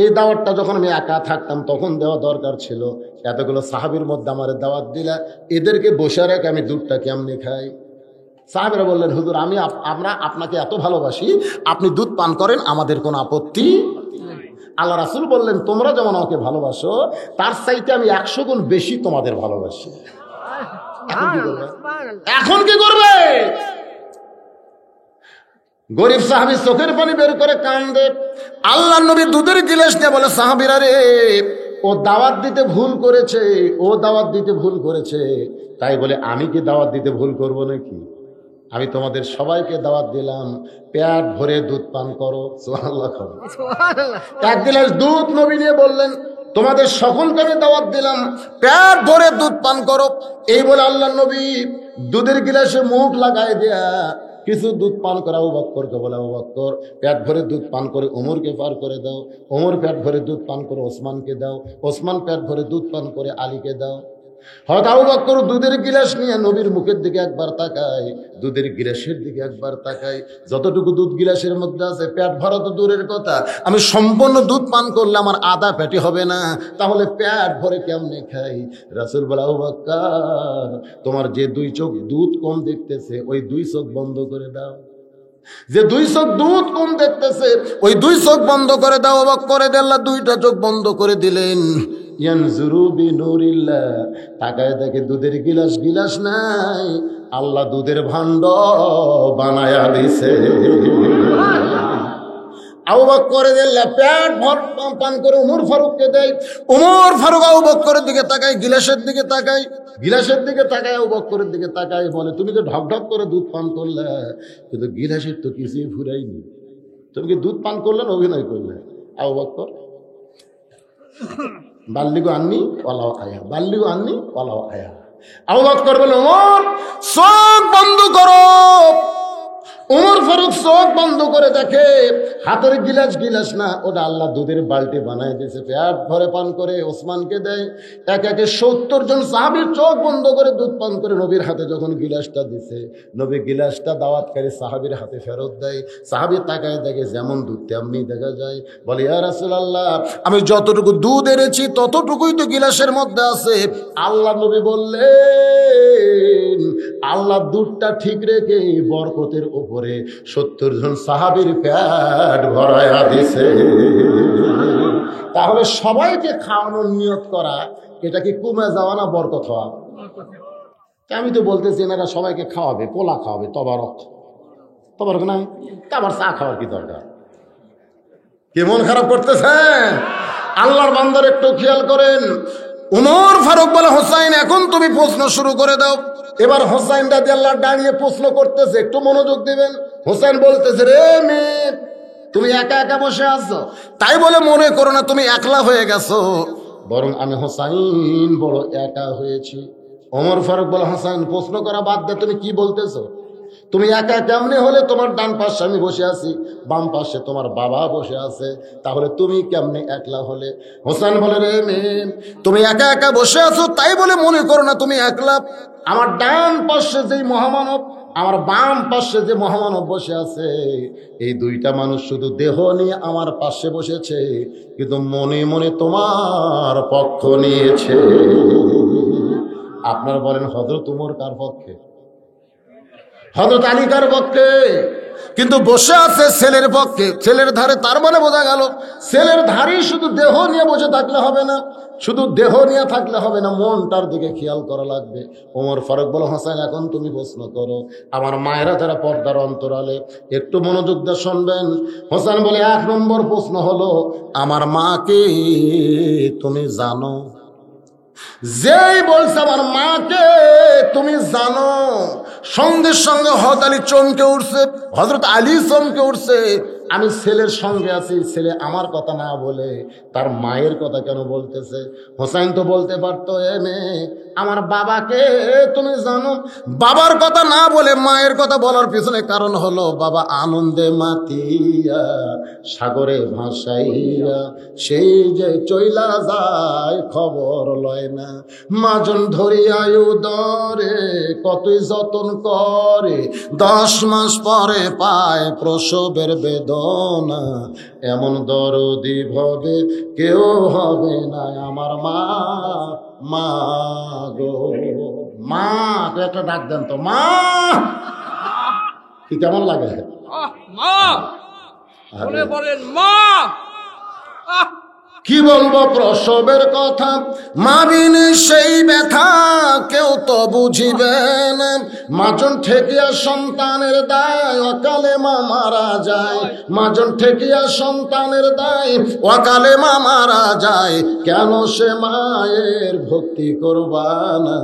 এই দাওয়াতটা যখন আমি একা থাকতাম তখন দেওয়া দরকার ছিল। এতগুলো সাহাবীর মধ্যে আমার দাওয়াত দিলা, এদেরকে বসে রেখে আমি দুধটা কেমনে খাই? সাহাবীরা বললেন, হুজুর আমরা আপনাকে এত ভালোবাসি, আপনি দুধ পান করেন, আমাদের কোনো আপত্তি। আল্লাহ রাসূল বললেন, তোমরা যেমন আমাকে ভালোবাসো তার চাইতে আমি 100 গুণ বেশি তোমাদের ভালোবাসি। এখন কি করবে? গরিব সাহাবী চোখের পানি বের করে কান্দে। আল্লাহর নবী দুধের গিলাস নিয়ে বলে, সাহাবীরা রে, ও দাওয়াত দিতে ভুল করেছে, ও দাওয়াত দিতে ভুল করেছে। তাই বলে আমি কি দাওয়াত দিতে ভুল করব নাকি? আমি তোমাদের সবাইকে দাওয়াত দিলাম, পেট ভরে দুধ পান করো। সুবহানাল্লাহ। 1 গ্লাস দুধ নবী নিয়ে বললেন, তোমাদের সকলকে আমি দাওয়াত দিলাম, পেট ভরে দুধ পান করো। এই বলে আল্লাহ নবী দুধের গিলাসে মুখ লাগাই দেয়া কিছু দুধ পান করা আবু বকরকে বলে, আবু বকর পেট ভরে দুধ পান করে ওমরকে পার করে দাও, ওমর পেট ভরে দুধ পান করে ওসমানকে দাও, ওসমান পেট ভরে দুধ পান করে আলীকে দাও। হয়তো আবু বকর দুধের গিলাস নিয়ে নবীর মুখের দিকে একবার তাকায়, দুধের গিলাসের দিকে একবার তাকায়। যতটুকু দুধ গিলাসের মধ্যে আছে পেট ভরা তো দূরের কথা, আমি সম্পূর্ণ দুধ পান করলে আমার আধা পেটে হবে না, তাহলে পেট ভরে কেমনে খাই? রাসূল বলে, আবু বকর তোমার যে 2 চোখ দুধ কম দেখতেছে ওই 2 চোখ বন্ধ করে দাও। যে 2 চোখ দুধ কম দেখতেছে ওই 2 চোখ বন্ধ করে দাও। অবাক করে আল্লাহ 2টা চোখ বন্ধ করে দিলেন। ইয়ানজুরু বিনুরিল্লাহ, তাকায় দেখে দুধের গিলাস নাই, আল্লাহ দুধের ভাণ্ড বানায়া দিছে। আবু বকর আল্লাহ পেট ভর পান করে ওমর ফারুককে দেয়। ওমর ফারুক আবু বকরের দিকে তাকায়, গিলাসের দিকে তাকায়, গিলাসের দিকে তাকায়, আবু বকরের দিকে তাকায়, বলে তুমি তো ঢক ঢক করে দুধ পান করলে, কিন্তু গিলাসের তো কিছুই ফুরাইনি, তুমি কি দুধ পান করলে না অভিনয় করলে? আবু বকর বাল্লিগো আননি ওয়ালাও আয়া, বাল্লিগো আননি ওয়ালাও আয়া। আবু বকর বলে, ওমর চোখ বন্ধ করো, ওমর ফারুক চোখ বন্ধ করে দেখে হাতের গিলাস গিলাস না, ওটা আল্লাহ দুধের বালতি বানায় দিয়েছে, পেট ভরে পান করে ওসমানকে দেয়। এক একে 70 জন সাহাবীর চোখ বন্ধ করে দুধ পান করে নবীর হাতে যখন গিলাসটা দিছে, নবী গিলাসটা দাওয়াতকারী সাহাবীর হাতে ফেরত দেয়। সাহাবী তাকায় দেখে যেমন দুধ তেমনি দেখা যায়। বলে, ইয়া রাসূলুল্লাহ, আমি যতটুকু দুধ এনেছি ততটুকুই তো গিলাসের মধ্যে আছে। আল্লাহ নবী বললেন, আল্লাহ দুধটা ঠিক রেখে বরকতের উপরে 70 জন সাহাবীর পেট ভরায়া দিছে। তাহলে সবাইকে খাওয়ানোর নিয়ত করা, এটা কি কমে যাওয়া না বরকত হওয়া? আমি তো বলতেছি এনারা সবাইকে খাওয়াবে, পোলা খাওয়াবে, তবারক নাই, আবার চা খাওয়ার কি দরকার? কেমন খারাপ করতেছেন? আল্লাহর বান্দার একটু খেয়াল করেন। উমর ফারুক বলে, হোসাইন এখন তুমি প্রশ্ন শুরু করে দাও। এবার হোসাইন রাদিয়াল্লাহু দাঁড়িয়ে প্রশ্ন করতেছে, একটু মনোযোগ দিবেন। হোসাইন বলতেছে, রে মেয়ে, তুমি একা একা বসে আছো, তাই বলে মনে করো না তুমি একলা হয়ে গেছো, বরং আমি হোসাইন বড় একা হয়েছি। ওমর ফারুক বলে, হোসাইন প্রশ্ন করা বাদ দে, তুমি কি বলতেছো? তুমি একা কেমনে হলে? তোমার ডান পাশে আমি বসে আছি, বাম পাশে তোমার বাবা বসে আছে, তাহলে তুমি কেমনে একলা হলে? হোসেন বলে, রে মেয়ে, তুমি একা একা বসে আছো তাই বলে মনে করো না তুমি একলা। আমার ডান পাশে যেই মহামানব, আমার বাম পাশে যে মহামানব বসে আছে, এই দুইটা মানুষ শুধু দেহ নিয়ে আমার পাশে বসেছে, কিন্তু মনে মনে তোমার পক্ষ নিয়েছে। আপনারা বলেন, হযরত ওমর কার পক্ষে? হযরত আলী কার পক্ষে? কিন্তু বসে আছে ছেলের পক্ষে, ছেলের ধারে। তার মানে বোঝা গেল ছেলের ধারেই শুধু দেহ নিয়ে বসে থাকলে হবে না, শুধু দেহ নিয়ে থাকলে হবে না, মনটার দিকে খেয়াল করা লাগবে। ওমর ফারুক বলো, হোসেন এখন তুমি প্রশ্ন করো। আমার মায়েরা যারা পর্দার অন্তরালে একটু মনোযোগ দিয়ে শুনবেন। হোসেন বলে, 1 নম্বর প্রশ্ন হলো, আমার মাকে তুমি জানো? যেই বলছে আমার মাকে তুমি জানো, সঙ্গে সঙ্গে হযরত আলী চমকে উঠছে, হযরত আলী চমকে উঠছে। আমি ছেলের সঙ্গে আছি, ছেলে আমার কথা না বলে তার মায়ের কথা কেন বলতেছে? হোসেন তো বলতে পারতো, এ মেয়ে, আমার বাবাকে তুমি জানো? বাবার কথা না বলে মায়ের কথা বলার পিছনে কারণ হলো, বাবা আনন্দে মাতিয়া সাগরে ভাসাইয়া সেই যে চইলা যায় খবর লয় না, মাজন ধরিয়া উদরে কতই যতন করে, 10 মাস পরে পায় প্রসবের বেদনা, এমন দরদি ভবে কেউ হবে না আমার মা। মা গো মা, তো একটা ডাক দেন তো, মা। কি কেমন লাগে? মা বলেন, মা। কি বলবো প্রসবের কথা, মা বিনে সেই ব্যথা কেউ তো বুঝিবে না। মাজন ঠেকিয়া সন্তানের দায়, অকালে মা মারা যায়। মাজন ঠেকিয়া সন্তানের দায়, অকালে মা মারা যায়। কেন সে মায়ের ভক্তি করবা না?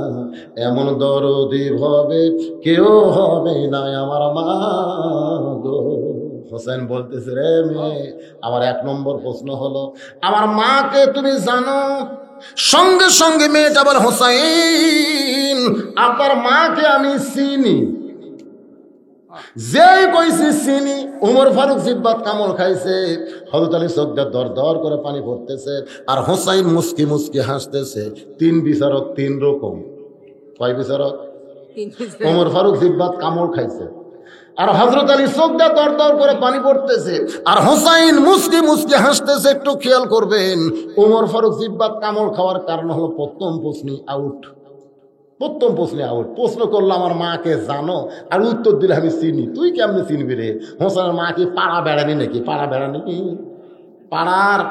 এমন দরদি ভবে কেউ হবে না আমার মা গো। হোসেন বলতেছে, রে মেয়ে, আমার 1 নম্বর প্রশ্ন হলো, আমার মাকে তুমি জানো? সঙ্গে সঙ্গে মেয়েটা বলে, হোসাইন, আপনার মাকে আমি চিনি। যেই কইছি চিনি, উমর ফারুক জিব্বাত কামড় খাইছে, হযরত আলী চোখ দিয়ে দর দর করে পানি পড়তেছে, আর হোসাইন মুস্কি মুস্কি হাসতেছে। 3 বিচারক 3 রকম। কয় বিচারক? উমর ফারুক জিব্বাত কামড় খাইছে, আর হযরত আলী চোখ দিয়ে দর দর করে পানি পড়তেছে, আর হোসাইন মুস্কি মুস্কি হাসতেছে। একটু খেয়াল করবেন, ওমর ফারুক জিব্বাত কামড় খাওয়ার কারণ হলো প্রথম প্রশ্নই আউট। প্রথম প্রশ্নে আউট। প্রশ্ন করলো, আমার মাকে জানো? আর উত্তর দিলে, আমি চিনি। তুই কেমনে চিনবি রে? হোসেনের মা কি পাড়া বেড়ানি নাকি? পাড়া বেড়ানি কি? পাড়ার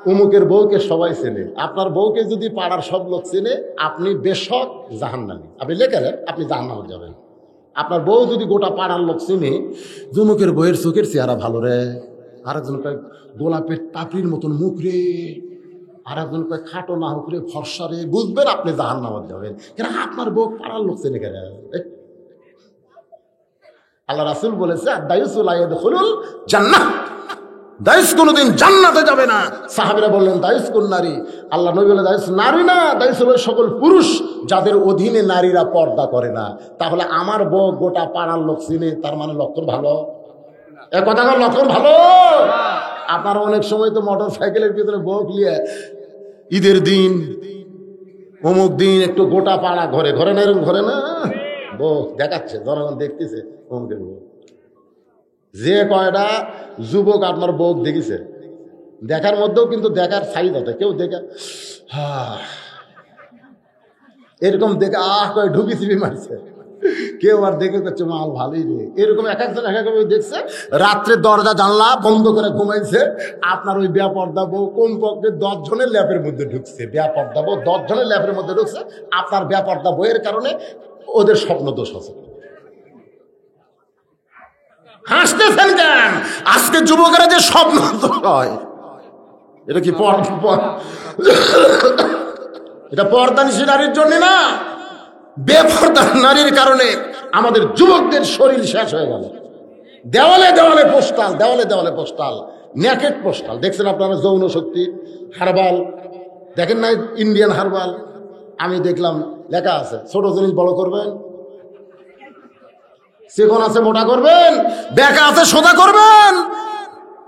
অমুকের বউকে সবাই চেনে। আপনার বউকে যদি পাড়ার সব লোক চেনে, আপনি বেশক জাহান্নামী। আপনি লেখেন, আপনি জাহান্নামে যাবেন। আপনার বউ যদি গোটা পাড়ার লোক চিনে, জুমুকের বইয়ের চোখের চেহারা ভালো রে, আরেকজন কয় গোলাপের টাপির মতন মুখ রে, আরেকজন কয় খাটো না হোক রে, ফর্সা রে, বুঝবেন আপনি জাহান্নামে যাবেন। কেন? আপনার বউ পাড়ার লোক চিনে কেন? আল্লাহ রাসূল বলেছে, আদ-দায়ুসু লা ইয়াদখুলুল জান্নাহ। দাইস কোনোদিন জান্নাতে যাবে না। সাহাবীরা বললেন দাইস কোন নারী? আল্লাহ নবী বলে দাইস নারী না, দাইস হলো সকল পুরুষ যাদের অধীনে নারীরা পর্দা করে না। তাহলে আমার বউ গোটা পাড়ার লোক চিনে, তার মানে লক্ষণ ভালো। এ কথা আমার লক্ষণ ভালো। আপনারা অনেক সময় তো মোটর সাইকেলের ভিতরে বউ নিয়ে ঈদের দিন অমুক দিন একটু গোটা পাড়া ঘরে ঘরে না, এরকম ঘরে না বউ দেখাচ্ছে, জনগণ দেখতেছে অমুকের বউ। যে কয়টা যুবক আপনার বউ দেখেছে, দেখার মধ্যেও কিন্তু দেখার সাইজ আছে, কেউ দেখা এরকম দেখে কয় ঢুকি চিবি মারছে, কেউ আর দেখে করছে মাল ভালোই রে। এরকম এক একজন এক এক দেখছে। রাত্রে দরজা জানলা বন্ধ করে ঘুমাইছে, আপনার ওই বেপর্দা বউ কোন পক্ষে 10 জনের ল্যাপের মধ্যে ঢুকছে। বেপর্দা বউ 10 জনের ল্যাপের মধ্যে ঢুকছে, আপনার বেপর্দা বইয়ের কারণে ওদের স্বপ্ন দোষ আছে। হাসতেছেন কেন? আজকে যুবকেরা যে স্বপ্ন হয়, এটা কি এটা পর্দানিশী নারীর জন্য না, বেপর্দা নারীর কারণে আমাদের যুবকদের শরীর শেষ হয়ে গেল। দেওয়ালে দেওয়ালে পোস্টাল, দেওয়ালে দেওয়ালে পোস্টাল, নেকেট পোস্টাল। দেখছেন আপনারা যৌন শক্তি হারবাল দেখেন না? ইন্ডিয়ান হারবাল আমি দেখলাম লেখা আছে ছোট জিনিস বড় করবেন, সেগুন আছে মোটা করবেন, বেকা আছে সোজা করবেন,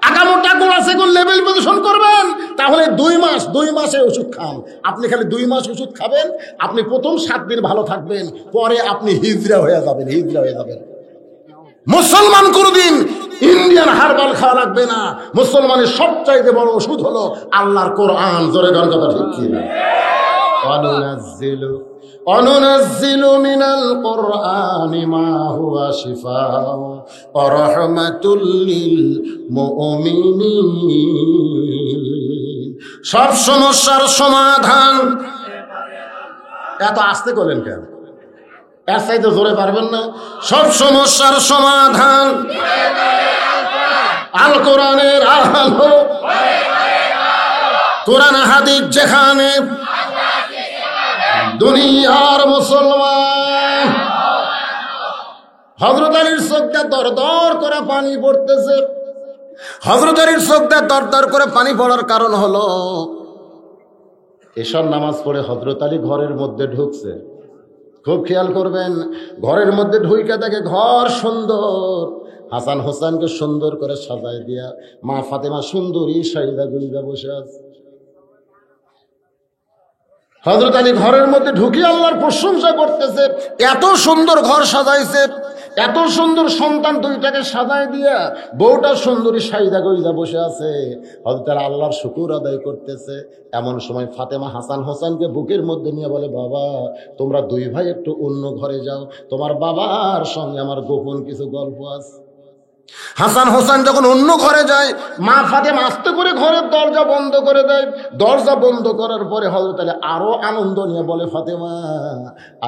আঁকা মোটা গোড়া সেগুন লেভেল পজিশন করবেন। তাহলে 2 মাসে ওষুধ খান। আপনি খালি 2 মাস ওষুধ খাবেন, আপনি প্রথম 7 দিন ভালো থাকবেন, পরে আপনি হিজড়া হয়ে যাবেন, হিজড়া হয়ে যাবেন। মুসলমান কোনদিন ইন্ডিয়ান হারবাল খাওয়া লাগবে না। মুসলমানের সবচাইতে বড় ওষুধ হলো আল্লাহর কোরআন। জোরে গান কথা ঠিক কি না? অনুনাজ্জিলু মিনাল কুরআনি মা হুয়া শিফাউ ওয়া রাহমাতুল লিল মুমিনিন। সব সমস্যার সমাধান। এত আস্তে করলেন কেন? এর চাইতে জোরে পারবেন না? সব সমস্যার সমাধান আল কোরআনের আলো। কোরআন হাদিস যেখানে, দুনিয়ার মুসলমান। হযরত আলীর চোখটা দর দর করে পানি পড়তেছে। হযরত আলীর চোখটা দর দর করে পানি পড়ার কারণ হলো এশার নামাজ পড়ে হযরত আলী ঘরের মধ্যে ঢুকছে। খুব খেয়াল করবেন, ঘরের মধ্যে ঢুইকা দেখে ঘর সুন্দর, হাসান হোসেনকে সুন্দর করে সাজায় দিয়া মা ফাতেমা সুন্দরী সাইদা গুলিদা বসে আছে। হযরত আলী ঘরের মধ্যে ঢুকে আল্লাহর প্রশংসা করতেছে, এত সুন্দর ঘর সাজাইছে, এত সুন্দর সন্তান 2টাকে সাজায় দিয়া বউটা সুন্দরী সাইদা গইদা বসে আছে। হযরত আলী আল্লাহর শুকর আদায় করতেছে। এমন সময় ফাতেমা হাসান হোসেনকে বুকের মধ্যে নিয়ে বলে, বাবা তোমরা 2 ভাই একটু অন্য ঘরে যাও, তোমার বাবার সঙ্গে আমার গোপন কিছু গল্প আছে। হাসান হোসেন যখন অন্য ঘরে যায়, মা ফাতেমা আস্তে করে ঘরের দরজা বন্ধ করে দেয়। দরজা বন্ধ করার পরে হযরত আলী আরো আনন্দ নিয়ে বলে, ফাতেমা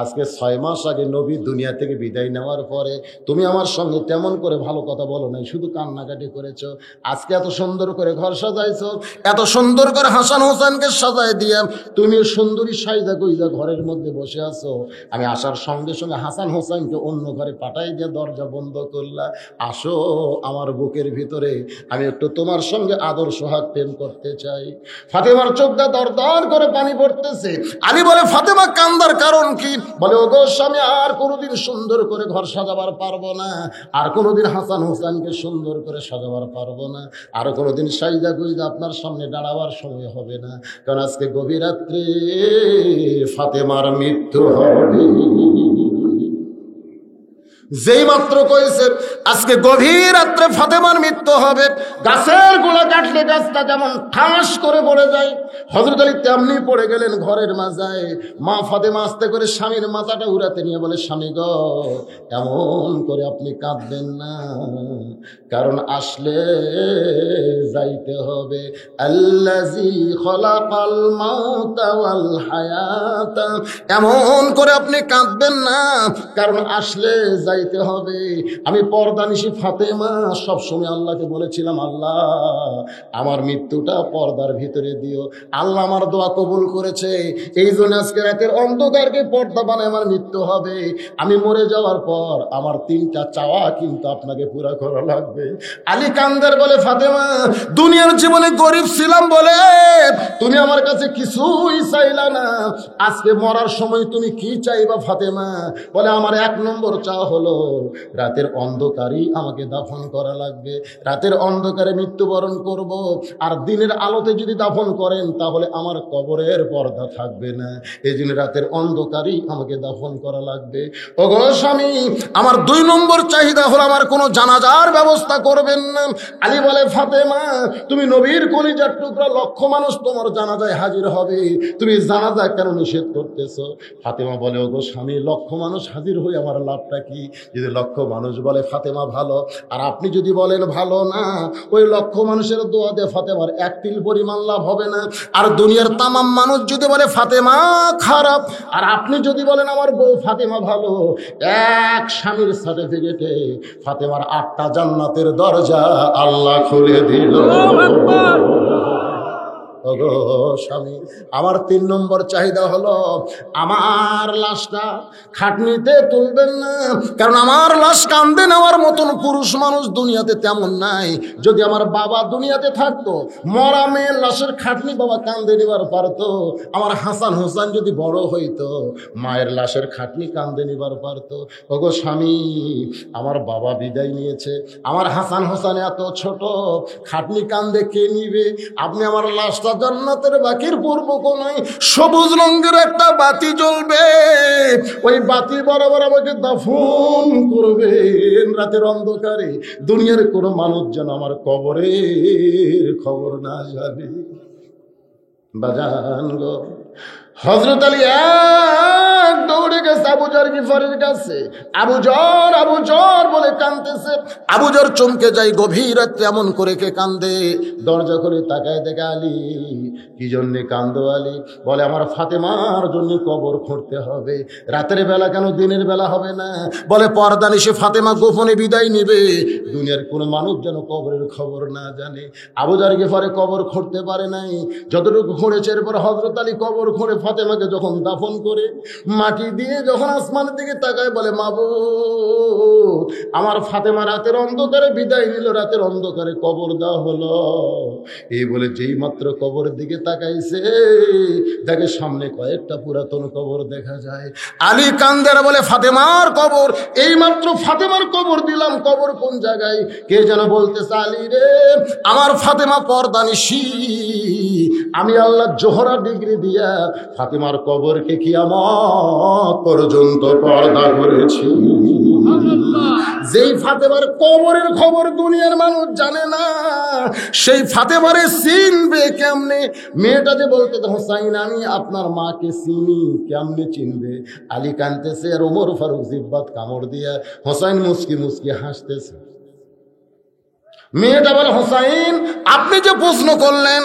আজকে 6 মাস আগে নবী দুনিয়া থেকে বিদায় নেওয়ার পরে তুমি আমার সঙ্গে তেমন করে ভালো কথা বলো নাই, শুধু কান্নাকাটি করেছো। আজকে এত সুন্দর করে ঘর সাজাইছো, এত সুন্দর করে হাসান হোসেনকে সাজায় দিয়ে তুমি সুন্দরী সাইদা কইদা ঘরের মধ্যে বসে আছো। আমি আসার সঙ্গে সঙ্গে হাসান হোসেনকে অন্য ঘরে পাঠাই দিয়ে দরজা বন্ধ করলা। আসো আমার বুকের ভিতরে, আমি একটু তোমার সঙ্গে আদর সোহাগ প্রেম করতে চাই। ফাতেমার চোখটা দর দর করে পানি পড়তেছে। আলী বলে, ফাতেমা কান্দার কারণ কি? বলে, ওগো স্বামী, আর কোনোদিন সুন্দর করে ঘর সাজাবার পারবো না, আর কোনোদিন হাসান হোসেনকে সুন্দর করে সাজাবার পারবো না, আর কোনোদিন সাইদা গুইদা আপনার সামনে দাঁড়াবার সময় হবে না, কারণ আজকে গভীর রাত্রে ফাতেমার মৃত্যু হবে। যেই মাত্র কইছে আজকে গভীর রাত্রে ফাতেমার মৃত্যু হবে, গাছের গোড়া কাটলে গাছটা যেমন ঠাস করে পড়ে যায়, হযরত আলী তেমনি পড়ে গেলেন ঘরের মাজায়। মা ফাতেমা আস্তে করে স্বামীর মাথাটা উড়াতে নিয়ে বলে, স্বামী গো, এমন করে আপনি কাঁদবেন না, কারণ আসলে যাইতে হবে। আল্লাযী খলাকাল মাউতা ওয়াল হায়াতা। এমন করে আপনি কাঁদবেন না, কারণ আসলে যাইতে হবে। আমি পর্দানিশী ফাতেমা সবসময় আল্লাহকে বলেছিলাম, আল্লাহ আমার মৃত্যুটা পর্দার ভিতরে দিও। আল্লাহ আমার দোয়া কবুল করেছে, এই জন্য আজকে রাতের অন্ধকারকে পর্দা বানায় আমার মৃত্যু হবে। আমি মরে যাওয়ার পর আমার 3টা চাওয়া কিন্তু আপনাকে পুরা করা লাগবে। আলী কান্দার বলে, ফাতেমা দুনিয়ার জীবনে গরিব ছিলাম বলে তুমি আমার কাছে কিছুই চাইলা না, আজকে মরার সময় তুমি কি চাইবা ফাতেমা? বলে আমার 1 নম্বর চাওয়া হলো রাতের অন্ধকারেই আমাকে দাফন করা লাগবে, রাতের অন্ধকারে মৃত্যুবরণ করব, আর দিনের আলোতে যদি দাফন করেন তাহলে আমার কবরের পর্দা থাকবে না, এই জন্য রাতের অন্ধকারেই আমাকে দাফন করা লাগবে। ওগো স্বামী, আমার 2 নম্বর চাহিদা হলো আমার কোনো জানাজার ব্যবস্থা করবেন না। আলী বলে ফাতেমা, তুমি নবীর কলিজার টুকরা, লক্ষ মানুষ তোমার জানাজায় হাজির হবে, তুমি জানাজা কেন নিষেধ করতেছো? ফাতেমা বলে ওগো স্বামী, লক্ষ মানুষ হাজির হয়ে আমার লাভটা কি? যদি লক্ষ মানুষ বলে ফাতেমা ভালো, আর আপনি যদি বলেন ভালো না, ওই লক্ষ মানুষের দোয়াতে ফাতেমার 1 তিল পরিমাণ লাভ হবে না। আর দুনিয়ার তামাম মানুষ যদি বলে ফাতেমা খারাপ, আর আপনি যদি বলেন আমার বউ ফাতেমা ভালো, এক স্বামীর সার্টিফিকেটে ফাতেমার 8টা জান্নাতের দরজা আল্লাহ খুলে দিল। ওগো স্বামী, আমার 3 নম্বর চাহিদা হলো আমার লাশটা খাটনিতে তুলবেন না, কারণ আমার লাশ কান্দে নেওয়ার মতন পুরুষ মানুষ দুনিয়াতে তেমন নাই। যদি আমার বাবা দুনিয়াতে থাকতো, মরা মেয়ের লাশের খাটনি বাবা কান্দে নিবার পারতো। আমার হাসান হোসেন যদি বড় হইতো, মায়ের লাশের খাটনি কান্দে নিবার পারতো। ওগো স্বামী, আমার বাবা বিদায় নিয়েছে, আমার হাসান হোসেন এত ছোট, খাটনি কান্দে কে নিবে? আপনি আমার লাশটা জান্নাতের বাকির পূর্ব কোনায় সবুজ রঙের একটা বাতি জ্বলবে, ওই বাতি বরাবর আমাকে দাফন করবেন রাতের অন্ধকারে। দুনিয়ার কোনো মানুষ যেন আমার কবরের খবর না জানে। বাজান গো, হযরত আলী এক দৌড়ে গেছে আবু যর গিফারির কাছে। আবু যর বলে কাঁদতেছে। আবু যর চমকে যায়, গভীর রাত্রে এমন করে কে কান্দে? দরজা খুলে তাকায় দেখে আলী। কি জন্যে কান্দো আলী? বলে আমার ফাতেমার জন্য কবর খুঁড়তে হবে। রাতের বেলা কেন, দিনের বেলা হবে না? বলে পর্দা নিশে ফাতেমা গোপনে বিদায় নেবে, দুনিয়ার কোনো মানুষ যেন কবরের খবর না জানে। আবু যর গিফারি কবর খুঁড়তে পারে নাই, যতটুকু খুঁড়েছে। এরপর হযরত আলী কবর খুঁড়ে ফাতেমাকে যখন দাফন করে মাটি দিয়ে যখন আসমানের দিকে তাকায়, বলে মাবুদ, আমার ফাতেমা রাতের অন্ধকারে বিদায় নিল, রাতের অন্ধকারে কবর দেওয়া হলো। এই বলে যেই মাত্র কবরের দিকে তাকাইছে, দেখে সামনে কয়েকটা পুরাতন কবর দেখা যায়। আলী কান্দের বলে ফাতেমার কবর, এই মাত্র ফাতেমার কবর দিলাম, কবর কোন জায়গায়? কে যেন বলতেছে, আলী রে, আমার ফাতেমা পর্দানিশী, আমি আল্লাহ জোহরা ডিগ্রি দিয়া ফাতেমার কবরকে কিয়ামত পর্যন্ত পর্দা করেছি। যেই ফাতেমার কবরের খবর দুনিয়ার মানুষ জানে না, সেই ফাতেমারে চিনবে কেমনে? মেয়েটা যে বলতে, হোসাইন আমি আপনার মাকে চিনি, কেমনে চিনবে? আলী কানতেছে, আর ওমর ফারুক জিব্বাত কামড় দিয়া হোসাইন মুস্কি মুস্কি হাসতেছে। মেয়েটা বলে, হোসাইন আপনি যে প্রশ্ন করলেন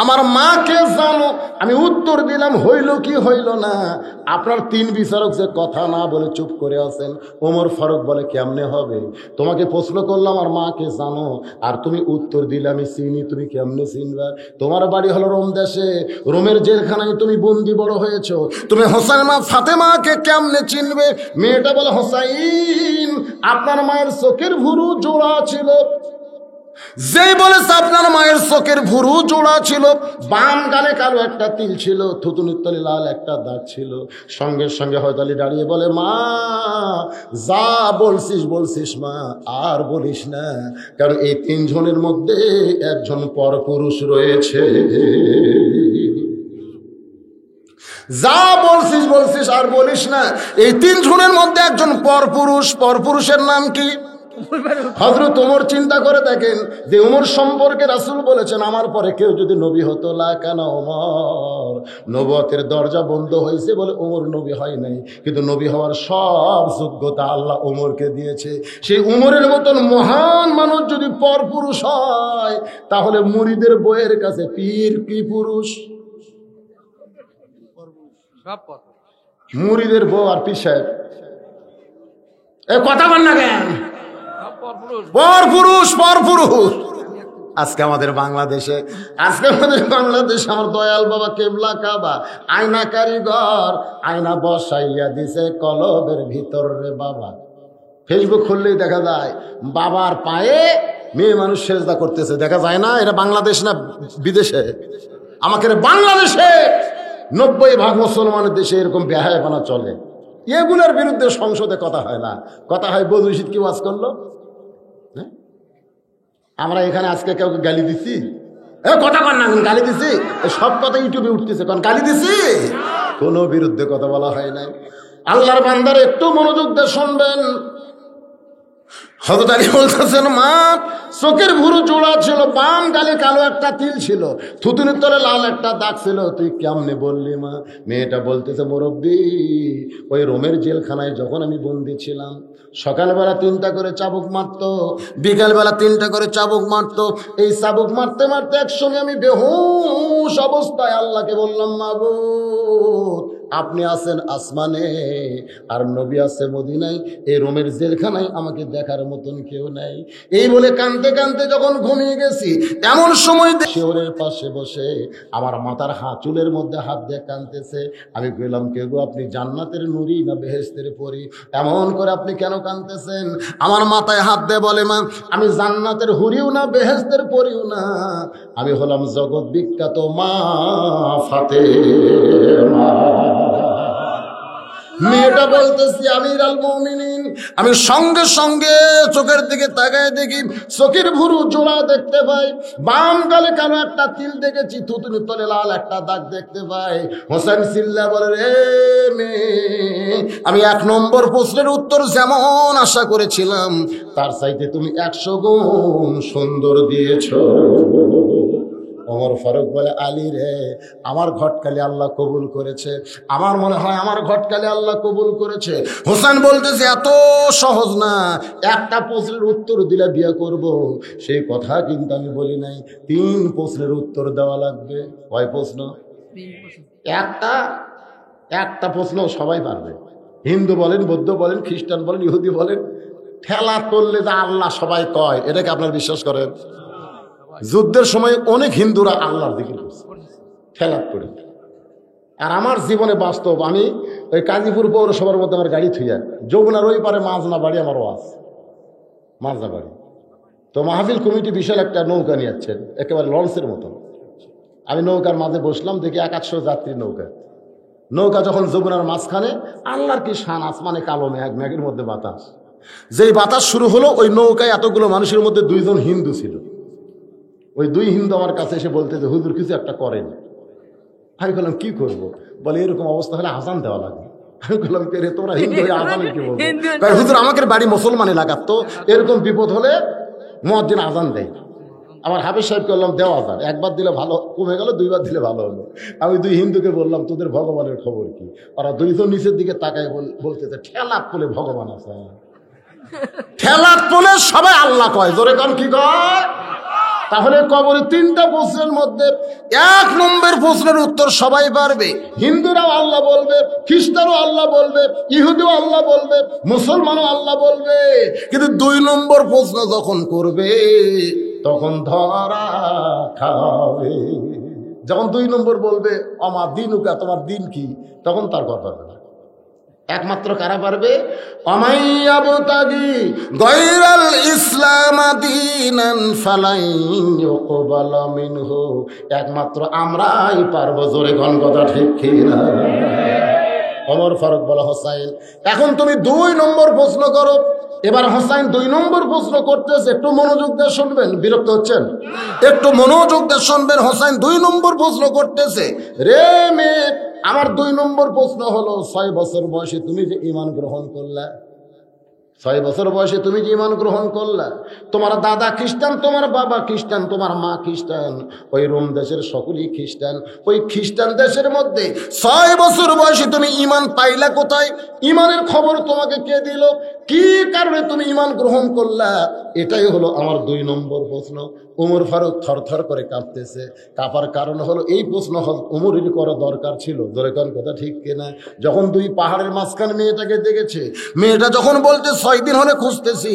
আমার মাকে জানো, আমি উত্তর দিলাম, হইল কি হইল না। আপনার 3 বিচারক যে কথা না বলে চুপ করে আছেন। ওমর ফারুক বলে, কেমনে হবে? তোমাকে প্রশ্ন করলাম আমার মাকে জানো, আর তুমি উত্তর দিলে আমি চিনি, তুমি কেমনে চিনবা? তোমার বাড়ি হলো রোম দেশে, রোমের জেলখানায় তুমি বন্দি বড় হয়েছো, তুমি হোসাইন মা ফাতেমাকে কেমনে চিনবে? মেয়েটা বলে, হোসাইন আপনার মায়ের চোখের ভুরু জোড়া ছিল। যেই বলেছে আপনার মায়ের চোখের ভুরু জোড়া ছিল, বাম গালে কালো একটা তিল ছিল, থুতুনির তলে লাল একটা দাগ ছিল। সঙ্গে সঙ্গে হযরত আলী দাঁড়িয়ে বলে, মা যা বলছিস মা, আর বলিস না, কারণ এই 3 জনের মধ্যে একজন পরপুরুষ রয়েছে। যা বলছিস আর বলিস না, এই 3 জনের মধ্যে একজন পরপুরুষ। পরপুরুষের নাম কি? হযরত ওমর। চিন্তা করে দেখেন যে ওমর সম্পর্কে রাসূল বলেছেন, আমার পরে কেউ যদি নবী হতো লাকানা ওমর। নবুয়তের দরজা বন্ধ হয়েছে বলে ওমর নবী হয় নাই, কিন্তু নবী হওয়ার সব যোগ্যতা আল্লাহ ওমরকে দিয়েছে। সেই ওমরের মতন মহান মানুষ যদি পরপুরুষ হয়, তাহলে মুরিদের বইয়ের কাছে পীর কি পুরুষ? মুরিদের বউ আর পীর সাহেব এ কথা বল না কেন? পরপুরুষ। আজকে আমাদের বাংলাদেশে আমার দয়াল বাবা কেবলা কাবা আয়না কারিগর, আয়না বসাইয়া দিছে কলবের ভিতর রে বাবা। ফেসবুক খুললেই দেখা যায় বাবার পায়ে মেয়ে মানুষ সেজদা করতেছে, দেখা যায় না? এটা বাংলাদেশ না বিদেশে? আমাকে বাংলাদেশে 90% মুসলমানের দেশে এরকম বেহায়াপনা চলে। এগুলোর বিরুদ্ধে সংসদে কথা হয় না, কথা হয় বধূ শীত কি ওয়াজ করলো। হ্যাঁ, আমরা এখানে আজকে কেউ গালি দিচ্ছি? কথা কর না, গালি দিছি? সব কথা ইউটিউবে উঠতেছে, কারণ গালি দিছি, কোনো বিরুদ্ধে কথা বলা হয় নাই। আল্লাহর বান্দার একটু মনোযোগ দিয়ে শুনবেন। হযরত আলী বলতেছেন, মা চোখের ভুরু জোড়া ছিল, বাম গালে কালো একটা তিল ছিল, থুতুনির তলে লাল একটা দাগ ছিল, তুই কেমনে বললি মা? মেয়েটা বলতেছে, মুরব্বি, ওই রোমের জেলখানায় যখন আমি বন্দি ছিলাম, সকালবেলা 3টা করে চাবুক মারতো, বিকালবেলা 3টা করে চাবুক মারতো। এই চাবুক মারতে মারতে একসঙ্গে আমি বেহুশ অবস্থায় আল্লাহকে বললাম, মাবুদ আপনি আছেন আসমানে আর নবী আছে মদিনায়, এই রোমের জেলখানায় আমাকে দেখার মতন কেউ নাই। এই বলে কাঁদতে কাঁদতে যখন ঘুমিয়ে গেছি, এমন সময় শিওরের পাশে বসে আমার মাথার চুলের মধ্যে হাত দিয়ে কাঁদতেছে। আমি কইলাম, কে গো আপনি? জান্নাতের নুরি না বেহেশতের পরি? এমন করে আপনি কেন কাঁদতেছেন? আমার মাথায় হাত দিয়ে বলে, মা আমি জান্নাতের হুরিও না বেহেশতের পরিও না, আমি হলাম জগৎ বিখ্যাত মা ফাতেমা। মেয়েটা বলতেছি, আমিরুল মুমিনিন। আমি সঙ্গে সঙ্গে চোখের দিকে তাকায় দেখি চোখের ভুরু জোড়া দেখতে পাই, বাম গালে কালো একটা তিল দেখেছি, থুতুনির তলে লাল একটা দাগ দেখতে পাই। হোসেন সিল্লা বলে, রে মেয়ে, আমি 1 নম্বর প্রশ্নের উত্তর যেমন আশা করেছিলাম তার চাইতে তুমি 100 গুণ সুন্দর দিয়েছো। ওমর ফারুক বলে, আলী রে, আমার ঘটকালি আল্লাহ কবুল করেছে, আমার মনে হয় আমার ঘটকালি আল্লাহ কবুল করেছে। হোসেন বলতেছে, এত সহজ না, একটা প্রশ্নের উত্তর দিলে বিয়ে করব, সেই কথা কিন্তু আমি বলি নাই। 3 প্রশ্নের উত্তর দেওয়া লাগবে। কয় প্রশ্ন? একটা প্রশ্ন সবাই পারবে, হিন্দু বলেন, বৌদ্ধ বলেন, খ্রিস্টান বলেন, ইহুদি বলেন। ঠেলা করলে যা আল্লাহ সবাই কয়, এটাকে আপনারা বিশ্বাস করেন? যুদ্ধের সময় অনেক হিন্দুরা আল্লাহর দিকে খেলাপ করে। আর আমার জীবনে বাস্তব, আমি ওই কাজীপুর পৌরসভার মধ্যে আমার গাড়ি থুইয়া যমুনার ওই পারে মাঝনা বাড়ি, আমার ওয়াজ মাঝনা বাড়ি। তো মাহফিল কমিটি বিশাল একটা নৌকা নিয়ে যাচ্ছেন, একেবারে লঞ্চের মতো। আমি নৌকার মাঝে বসলাম, দেখি 100 যাত্রী নৌকা যখন যমুনার মাঝখানে, আল্লাহর কি শান, আসমানে কালো মেঘ, মেঘের মধ্যে বাতাস। যেই বাতাস শুরু হলো, ওই নৌকায় এতগুলো মানুষের মধ্যে 2 জন হিন্দু ছিল। ওই 2 হিন্দু আমার কাছে এসে বলতে যে, হুজুর কিছু একটা করেন। আমি বললাম, কি করব? বলে, এরকম অবস্থা হলে আজান দেওয়া লাগবে। আমি বললাম, রে তোমরা হিন্দু হয়ে আজানে কি বলবো? হুজুর আমাদের বাড়ি মুসলমান এলাকার, তো এরকম বিপদ হলে মুয়াজ্জিন আজান দেয়। আমার হাফেজ সাহেব করলাম, দেওয়া আজান, 1 বার দিলে ভালো কমে গেল, 2 বার দিলে ভালো হলো। আমি 2 হিন্দুকে বললাম, তোদের ভগবানের খবর কি? ওরা 2 জন নিচের দিকে তাকায় বলতেছে, ঠেলাত পোলে ভগবান আছে, ঠেলাত পোলে সবাই আল্লাহ কয়, জোরে কন কি কয়? তাহলে কবরে 3টা প্রশ্নের মধ্যে 1 নম্বর প্রশ্নের উত্তর সবাই পারবে। হিন্দুরাও আল্লাহ বলবে, খ্রিস্টানও আল্লাহ বলবে, ইহুদিও আল্লাহ বলবে, মুসলমানও আল্লাহ বলবে। কিন্তু 2 নম্বর প্রশ্ন যখন করবে, তখন ধরা খাবে। যখন 2 নম্বর বলবে, আমার দিনুকা, তোমার দিন কি, তখন তার কথা হবে না। একমাত্র কারা পারবে? অমাইয়াবতাগি গায়রাল ইসলাম দীনান ফালাই ইউকবাল মিনহু, একমাত্র আমরাই পারবো। জোরে কোন কথা ঠিক কি না? ওমর ফারুক বলে, হোসাইন এখন তুমি 2 নম্বর প্রশ্ন করো। এবার হোসাইন 2 নম্বর প্রশ্ন করতেছে, একটু মনোযোগ দিয়ে শুনবেন, বিরক্ত হচ্ছেন? একটু মনোযোগ দিয়ে শুনবেন। হোসাইন 2 নম্বর প্রশ্ন করতেছে, রে মেয়ে, আমার 2 নম্বর প্রশ্ন হলো, 6 বছর বয়সে তুমি যে ঈমান গ্রহণ করলা, 6 বছর বয়সে তুমি যে ঈমান গ্রহণ করলা, তোমার দাদা খ্রিস্টান, তোমার বাবা খ্রিস্টান, তোমার মা খ্রিস্টান, ওই রোম দেশের সকলেই খ্রিস্টান। ওই খ্রিস্টান দেশের মধ্যে 6 বছর বয়সে তুমি ঈমান পাইলা কোথায়? ঈমানের খবর তোমাকে কে দিল? কি কারণে তুমি ঈমান গ্রহণ করলা? এটাই হলো আমার 2 নম্বর প্রশ্ন। ওমর ফারুক থরথর করে কাঁপতেছে। কাঁপার কারণ হলো, এই প্রশ্ন ওমরের করা দরকার ছিল। দরকার কথা ঠিক কিনা? যখন 2 পাহাড়ের মাঝখানে মেয়েটাকে দেখেছে, মেয়েটা যখন বলতে 6 দিন হলে খুঁজতেছি।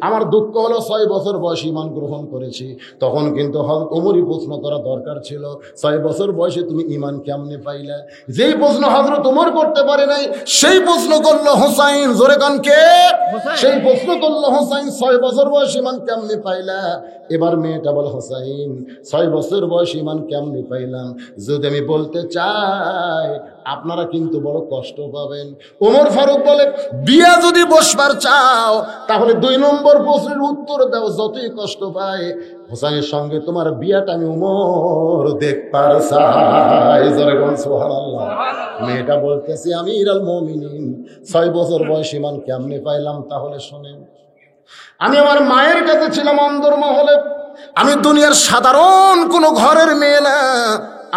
আমার দুঃখ হলো 6 বছর বয়সে ঈমান গ্রহণ করেছি। তখন কিন্তু হযরত ওমরই প্রশ্ন করা দরকার ছিল, 6 বছর বয়সে তুমি ঈমান কেমনে পাইলা? যেই প্রশ্ন হযরত ওমর করতে পারে নাই, সেই প্রশ্ন করলো হুসাইন। জোরে কান কে? সেই প্রশ্ন করলো হুসাইন, 6 বছর বয়সে ঈমান কেমনে পাইলা? এবার মেয়েটা বলে, হুসাইন 6 বছর বয়সে ঈমান কেমনে পাইলাম যদি আমি বলতে চাই আপনারা কিন্তু বড় কষ্ট পাবেন। ওমর ফারুক বলে, বিয়া যদি বসবার চাও তাহলে 2 নম্বর প্রশ্নের উত্তর দাও, যতই কষ্ট পায় হুসাইনের সঙ্গে তোমার বিয়াটা আমি ওমর দেখবার চাই। জোরে বল সুবহানাল্লাহ। মেয়েটা বলতেছে, আমিরুল মুমিনিন 6 বছর বয়সে ঈমান কেমনে পাইলাম তাহলে শোনেন। আমি আমার মায়ের কাছে ছিলাম অন্দরমহলে। আমি দুনিয়ার সাধারণ কোনো ঘরের মেয়ে না।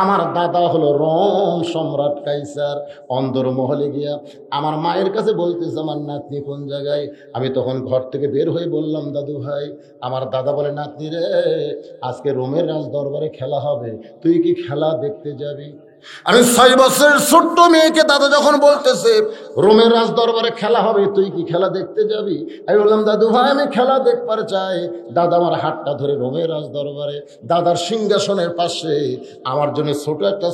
আমার দাদা হলো রোম সম্রাট কাইসার। অন্দরমহলে গিয়া আমার মায়ের কাছে বলতেছে, আমার নাতনি কোন জায়গায়? আমি তখন ঘর থেকে বের হয়ে বললাম, দাদু ভাই। আমার দাদা বলে, নাতনি রে, আজকে রোমের রাজ দরবারে খেলা হবে, তুই কি খেলা দেখতে যাবি? আমি 6 বছরের ছোট্ট মেয়েকে দাদা যখন বলতেছে রোমের রাজ দরবারে খেলা হবে, তুই কি খেলা দেখতে যাবি? আমি বললাম, দাদু ভাই আমি খেলা দেখবার চাই। দাদা আমার হাতটা ধরে রোমের রাজ দরবারে দাদার সিংহাসনের পাশে আমার জন্য ছোট একটা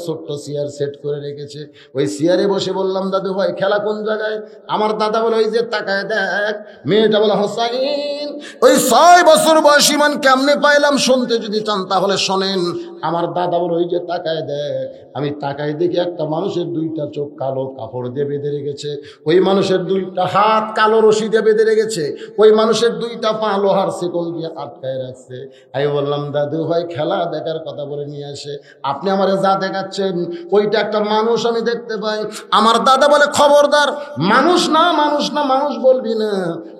চেয়ার সেট করে রেখেছে। ওই চেয়ারে বসে বললাম, দাদু ভাই খেলা কোন জায়গায়? আমার দাদা বলে, ওই যে তাকায় দেখ। মেয়েটা বলে, হুসাইন ওই 6 বছর বয়স ঈমান কেমনে পাইলাম শুনতে যদি চান তাহলে শোনেন। আমার দাদা বলে, ওই যে তাকায় দেখ। আমি তাকাই দেখি একটা মানুষের 2টা চোখ কালো কাপড় দিয়ে বেঁধে রেখেছে, ওই মানুষের 2টা হাত কালো রশি দিয়ে বেঁধে রেখেছে, ওই মানুষের 2টা পা লোহার শিকল দিয়ে আটকায় রাখছে। আমি বললাম, দাদু ভাই খেলা দেখার কথা বলে নিয়ে আসে, আপনি আমারে যা দেখাচ্ছেন ওইটা একটা মানুষ আমি দেখতে পাই। আমার দাদা বলে, খবরদার, মানুষ না মানুষ না মানুষ বলবি না,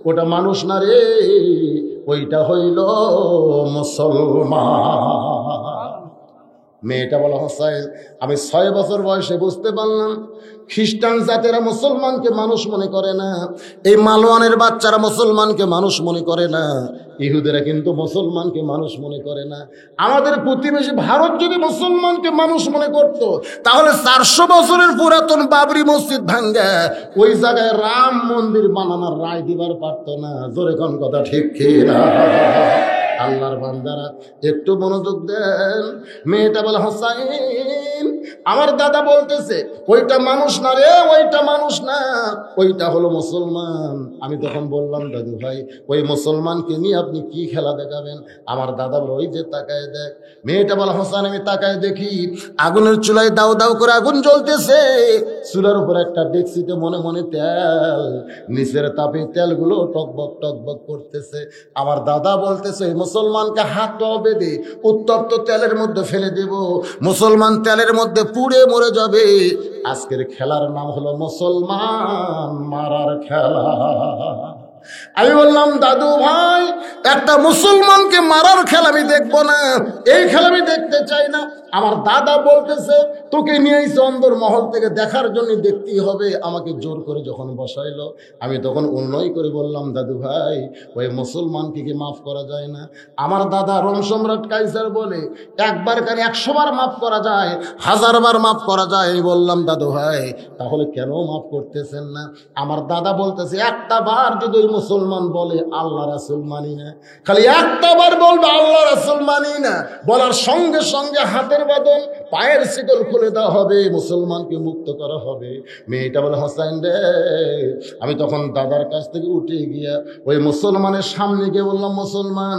ওটা মানুষ না রে, ওইটা হইল মুসলমান। মেয়েটা বলা, হুসাইন আমি 6 বছর বয়সে বুঝতে পারলাম খ্রিস্টান জাতেরা মুসলমানকে মানুষ মনে করে না, এই মালওয়ানের বাচ্চারা মুসলমানকে মানুষ মনে করে না, ইহুদেরা কিন্তু মুসলমানকে মানুষ মনে করে না। আমাদের প্রতিবেশী ভারত যদি মুসলমানকে মানুষ মনে করত তাহলে 400 বছরের পুরাতন বাবরি মসজিদ ভাঙ্গা ওই জায়গায় রাম মন্দির বানানোর রায় দিবার পারত না। জোরে কোন কথা ঠিক কি না? আল্লাহর বান্দারা একটু মনোযোগ দেন। মেয়েটা বলে, হুসাইন আমার দাদা বলতেছে ওইটা মানুষ না রে, ওইটা মানুষ না, ওইটা হলো মুসলমান। আমি তখন বললাম, দাদু ভাই ওই মুসলমানকে নিয়ে আপনি কি খেলা দেখাবেন? আমার দাদা বলে, ওই যে তাকায় দেখ। মেয়েটা বলে, হুসাইন আমি তাকায় দেখি আগুনের চুলায় দাউ দাউ করে আগুন জ্বলতেছে, চুলার উপর একটা ডেকচিতে মনে মনে তেল, নিচের তাপে তেলগুলো টকবক টকবক করতেছে। আমার দাদা বলতেছে, মুসলমানকে হাত পা বেঁধে উত্তপ্ত তেলের মধ্যে ফেলে দেব, মুসলমান তেলের মধ্যে পুড়ে মরে যাবে। আজকের খেলার নাম হলো মুসলমান মারার খেলা। আমি বললাম, দাদু ভাই একটা মুসলমানকে মারার খেলা আমি দেখবো না, এই খেলা আমি দেখতে চাই না। আমার দাদা বলতেছে, তোকে নিয়ে এসে অন্দর মহল থেকে দেখার জন্য দেখতেই হবে। আমাকে জোর করে যখন বসাইলো আমি তখন উন্নয় করে বললাম, দাদু ভাই ওই মুসলমানকে কি মাফ করা যায় না? আমার দাদা রোম সম্রাট কাইসার বলে, একবার কেন 100 বার মাফ করা যায়, 1000 বার মাফ করা যায়। আমি বললাম, দাদু ভাই তাহলে কেন মাফ করতেছেন না? আমার দাদা বলতেছে, একটা বার যদি ওই মুসলমান বলে আল্লাহ রাসূল মানি না, খালি একটা বার বলবে আল্লাহ রাসূল মানি না, বলার সঙ্গে সঙ্গে হাতের বাঁধন পায়ের শিকল খুলে দেওয়া হবে, মুসলমানকে মুক্ত করা হবে। মেয়েটা বলে, হুসাইন রে, আমি তখন দাদার কাছ থেকে উঠে গিয়া ওই মুসলমানের সামনে গিয়ে বললাম, মুসলমান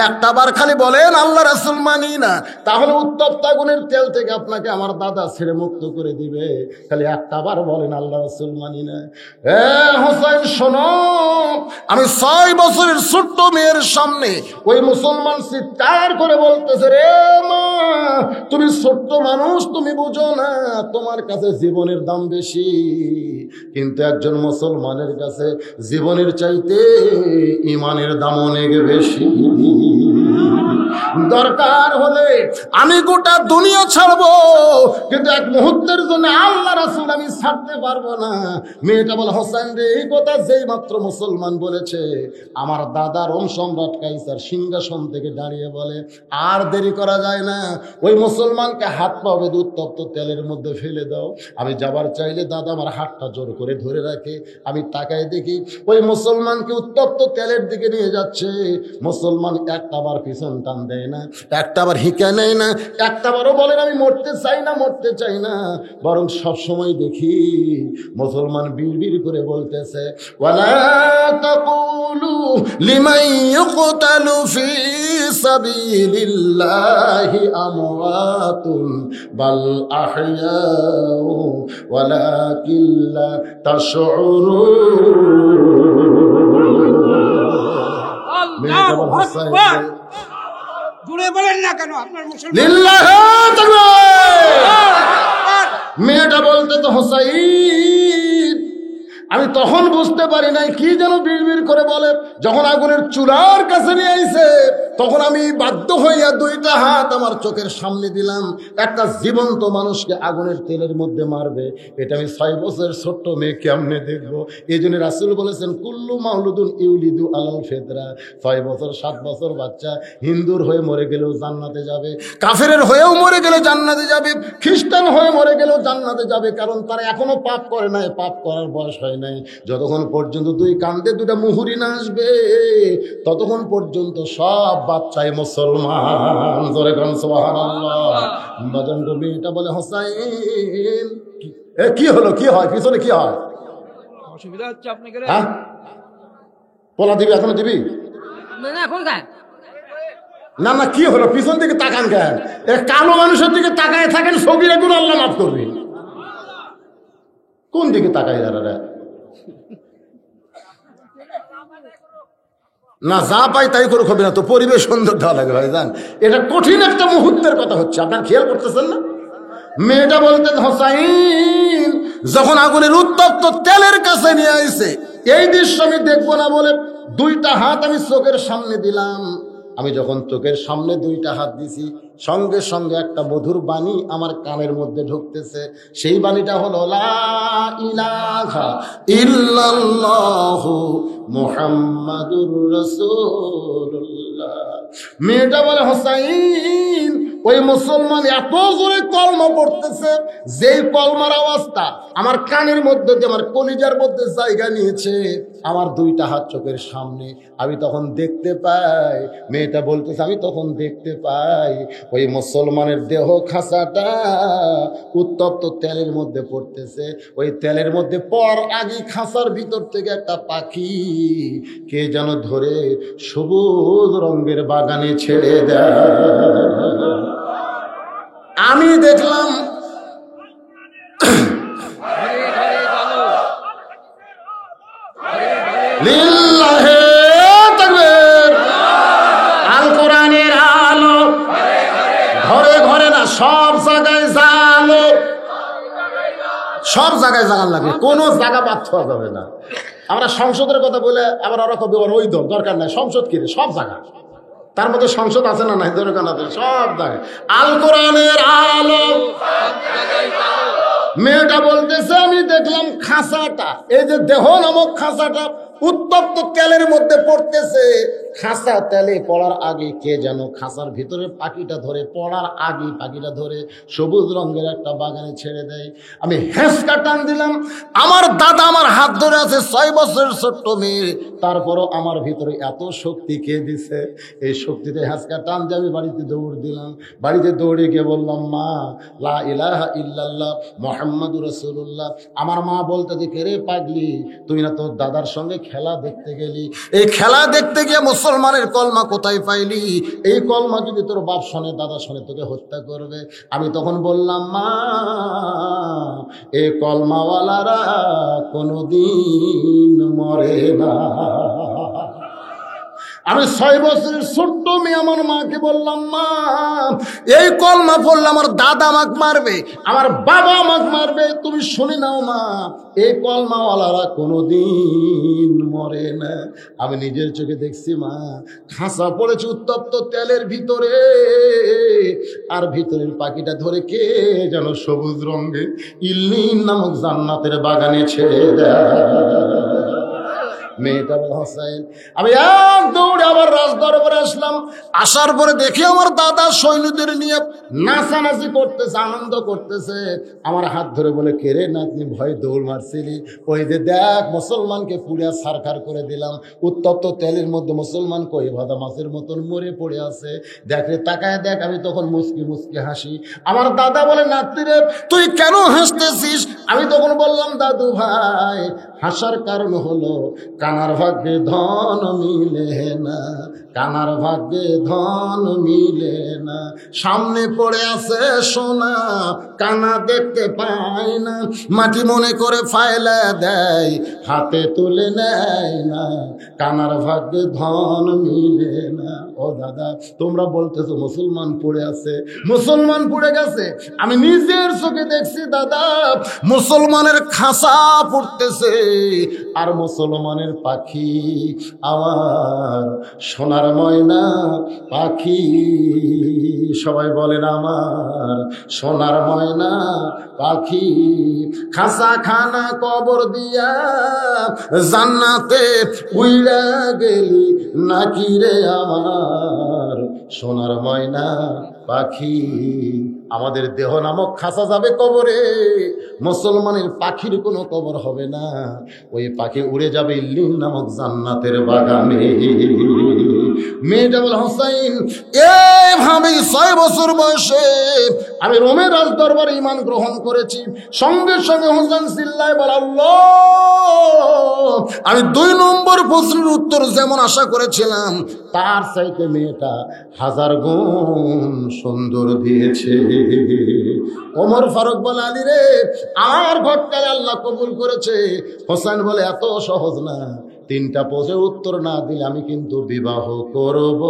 একটা বার খালি বলেন আল্লাহ রাসূল মানি না, তাহলে উত্তপ্ত আগুনের তেল থেকে আপনাকে আমার দাদা ছেড়ে মুক্ত করে দিবে। খালি একটা বার বলেন আল্লাহ রাসূল মানি না। এ হুসাইন শোনো, আমি 6 বছরের ছোট্ট মেয়ের সামনে ওই মুসলমান চিৎকার করে বলতেছে, রে মা তুমি ছোট্ট মানুষ, তুমি বুঝো না, তোমার কাছে জীবনের দাম বেশি, কিন্তু একজন মুসলমানের কাছে জীবনের চাইতে ঈমানের দাম অনেক বেশি। দরকার হলে আমি গোটা দুনিয়া ছাড়বো, কিন্তু এক মুহূর্তের জন্য আল্লাহ রাসূল আমি ছাড়তে পারবো না। মেয়েটা বলে, হোসেন রে, এই কথা যেই মাত্র মুসলমান বলেছে, আমার দাদা রোম সম্রাট কাইসার সিংহাসন থেকে দাঁড়িয়ে বলে, আর দেরি করা যায় না, ওই মুসলমানকে হাত পা বেঁধে উত্তপ্ত তেলের মধ্যে ফেলে দাও। আমি যাবার চাইলে দাদা আমার হাতটা জোর করে ধরে রাখে। আমি তাকায় দেখি ওই মুসলমানকে উত্তপ্ত তেলের দিকে নিয়ে যাচ্ছে। মুসলমান একটাবার পিছন টান দেয় না, একটাবার হিঁকা নেয় না, একটাবারও বলেন আমি মরতে চাই না, মরতে চাই না, বরং সবসময় দেখি মুসলমান বিড়বিড় করে বলতেছে, ওয়ালা তাকুলু লিমান ইউকতালু ফি সাবিলিল্লাহি আমওয়াতুন বাল আহইয়াউ ওয়ালাকিন লা তাশউরুন। আল্লাহু আকবার। জুড়ে বলেন না কেন আপনার মুসলমান? লিল্লাহি তাকবীর। মেয়েটা বলতে তো হোসাইন, আমি তখন বুঝতে পারি নাই কি যেন বিড়বিড় করে বলে। যখন আগুনের চুলার কাছে নিয়ে আইছে, তখন আমি বাধ্য হইয়া দুইটা হাত আমার চোখের সামনে দিলাম। একটা জীবন্ত মানুষকে আগুনের তেলের মধ্যে মারবে, এটা আমি 6 বছরের ছোট্ট মেয়ে কেমনে দেখবো? এই জন্য রাসূল বলেছেন, কুল্লু মাউলুদুন ইউলিদু আলাল ফিতরা। 6 বছর 7 বছর বাচ্চা হিন্দুর হয়ে মরে গেলেও জান্নাতে যাবে, কাফেরের হয়েও মরে গেলে জান্নাতে যাবে, খ্রিস্টান হয়ে মরে গেলেও জান্নাতে যাবে, কারণ তারা এখনো পাপ করে নাই, পাপ করার বয়স হয় নাই। যতক্ষণ পর্যন্ত দুই কান্দে দুটা মুহুরি না আসবে, ততক্ষণ পর্যন্ত সব বাচ্চাই মুসলমান। জোরে কোন সুবহানাল্লাহ। বাজান মেয়েটা বলে, হোসাইন কি হলো, কি হয়, পিছনে কি হয়? অসুবিধা হচ্ছে আপনাকে? হ্যাঁ, পোলা দিবি, এখনো দিবি না এখন গায় না? না কি হলো, পিছন দিকে তাকান কেন? কালো মানুষের দিকে তাকায় থাকেন, সগীরা গুলো আল্লাহ মাফ করবে। কোন দিকে তাকায় যারা? না, যা পাই তাই করে হবে না তো, পরিবেশ সুন্দর দেওয়া লাগে ভাই জান। এটা কঠিন একটা মুহূর্তের কথা হচ্ছে, আপনার খেয়াল করতেছেন না? মেয়েটা বলতেন, হোসাইন যখন আগুনের উত্তপ্ত তেলের কাছে নিয়ে আইছে, এই দৃশ্য আমি দেখবো না বলে দুইটা হাত আমি চোখের সামনে দিলাম। আমি যখন চোখের সামনে দুইটা হাত দিছি, সঙ্গে সঙ্গে একটা মধুর বাণী আমার কানের মধ্যে ঢুকতেছে। সেই বাণীটা হলো, লা ইলাহা ইল্লাল্লাহু মুহাম্মাদুর রাসূলুল্লাহ। মেয়েটা বলে, হোসাইন ওই মুসলমান এত জোরে কলমা পড়তেছে, যেই কলমার আওয়াজটা আমার কানের মধ্যে দিয়ে আমার কলিজার মধ্যে জায়গা নিয়েছে। আমার দুইটা হাত চোখের সামনে, আমি তখন দেখতে পাই, মেয়েটা বলতেছে, আমি তখন দেখতে পাই ওই মুসলমানের দেহ খাঁচাটা উত্তপ্ত তেলের মধ্যে পড়তেছে। ওই তেলের মধ্যে পর আগে খাঁচার ভিতর থেকে একটা পাখি কে যেন ধরে সবুজ রঙের বাগানে ছেড়ে দেয়। আমি দেখলাম লিল্লাহে তাকবীর। আল কোরআনের আলো ঘরে ঘরে না, সব জায়গায় জালো, সব জায়গায় জাগান লাগবে, কোনো জায়গা বাদ হওয়া যাবে না। আমরা সংসদের কথা বলে আবার ওরা কবে ওই দল দরকার নাই, সংসদ কি সব জায়গা, তার মধ্যে সংসদ আছে না নাই, দরকার না, সব জায়গায় আল কোরআনের আলো। মেয়েটা বলতেছে, আমি দেখলাম খাঁচাটা, এই যে দেহ নামক খাঁচাটা উত্তপ্ত তেলের মধ্যে পড়তেছে। খাঁচা তেলে পড়ার আগে কে যেন খাঁচার ভিতরে পাখিটা ধরে, পড়ার আগে পাখিটা ধরে সবুজ রঙের একটা বাগানে ছেড়ে দেয়। আমি হেঁচকা টান দিলাম। আমার দাদা আমার হাত ধরে আছে, 6 বছরের ছোট্ট মেয়ে, তারপরও আমার ভিতরে এত শক্তি কে দিছে? এই শক্তিতে হেঁচকা টান দিয়ে আমি বাড়িতে দৌড় দিলাম। বাড়িতে দৌড়ে গিয়ে বললাম, মা, লা ইলাহা ইল্লাল্লাহ মুহাম্মাদুর রাসূলুল্লাহ। আমার মা বলতে দেখে, রে পাগলি, তুই না তোর দাদার সঙ্গে খেলা দেখতে গেলি, এই খেলা দেখতে গিয়ে মুসলমানের কলমা কোথায় পাইলি? এই কলমা যদি তোর বাপ শোনে, দাদা শোনে, তোকে হত্যা করবে। আমি তখন বললাম, মা, এই কলমাওয়ালারা কোনোদিন মরে না। আমি 6 বছরের ছোট্ট মেয়ে আমার মাকে বললাম, মা এই কলমা পড়লে আমার দাদা আমাকে মারবে, আমার বাবা আমাকে মারবে, তুমি শুনে নাও মা, এই কলমাওয়ালারা কোনোদিন মরে না। আমি নিজের চোখে দেখছি মা, খাঁচা পড়েছে উত্তপ্ত তেলের ভিতরে, আর ভিতরের পাখিটা ধরে কে যেন সবুজ রঙে ইল্লিন নামক জান্নাতের বাগানে ছেড়ে দেয়। মেয়েটা বলে, হোসেন, আমি এক দৌড়ে আবার রাজদরবারে আসলাম। আসার পরে দেখি আমার দাদা সৈন্যদের নিয়ে নাচানাচি করতেছে, আনন্দ করতেছে। আমার হাত ধরে বলে, কে রে নাতনি, ভয় দৌড় মারছিলি? ওই যে দেখ, মুসলমানকে পুড়িয়া ছারখার করে দিলাম, উত্তপ্ত তেলের মধ্যে মুসলমান কই ভাদা মাছের মতন মরে পড়ে আছে, দেখ রে, তাকায় দেখ। আমি তখন মুসকি মুসকি হাসি। আমার দাদা বলে, নাতনি রে তুই কেন হাসতেছিস? আমি তখন বললাম, দাদু ভাই, হাসার কারণ হলো কানার ভাগ্যে ধন মিলে না, কানার ভাগ্যে ধন মিলে না, সামনে পড়ে আছে সোনা, কানা দেখতে পায় না, মাটি মনে করে ফাইলা দেয়, হাতে তুলে নেয় না, কানার ভাগ্যে ধন মিলে না। ও দাদা, তোমরা বলতেছো মুসলমান পড়ে আছে, মুসলমান পড়ে গেছে, আমি নিজের চোখে দেখছি দাদা, মুসলমানের খাসা পড়তেছে, আর মুসলমানের পাখি, আমার সোনার ময়না পাখি, সবাই বলেন আমার সোনার ময়না পাখি, খাসা খানা কবর দিয়া জান্নাতে উইড়া গেলি নাকি রে আমার সোনার ময়না পাখি। আমাদের দেহ নামক খাসা যাবে কবরে, মুসলমানের পাখির কোনো কবর হবে না, ওই পাখি উড়ে যাবে ইল্লিন নামক জান্নাতের বাগানে। মেয়েটা বলে, হোসাইন, এইভাবেই 6 বছর বয়সে আমি রোমের রাজ দরবারে ঈমান গ্রহণ করেছি। সঙ্গে সঙ্গে হোসেন চিল্লায় বলে, আল্লাহ, আমি 2 নম্বর প্রশ্নের উত্তর যেমন আশা করেছিলাম তার চাইতে মেয়েটা 1000 গুণ সুন্দর দিয়েছে। ওমর ফারুক বলে, আলী রে, আমার ঘটকালে আল্লাহ কবুল করেছে। হোসেন বলে, এত সহজ না, 3টা প্রশ্নের উত্তর না দিলে আমি কিন্তু বিবাহ করব।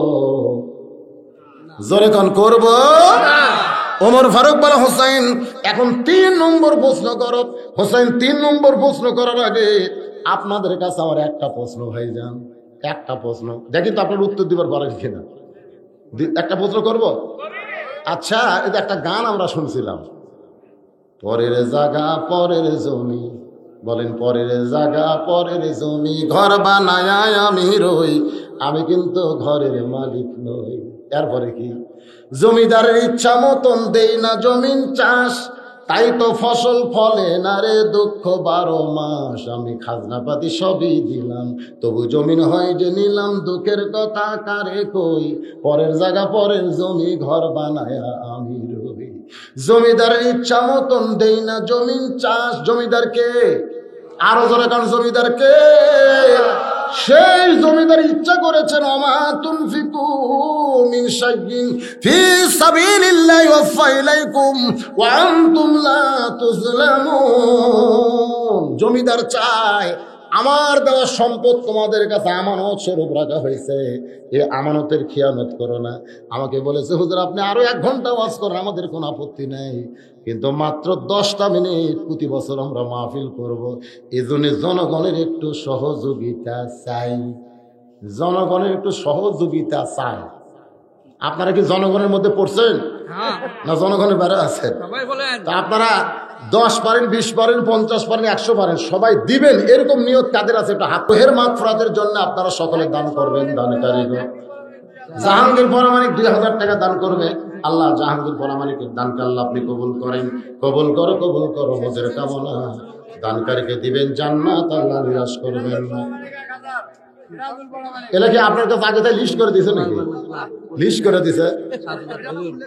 জোরে কোন করব? ওমর ফারুক বলে, হোসেন এখন 3 নম্বর প্রশ্ন করো। হোসেন 3 নম্বর প্রশ্ন করার আগে আপনাদের কাছে আমার একটা প্রশ্ন ভাইজান, একটা প্রশ্ন, দেখি তো আপনার উত্তর দিবার পারেন কিনা। একটা প্রশ্ন করব? আচ্ছা, এটা একটা গান আমরা শুনছিলাম, পরের জায়গা পরের জমি, বলেন, পরের জায়গা পরের জমি, ঘর বানায় আমি রই, আমি কিন্তু ঘরের মালিক নই। এরপরে কি? জমিদারের ইচ্ছা মতন দেই না জমিন চাষ, তাই তো ফসল ফলে না রে দুঃখ 12 মাস, আমি খাজনা পাতি সবই দিলাম, তবু জমিন হয় যে নিলাম, দুঃখের কথা কারে কই, পরের জায়গা পরের জমি, ঘর বানায় আমি রই, জমিদারের ইচ্ছা মতন দেই না জমিন চাষ। জমিদারকে আরো জোরে কারণ, জমিদারকে সেই জমিদার ইচ্ছা করেছেন, ওমা তুনফিকু মিন শাইইন ফি সাবিলিল্লাহি ওয়াফা ইলাইকুম ওয়া আনতুম লা তুজলামুন। জমিদার চায় আমার দেওয়া সম্পদ তোমাদের কাছে আমানত স্বরূপ রাখা হয়েছে, এই আমানতের খেয়ানত করো না। আমাকে বলেছে, হুজুর আপনি আরো 1 ঘন্টা ওয়াজ করেন, আমাদের কোনো আপত্তি নাই, কিন্তু মাত্র 10টা মিনিট প্রতি বছর আমরা মাহফিল করব, এজন্য জনগণের একটু সহযোগিতা চাই, জনগণের একটু সহযোগিতা চাই। আপনারা কি জনগণের মধ্যে পড়ছেন না জনগণের বাইরে আছেন? তা আপনারা 10 পারেন, 20 পারেন, 50 পারেন, 100 পারেন, সবাই দিবেন, এরকম নিয়ত কাদের আছে? একটা হাত। রোহের মাগফিরাতের জন্য আপনারা সকলে দান করবেন। দানকারীগণ, জাহাঙ্গীর পরামানিক 2000 টাকা দান করবে। আল্লাহ জাহাঙ্গীর পরামানিকের দানকে আল্লাহ আপনি কবুল করেন, কবুল করো, কবুল করো, মজের কামনা। দানকারীকে দিবেন জান্নাত, আল্লাহ নিরাশ করবেন না। এলা কি আপনার কাছে আগে তাই লিস্ট করে দিছে নাকি? লিস্ট করে দিছে।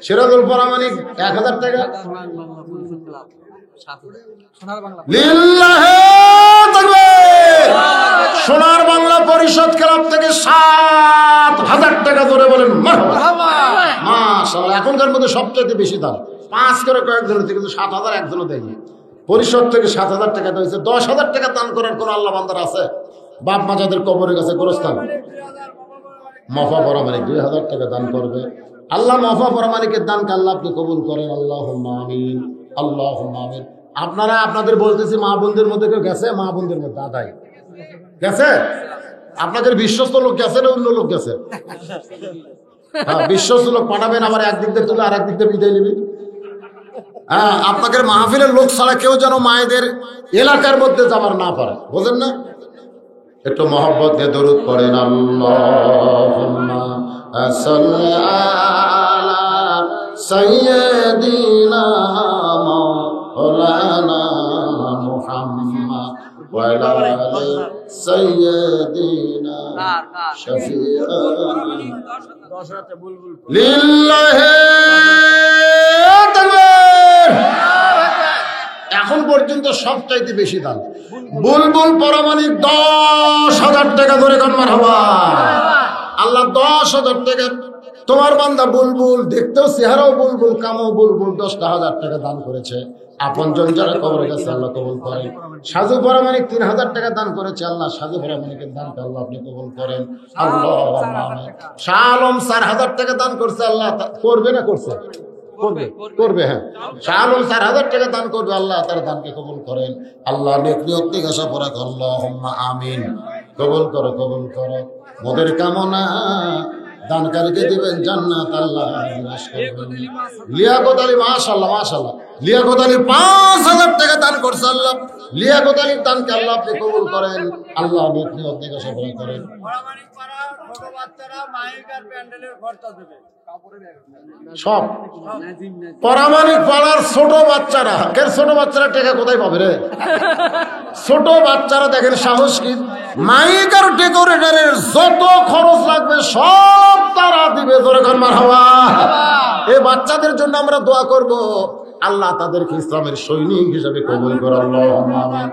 সিরাজুল পরামানিক 1000 টাকা। লিল্লাহে তাকবীর। সোনার বাংলা পরিষদ ক্লাব থেকে 7000 টাকা ধরে বলেন মারহাবা। মাশাআল্লাহ, এখনকার মধ্যে সবচেয়ে বেশি দাম 5 করে কয়েকজন হচ্ছে, কিন্তু 7000 একজনও দেয়নি। পরিষদ থেকে 7000 টাকা দিয়েছে। 10,000 টাকা দান করার কোন আল্লাহ বান্দার আছে? বাপ মা যাদের কবরের কাছে গোরস্থান, মফা পরামানিক 2000 টাকা দান করবে। আল্লাহ মফা পরামানিকের দানকে আল্লাহ আপনি কবুল করেন। আল্লাহুম্মা আমিন, আল্লাহুম্মা আমিন। আপনারা আপনাদের বলতেছি, মা বোনদের মধ্যে কেউ গেছে? মা বোনদের মধ্যে আদায় গেছে? আপনাদের বিশ্বস্ত লোক গেছে না অন্য লোক গেছে? হ্যাঁ, বিশ্বস্ত লোক পাঠাবেন, আবার একদিক দিয়ে তুলে আর একদিক দিয়ে বিদায় নিবি। হ্যাঁ, আপনাদের মাহফিলের লোক ছাড়া কেউ যেন মায়েদের এলাকার মধ্যে যাবার না পারে, বুঝলেন না? একটু মহব্বত দিয়ে দরুদ পড়েন। আল্লাহুম্মা সাল্লি আলা সাইয়্যিদিনা মাওলানা মুহাম্মদ ওয়া আলা আলি সাইয়্যিদিনা শাফিআনা লিল্লাহি তাকবীর। এখন পর্যন্ত সবচাইতে বেশি দান বুলবুল পরামানিক 10,000 টাকা ধরে কোন মারহাবা। আল্লাহ 10,000 টাকা, তোমার বান্দা বুলবুল, দেখতেও চেহারাও বুলবুল, কামও বুলবুল, 10,000 টাকা দান করেছে। আপনজন যারা কবরে গেছে আল্লাহ কবুল করেন। সাজু পরামানিক 3,000 টাকা দান করেছে। আল্লাহ সাজু পরামানিকের দানকে আল্লাহ আপনি কবুল করেন। আল্লাহুম্মা আমিন। শাহ আলম 4,000 টাকা দান করছে। আল্লাহ করবে না করছে? করবে। হ্যাঁ, শাহ আলম 4,000 টাকা দান করবে। আল্লাহ তার দানকে কবুল করেন। আল্লাহ নেক নিয়ত থেকে আশা করা। আল্লাহুম্মা আমিন। কবুল করো, কবুল করো। মোদের কামনা দানকারীকে দিবেন জান্নাত। আল্লাহ নিরাশ করবেন। লিয়াকত আলী, মাশাআল্লাহ মাশাআল্লাহ, লিয়াকত আলী 5,000 টাকা দান করছে। আল্লাহ লিয়াকত আলীর দানকে আল্লাহ আপনি কবুল করেন। আল্লাহ নেক নিয়ত থেকে আশা করেন। সব পরামানিক পাড়ার ছোট বাচ্চারা, ছোট বাচ্চারা টাকা কোথায় পাবে রে? ছোট বাচ্চারা দেখেন সাহস কি, মাইক আর ডেকোরেটরের যত খরচ লাগবে সব তারা দিবে। যখন মারহাবা। এই বাচ্চাদের জন্য আমরা দোয়া করব, আল্লাহ তাদেরকে ইসলামের সৈনিক হিসেবে কবুল করে। আল্লাহুম্মা আমিন।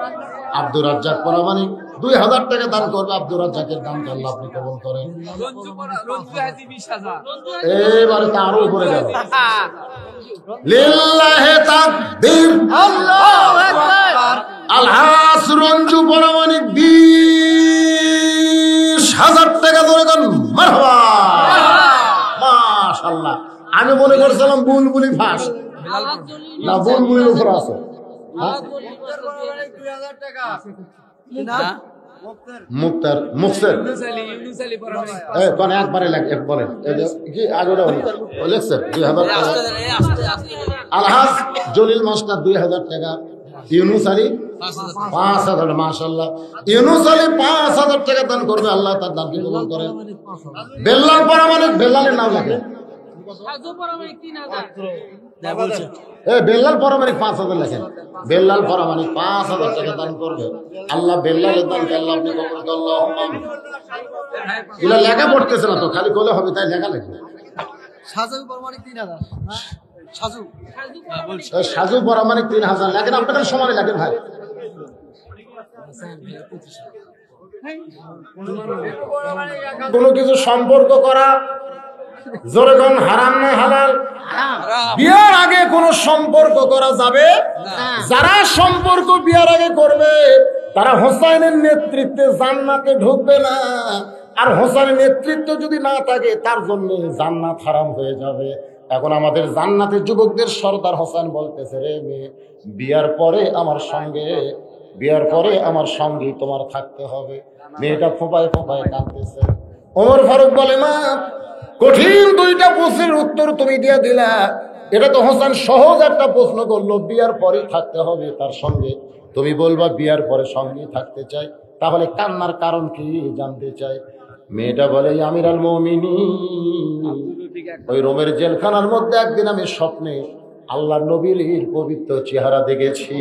আব্দুর রাজ্জাক পরামানিক 2,000 টাকা দান করবে। আব্দুর রাজ্জাকের দানকে আল্লাহ আপনি কবুল করেন। এবারে তো আরো উপরে গেল। লিল্লাহি তাকবীর, আল্লাহু আকবার। আলহাস রঞ্জু পরামানিক 20,000 টাকা ধরে দেন। মারহাবা, মাশাআল্লাহ। আমি মনে করছিলাম বুলবুলি ফাঁস না, বুলবুলির উপর আছে। মুক্তার মুক্তার একবারে বলেন কি আগে লেখছেন 2,000 টাকা। আলহাজ জলিল মাস্টার 2,000 টাকা। ইউনুস আলী 5,000। মাশাআল্লাহ, ইউনুস আলী 5,000 টাকা দান করবে। আল্লাহ তার দানকে কবুল করেন। বেল্লাল পরামানিক, বেল্লালের নাম লেখে। বেল্লাল পরামানিক 5,000 লেখেন। বেল্লাল পরামানিক 5,000 টাকা দান করবে। আল্লাহ বেল্লালের দানকে আল্লাহ আপনি কবুল করেন। আল্লাহুম্মা আমিন। এগুলা লেখা পড়তেছে না তো, খালি বলে হবে তাই লেখা লেখে। সাজু পরামানিক 3,000 লেখেন। আপনাদের সমানে লেখেন ভাই। কোনো কিছু সম্পর্ক করা যেরকম হারাম না হালাল? বিয়ার আগে কোন সম্পর্ক করা যাবে? যারা সম্পর্ক বিয়ার আগে করবে তারা হোসাইনের নেতৃত্বে জান্নাতে ঢুকবে না। আর হোসাইনের নেতৃত্ব যদি না থাকে তার জন্য জান্নাত হারাম হয়ে যাবে। এখন আমাদের জান্নাতের যুবকদের সর্দার হোসেন বলতেছে, রে মেয়ে, বিয়ার পরে আমার সঙ্গে তোমার থাকতে হবে। মেয়েটা ফোপায় ফোপায় কাঁদতেছে। ওমর ফারুক বলে, মা, কঠিন 2টা প্রশ্নের উত্তর তুমি দিয়ে দিলা। এটা তো হোসেন সহজ একটা প্রশ্ন করলো, বিয়ার পরে থাকতে হবে তার সঙ্গে। তুমি বলবা বিয়ার পরে সঙ্গে থাকতে চাই, তাহলে কান্নার কারণ কি জানতে চাই। মেয়েটা বলে, আমির আল মুমিনিন, ওই রোমের জেলখানার মধ্যে একদিন আমি স্বপ্নে আল্লাহর নবীর পবিত্র চেহারা দেখেছি।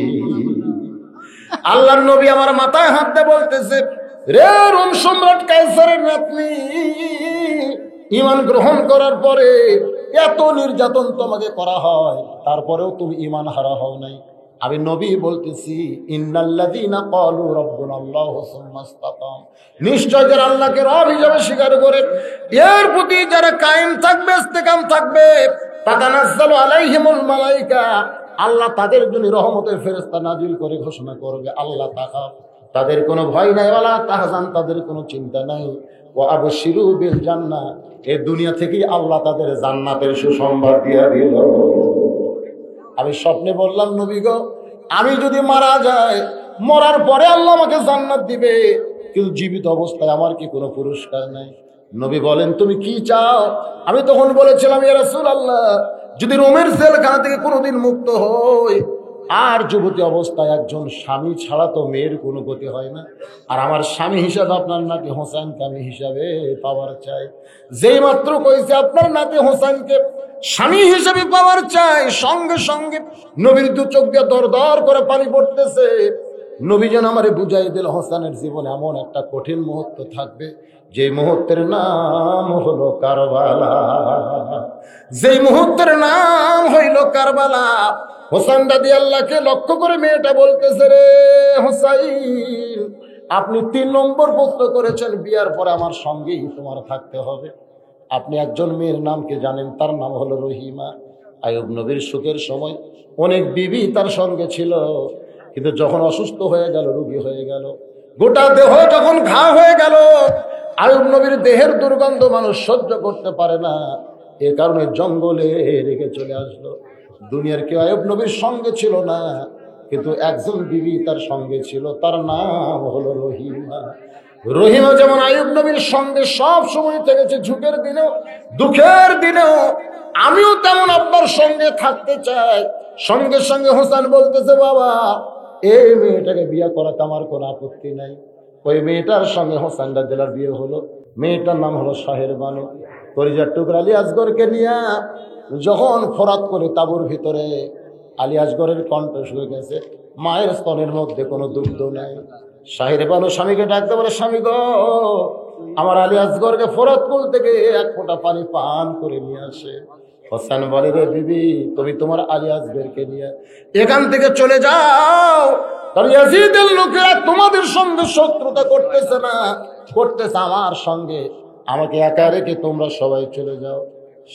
আল্লাহর নবী আমার মাথায় হাত দিয়ে বলতেছে, রে রোম সম্রাট কায়সারের নাতনি, ঈমান গ্রহণ করার পরে এত নির্যাতন তোমাকে করা হয়, তারপরেও তুমি ঈমান হারা হও নাই। আমি নবী বলতেছি, ইন্নাল্লাযীনা ক্বালু রাব্বুনাল্লাহু সুম্মা ইসতাকাম, নিশ্চয় যারা আল্লাহকে রব হিসেবে স্বীকার করে এর প্রতি যারা কায়েম থাকবে, ইস্তেকাম থাকবে, তাতানাজ্জালু আলাইহিমুল মালায়েকা, আল্লাহ তাদের জন্য রহমতের ফেরেশতা নাজিল করে ঘোষণা করবে, আল্লাহ তাকাফ, তাদের কোনো ভয় নাই, ওয়ালা তাহজান, তাদের কোনো চিন্তা নাই, ও আবশিরু বিল জান্নাহ, এই দুনিয়া থেকেই আল্লাহ তাদের জান্নাতের সুসংবাদ দিয়ে দিল। আমি স্বপ্নে বললাম, নবী গো, আমি যদি মারা যাই, মরার পরে আল্লাহ আমাকে জান্নাত দিবে, কিন্তু জীবিত অবস্থায় আমার কি কোনো পুরস্কার নাই? নবী বলেন, তুমি কি চাও? আমি তখন বলেছিলাম, ইয়া রাসূলুল্লাহ, যদি রোমের জেলখানা থেকে কোনোদিন মুক্ত হই, আর যুবতী অবস্থায় একজন স্বামী ছাড়া তো মেয়ের কোনো গতি হয় না, আর আমার স্বামী হিসাবে আপনার নাতি হোসেনকে আমি হিসাবে পাওয়ার চাই। যেই মাত্র কইছে আপনার নাতি হোসেনকে স্বামী হিসেবে পাওয়ার চাই, সঙ্গে সঙ্গে নবীর দু চোখ দিয়ে দর দর করে পানি পড়তেছে। নবী যেন আমারে বুঝাই দিল, হোসেনের জীবনে এমন একটা কঠিন মুহূর্ত থাকবে, যে মুহূর্তের নাম হলো কারবালা। যেই মুহূর্তের নাম হইল কারবালা। হোসেন রাদিয়াল্লাহকে লক্ষ্য করে মেয়েটা বলতেছে, রে হোসাইন, আপনি 3 নম্বর প্রশ্ন করেছেন, বিয়ার পরে আমার সঙ্গেই তোমার থাকতে হবে। আপনি একজন মেয়ের নাম কি জানেন? তার নাম হলো রহিমা। আইয়ুব নবীর সুখের সময় অনেক বিবি তার সঙ্গে ছিল, কিন্তু যখন অসুস্থ হয়ে গেল, রোগী হয়ে গেল, গোটা দেহ যখন ঘা হয়ে গেল, আইয়ুব নবীর দেহের দুর্গন্ধ মানুষ সহ্য করতে পারে না, এ কারণে জঙ্গলে রেখে চলে আসলো। দুনিয়ার কেউ আইয়ুব নবীর সঙ্গে ছিল না, কিন্তু একজন বিবি তার সঙ্গে ছিল, তার নাম হলো রহিমা। রহিমা যেমন আইয়ুব নবীর সঙ্গে সব সময় থেকেছে, ঝুঁকের দিনেও দুঃখের দিনেও, আমিও তেমন আপনার সঙ্গে থাকতে চাই। সঙ্গে সঙ্গে হোসেন বলতেছে, বাবা, এই মেয়েটাকে বিয়ে করাতে আমার কোনো আপত্তি নাই। ওই মেয়েটার সঙ্গে হোসেন রাদিয়াল্লাহর বিয়ে হলো। মেয়েটার নাম হলো শাহের বানু। কলিজার টুকরা আলী আসগরকে নিয়ে যখন ফরাত করে তাঁবুর ভিতরে, আলী আসগরের কণ্ঠ শুয়ে গেছে, মায়ের স্তনের মধ্যে কোনো দুগ্ধ নাই। শাহের বানু স্বামীকে ডাকতে বলে, স্বামী গো, আমার আলী আসগরকে ফরাতকুল থেকে 1 ফোঁটা পানি পান করে নিয়ে আসে। হোসেন বলে, রে বিবি, তুমি তোমার আলী আসগরকে নিয়ে এখান থেকে চলে যাও, কারণ ইয়াজিদের লোকেরা তোমাদের সঙ্গে শত্রুতা করতেছে না, করতেছে আমার সঙ্গে। আমাকে একা রেখে তোমরা সবাই চলে যাও।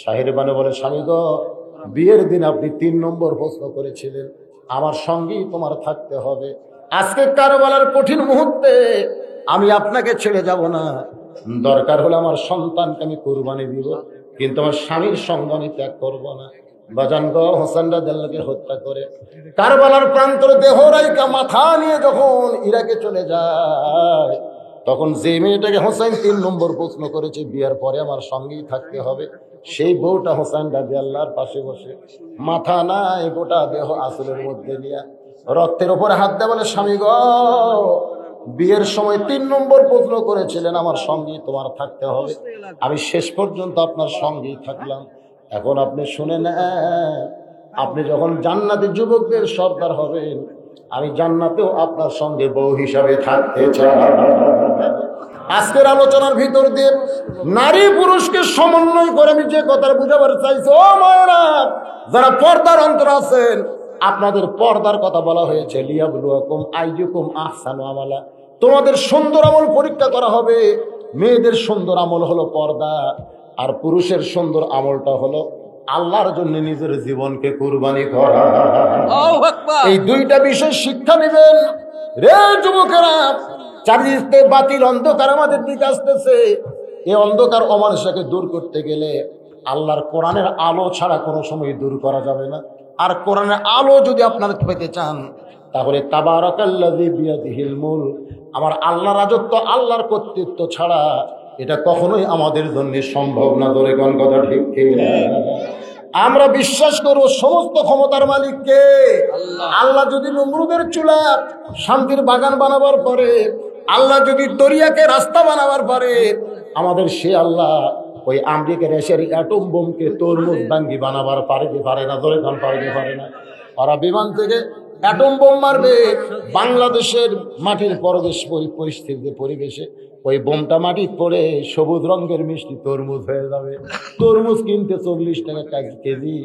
শাহের বানু বলে, স্বামী গো, বিয়ের দিন আপনি 3 নম্বর প্রশ্ন করেছিলেন, আমার সঙ্গেই তোমার থাকতে হবে। আজকে কারবালার কঠিন মুহূর্তে আমি আপনাকে ছেড়ে যাব না। দরকার হলে আমার সন্তানকে আমি কুরবানি দিব, কিন্তু আমার স্বামীর সঙ্গ আমি ত্যাগ করবো না। বাজান গো, হোসেন রাদিয়াল্লাহকে হত্যা করে কারবালার প্রান্তরে দেহ রাইকা মাথা নিয়ে যখন ইরাকে চলে যায়, তখন যে মেয়েটাকে হোসেন 3 নম্বর প্রশ্ন করেছে, বিয়ার পরে আমার সঙ্গেই থাকতে হবে, সেই বউটা হোসেন রাদিয়াল্লাহর পাশে বসে, মাথা নাই, গোটা দেহ আসলের মধ্যে নিয়ে রক্তের উপরে হাত দেয়, বলে, স্বামী গো, বিয়ের সময় 3 নম্বর প্রশ্ন করেছিলেন, আমার সঙ্গেই তোমার থাকতে হবে, আমি শেষ পর্যন্ত আপনার সঙ্গেই থাকলাম। এখন আপনি শুনে নেন, আপনি যখন জান্নাতি যুবকদের সর্দার হবেন, আমি জান্নাতেও আপনার সঙ্গে বউ হিসাবে থাকতে চাই। আজকের আলোচনার ভিতর দিয়ে নারী পুরুষকে সমন্বয় করে আমি যে কথাটা বুঝাবার চাইছি, ও মায়েরা যারা পর্দার অন্তর আছেন, আপনাদের পর্দার কথা বলা হয়েছে, লিয়াবলুয়াকুম আইয়ুকুম আহসানু আমালা, তোমাদের সুন্দর আমল পরীক্ষা করা হবে। মেয়েদের সুন্দর আমল হলো পর্দা, আর পুরুষের সুন্দর আমলটা হলো আল্লাহর জন্য নিজের জীবনকে কুরবানি করা। এই 2টা বিষয় শিক্ষা নেবেন রে যুবকেরা। চারিদিকে বাতিল অন্ধকার আমাদের দিকে আসতেছে। এই অন্ধকার অমানুষকে দূর করতে গেলে আল্লাহর কোরআনের আলো ছাড়া কোনো সময় দূর করা যাবে না। আর কোরআনের আলো যদি আপনারা পেতে চান, তাহলে তাবারাকাল্লাযী বিয়াদিহিল মুলক, আমার আল্লাহর রাজত্ব, আল্লাহর কর্তৃত্ব ছাড়া এটা কখনোই আমাদের জন্য সম্ভব না। ধরে কোন কথা ঠিক ঠিক না? আমরা বিশ্বাস করব সমস্ত ক্ষমতার মালিককে। আল্লাহ যদি নমরুদের চুলা শান্তির বাগান বানাবার পরে, আল্লাহ যদি দরিয়াকে রাস্তা বানাবার পরে, আমাদের সে আল্লাহ ওই আমেরিকার এসের অ্যাটম বোমকে তরমুজ ডাঙ্গি বানাবার পারে না। ধরে কোন পারে না? ওরা বিমান থেকে অ্যাটম বোম মারবে, বাংলাদেশের মাটির পরিবেশে ওই বোমটা মাটি পড়ে সবুজ রঙের মিষ্টি তরমুজ হয়ে যাবে। তরমুজ কিনতে 40 টাকা কেজি,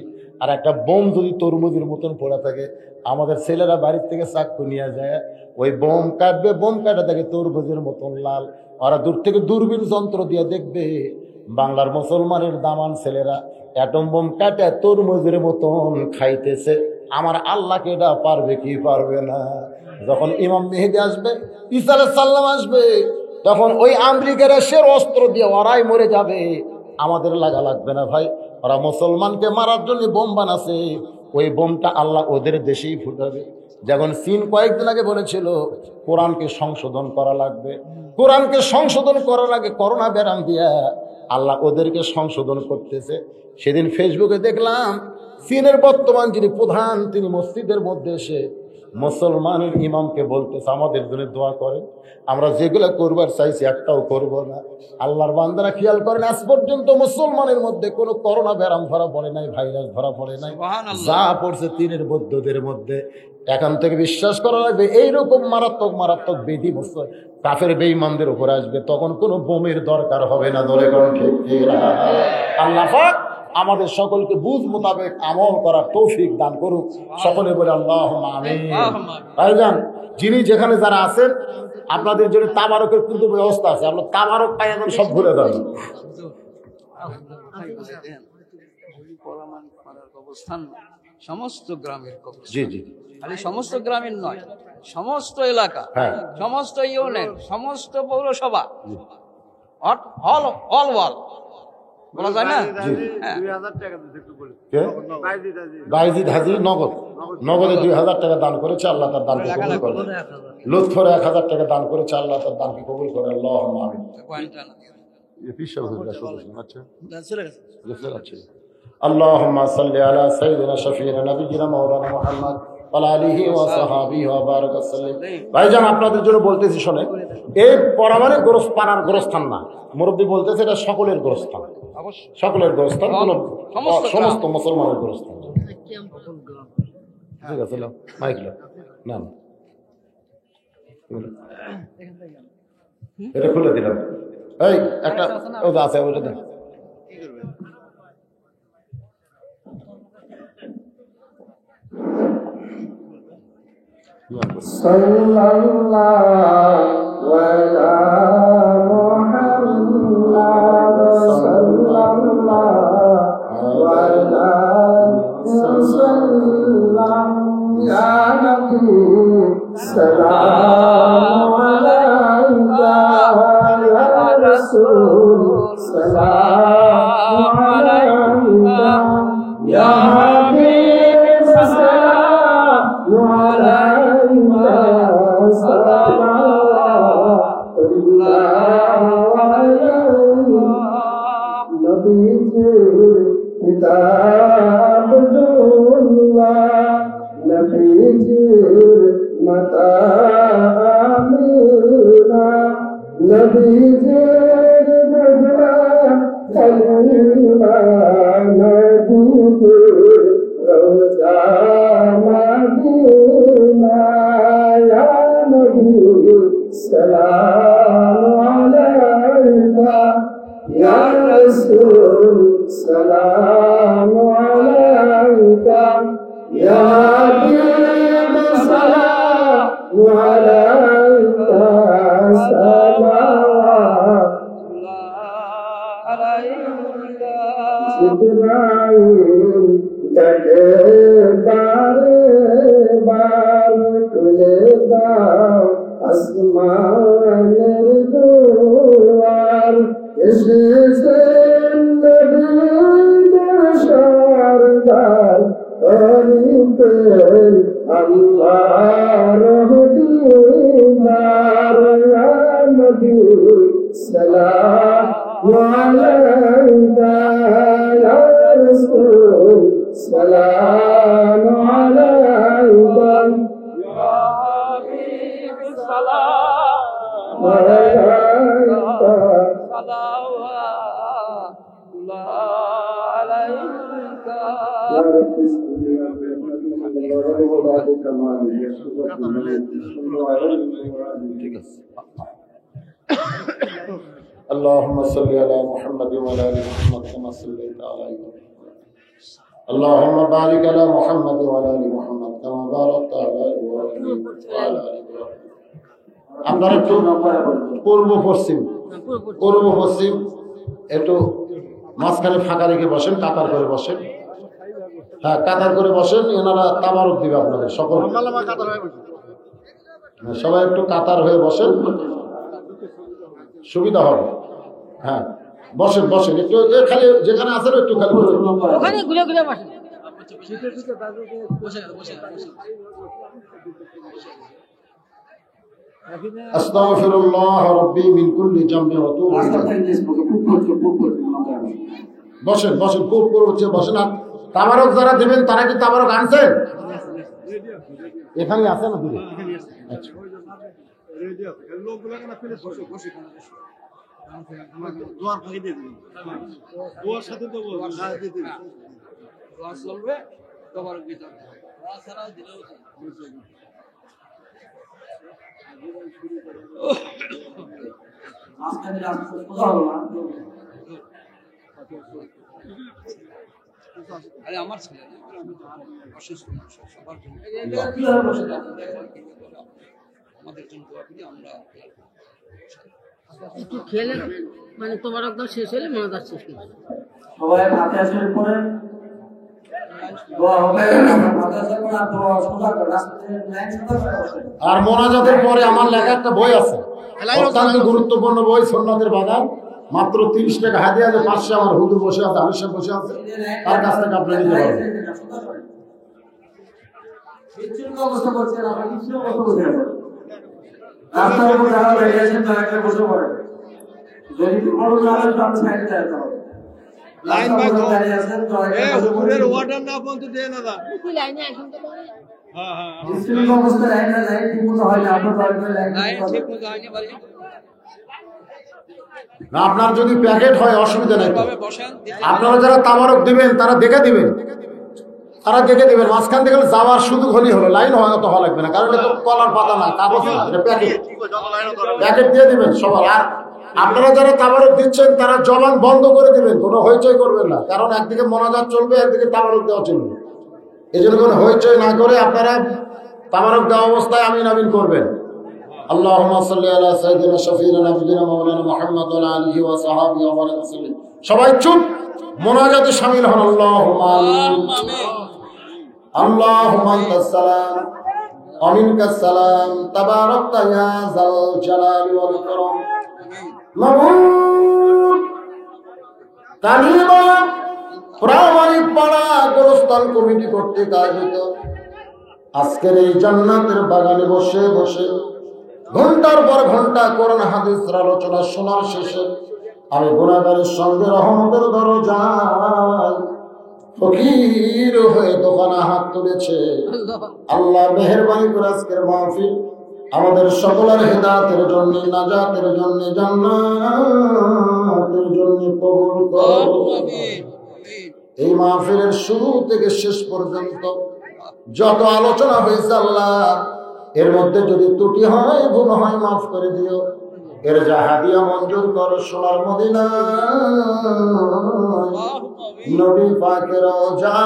আর একটা বোম যদি তরমুজের মতন পড়া থাকে, আমাদের ছেলেরা বাড়ির থেকে চাকু নিয়ে যায়, ওই বোম কাটবে, বোম কাটা থাকে তরমুজের মতন লাল। ওরা দূর থেকে দূরবীন যন্ত্র দিয়ে দেখবে বাংলার মুসলমানের দামান ছেলেরা অ্যাটম বোম কাটে তরমুজের মতন খাইতেছে। আমার আল্লাহকে এটা পারবে কি পারবে না? যখন ইমাম মেহেদী আসবে, ঈসা আলাইহিস সালাম আসবে, তখন ওই আমেরিকার এসের অস্ত্র দিয়ে ওরাই মরে যাবে, আমাদের লাগা লাগবে না ভাই। ওরা মুসলমানকে মারার জন্য বোম বানাছে, ওই বোমটা আল্লাহ ওদের দেশেই ফুটাবে। যখন চীন কয়েকদিন আগে বলেছিল কোরআনকে সংশোধন করা লাগবে, কোরআনকে সংশোধন করার আগে করোনা ব্যারাম দিয়া আল্লাহ ওদেরকে সংশোধন করতেছে। সেদিন ফেসবুকে দেখলাম চীনের বর্তমান যিনি প্রধান, তিনি মসজিদের মধ্যে এসে মুসলমানের ইমামকে বলতেছে আমাদের জন্য দোয়া করে, আমরা যেগুলো করবার চাইছি একটাও করব না। আল্লাহর বান্দারা খেয়াল করেন, আজ পর্যন্ত মুসলমানের মধ্যে কোনো করোনা ব্যারাম ধরা পড়ে নাই, ভাইরাস ধরা পড়ে নাই। যা পড়ছে চীনের বৌদ্ধদের মধ্যে। এখান থেকে বিশ্বাস করা লাগবে এইরকম মারাত্মক মারাত্মক বেধি কাফের বেঈমানদের উপর আসবে, তখন কোনো বোমের দরকার হবে না। ধরে কোন ঠিক আল্লাহ পাক আমাদের সকলকে বুঝ মোতাবেক আমল করার তৌফিক দান করুক। সকলে বলে আল্লাহুম্মা আমিন। ভাইজান, যিনি যেখানে যারা আছেন আপনাদের জন্য তাবারকের কিন্তু ব্যবস্থা আছে, আপনার তাবারক পাই এখন সব ভুলে যাবেন। অবস্থান সমস্ত গ্রামের কবরস্থান। জি জি, খালি সমস্ত গ্রামের নয়, সমস্ত এলাকা, হ্যাঁ। সমস্ত ইউনিয়ন, সমস্ত পৌরসভা, অল ওয়াল বলা যায় না? হ্যাঁ। বাইজিদ হাজি নগদে 2000 টাকা দান করেছে, আল্লাহ তার দানকে কবুল করে। লুৎফরে 1000 টাকা দান করেছে, আল্লাহ তার দানকে কবুল করে। আল্লাহুম্মা আমিন। আল্লাহুম্মা সাল্লি আলা সাইয়্যিদিনা শাফিঈনা নাবিয়িনা মাওলানা মুহাম্মদ ওয়া আলা আলিহি ওয়া সাহবিহি ওয়া বারাক সাল্লাম। ভাইজান, আপনাদের জন্য বলতেছি শোনে, এই পরামানে পাড়ার গোরস্থান না, মুরব্বী বলতেছে এটা সকলের গোরস্থান, সকলের গোরস্থান, সমস্ত মুসলমানের গোরস্থান। ঠিক আছে, মাইক না না, এটা খুলে দিলাম। এই একটা ওটা আছে, ওটা দেন। সাল্লাল্লাহু আলা মুহাম্মাদ সাল্লাল্লাহু আলা সাল্লাম ইয়া নবী সালাম আলাইকা ইয়া রাসূল সালাম আলাইকা ইয়া হাবিব সালাম আলাইকা اللهم صل على محمد وعلى ال محمد كما صليت على ابراهيم اللهم بارك على محمد وعلى ال محمد كما باركت على ابراهيم وعلى ال ابراهيم। আপনারা একটু পূর্ব পশ্চিম একটু মাঝখানে ফাঁকা রেখে বসেন, কাতার করে বসেন। হ্যাঁ, কাতার করে বসেন, এনারা তাবারক দিবে আপনাদের সকল। সবাই একটু কাতার হয়ে বসেন। সুবিধা হবে। হ্যাঁ, বসেন বসেন, একটু খালি যেখানে আছেন একটু খালি ওখানে ঘুরে ঘুরে বসে। আস্তাগফিরুল্লাহ রাব্বি মিন কুল্লি জামবি ওয়া তুবু ইলাইহি। বসেন বসেন, খুব করে হচ্ছে বসেন। আর তাবারক যারা দেবেন তারা কি তাবারক আনছেন? এখানে আছে না দূরে? আচ্ছা, চলবে তোমার ভিতরে ছাড়া দিলেও আরে আমার ছেলে অসুস্থ সবার জন্য আমাদের জন্য দোয়া করি আমরা। একটু খেলে মানে তোমার একদম শেষ হলে মনে শেষ করবে। সবাই হাতে আসলে পরে দোয়া হবে, আমরা হাতে আসলে পরে আর দোয়া সোজা করে রাস্তায় লাইন সোজা করে বসে। আর মোনাজাতের পরে আমার লেখা একটা বই আছে, অত্যন্ত গুরুত্বপূর্ণ বই, সুন্নাতের বাগান। মাত্র 30 টাকা হাদিয়া আছে। পাশে আমার হুজুর বসে আছে, আমি সাহেব বসে আছে, তার কাছ থেকে আপনি নিতে পারবেন। বিচ্ছিন্ন অবস্থা করছেন, আমরা বিচ্ছিন্ন অবস্থা করতে হবে। রাস্তার উপর যারা দাঁড়িয়ে আছেন তারা একটা বসে পড়ে, যদি বড় না হয় তো আমরা সাইডে যেতে হবে। লাইন বাই দাঁড়িয়ে আছেন তো একটা বসে পড়ে। এর ওয়াটার না পর্যন্ত দেয় না দা। কি লাইনে এখন তো পারে হ্যাঁ হ্যাঁ বিচ্ছিন্ন অবস্থা লাইন ঠিক মতো হয় না, আমরা দরকার লাইন লাইন ঠিক মতো আইনে পারি না, আপনার যদি প্যাকেট হয় অসুবিধা নেই তো। ভাবে বসেন দিতে আপনারা যারা তাবারক দিবেন তারা দেখে দিবেন, তারা দেখে দিবেন। মাঝখান থেকে যাওয়ার সুযোগ হলেই হলো, লাইন হয় তো হওয়া লাগবে না, কারণ এটা তো কলার পাতা না, কাগজ না, এটা প্যাকেট। প্যাকেট দিয়ে দিবেন সবার। আর আপনারা যারা তাবারক দিচ্ছেন তারা জবান বন্ধ করে দিবেন, কোনো হইচই করবেন না, কারণ একদিকে মোনাজাত চলবে, একদিকে তাবারক দেওয়া চলবে। এই জন্য কোনো হইচই না করে আপনারা তাবারক দেওয়া অবস্থায় আমিন আমিন করবেন। আল্লাহুম্মা সাল্লি আলা সাইয়্যিদিনা শাফিঈনা নাবিয়িনা মাওলানা মুহাম্মদ ওয়া আলা আলিহি ওয়া সাহবিহি ওয়া বারাকা সাল্লাম। সবাই চুপ, মোনাজাতে শামিল হন। আল্লাহুম্মা আমিন। আল্লাহুম্মা আনতাস সালাম ওয়া মিনকাস সালাম, তাবারাকতা ইয়া যাল জালালি ওয়াল ইকরাম। মাবুদ কালিমা প্রামাণিক পাড়া গোরস্থান কমিটি কর্তৃক আয়োজিত আজকের এই জান্নাতের বাগানে বসে বসে ঘন্টার পর ঘন্টা কোরআন হাদিসের আলোচনা শোনার শেষে আমি গুনাহগারের সঙ্গে রহমতের দরজায় ফকির হয়ে দোকানে হাত তুলেছে। আল্লাহ মেহেরবানি করে আজকের মাহফিল আমাদের সকলের হেদায়েতের জন্য, নাজাতের জন্য, জান্নাতের জন্য কবুল করো। এই মাহফিলের শুরু থেকে শেষ পর্যন্ত যত আলোচনা হয়েছে আল্লাহ, এর মধ্যে যদি ত্রুটি হয়, ভুল হয়, মাফ করে দিও। এর যা হাদিয়া মঞ্জুর করো সোনার মদিনা নবী পাকের রওজা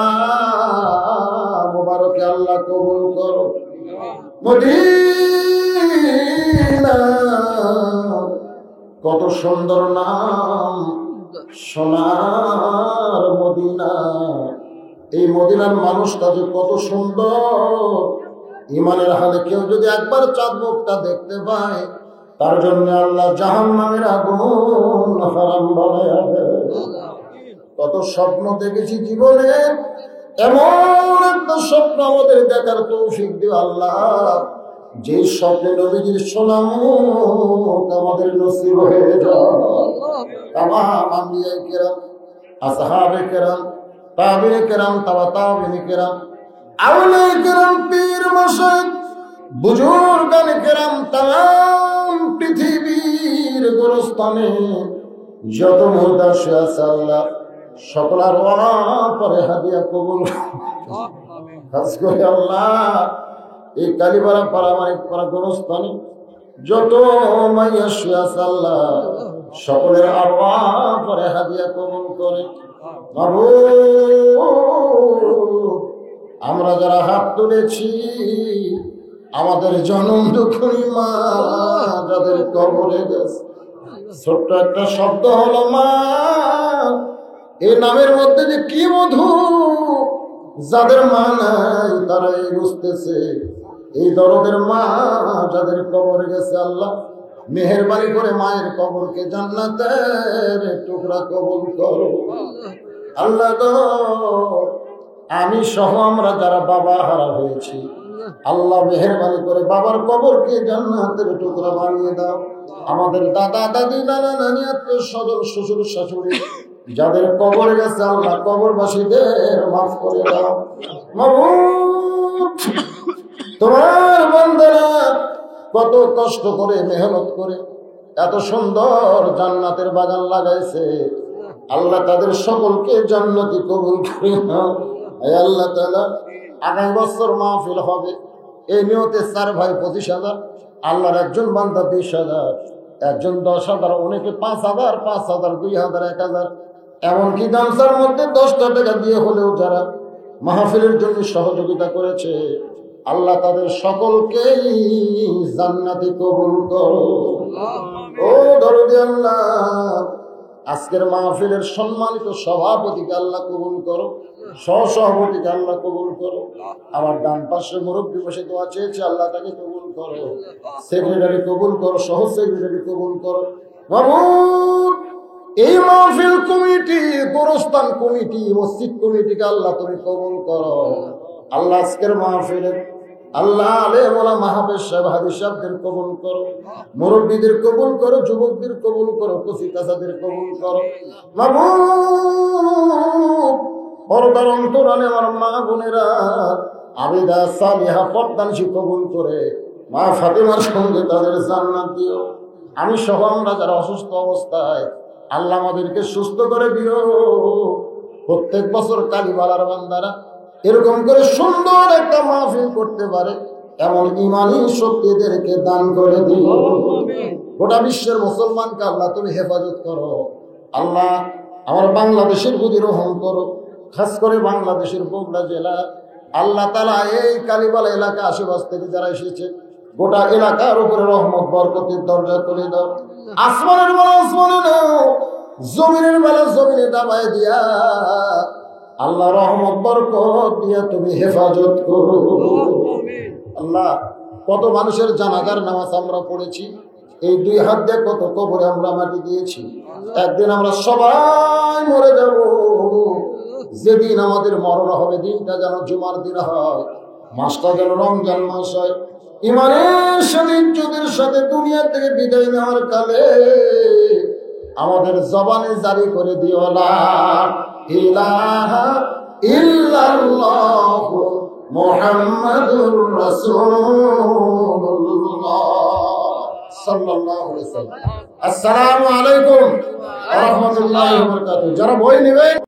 মুবারকে আল্লাহ কবুল করো। মদিনা কত সুন্দর নাম, সোনার মদিনা। এই মদিনার মানুষটা যে কত সুন্দর, ইমানের হালে কেউ যদি একবার চাঁদ মুখটা দেখতে পায়, তার জন্য আল্লাহ জাহান্নামের আগুন হারাম বানায়া দেয়। কত স্বপ্ন দেখেছি জীবনে, এমন একটা স্বপ্ন আমাদের দেখার তৌফিক দিও আল্লাহ, যে স্বপ্নে নবীজির সোনামুখ আমাদের নসিব হয়ে যায়। তামাম আম্বিয়া কিরাম, আসহাবে কিরাম, তাবিঈ কিরাম, তাবিঈ কিরাম, আউলিয়া কিরাম, পীর মাশায়েখ, বুজুর্গান কিরাম, তাম পৃথিবীর গোরস্থানে যত মুর্দাশে আছে আল্লাহ সকলার পরে হাদিয়া কবুল খাস করে আল্লাহ। এই কালীপাড়া পারামানিক পাড়া গোরস্থানে যত মাইয়াশে আছে আল্লাহ সকলের পরে হাদিয়া কবুল করে। আমরা যারা হাত তুলেছি, আমাদের জনম দুঃখী মা যাদের কবরে গেছে, ছোট্ট একটা শব্দ হলো মা। এই নামের মধ্যে যে কি মধু, যাদের মা নাই তারাই বুঝতেছে। এই দরদের মা যাদের কবরে গেছে আল্লাহ মেহেরবানি করে মায়ের কবরকে জান্নাতের টুকরা কবুল করো। আল্লাহ গো, আমি সহ আমরা যারা বাবা হারা হয়েছি, আল্লাহ মেহেরবানি করে বাবার কবরকে জান্নাতের টুকরা বানিয়ে দাও। আমাদের দাদা দাদি, নানা নানি, আত্মীয় স্বজন, শ্বশুর শাশুড়ি যাদের কবরে গেছে, আল্লাহ কবরবাসীদের মাফ করে দাও। মাবুদ, তোমার বান্দারা কত কষ্ট করে মেহনত করে এত সুন্দর জান্নাতের বাগান লাগাইছে, আল্লাহ তাদের সকলকে জান্নাতি কবুল করে নাও। হে আল্লাহ তাআলা, আগামী বছর মাহফিল হবে, এই নিয়তে 4 ভাই 25,000, আল্লাহর একজন বান্দা 20,000, একজন 10,000, অনেকে 5,000, 5,000, 2,000, 1,000, এমনকি গামছার মধ্যে 10টা টাকা দিয়ে হলেও যারা মাহফিলের জন্য সহযোগিতা করেছে, আল্লাহ তাদের সকলকেই জান্নাতি কবুল করো। ও দরদি আল্লাহ, আজকের মাহফিলের সম্মানিত সভাপতিকে আল্লাহ কবুল করো, সহসভাপতিকে আল্লাহ কবুল করো। আমার ডান পাশে মুরব্বী বসে দোয়া চেয়েছে, আল্লাহ তাকে কবুল করো। সেক্রেটারি কবুল করো, সহ সেক্রেটারি কবুল করো। মাবুদ, এই মাহফিল কমিটি, গোরস্থান কমিটি, মসজিদ কমিটিকে আল্লাহ তুমি কবুল করো। আল্লাহ আজকের মাহফিলের আল্লাহ আলেম ওলামা, মাহফিজ সাহেব, হাদিস সাহেবদের কবুল করো, মুরব্বীদের কবুল করো, যুবকদের কবুল করো, কচি কাঁচাদের কবুল করো। মাবুদ, পর্দার অন্তরালে আমার মা বোনেরা আবিদা সালিহা পর্দানশী কবুল করে মা ফাতেমার সঙ্গে তাদের জান্নাত দিও। আমি সহ আমরা যারা অসুস্থ অবস্থায়, আল্লাহ আমাদেরকে সুস্থ করে দিও। প্রত্যেক বছর কালীবালার বান্দারা এরকম করে সুন্দর একটা মাহফিল করতে পারে, এমন ইমানি শক্তিদেরকে দান করে দিও। গোটা বিশ্বের মুসলমানকে আল্লাহ তুমি হেফাজত করো। আল্লাহ আমার বাংলাদেশের প্রতি রহম করো, খাস করে বাংলাদেশের বগুড়া জেলা। আল্লাহ তাআলা এই কালীবালা এলাকা আশেপাশ থেকে যারা এসেছে, গোটা এলাকার উপরে রহমত বরকতের দরজা খুলে দাও। আসমানের বেলা আসমানে নাও, জমিনের বেলা জমিনে দাবায় দিয়া আল্লাহ রহমত বরকত দিয়া তুমি হেফাজত করো। আল্লাহ, কত মানুষের জানাজার নামাজ আমরা পড়েছি, এই 2 হাত দিয়ে কত কবরে আমরা মাটি দিয়েছি। একদিন আমরা সবাই মরে যাব। যেদিন আমাদের মরণ হবে, দিনটা যেন জুমার দিন হয়, মাসটা যেন রমজান মাস হয়। ইমানের সাথে ইজ্জতের সাথে দুনিয়া থেকে বিদায় নেওয়ার কালে আমাদের জবানে জারি করে দিও লা ইলাহা ইল্লাল্লাহ মুহাম্মাদুর রাসূলুল্লাহ সাল্লাল্লাহু আলাইহি ওয়াসাল্লাম। আসসালামু আলাইকুম ওয়া রাহমাতুল্লাহি ওয়া বারাকাতুহু। যারা বই নেবেন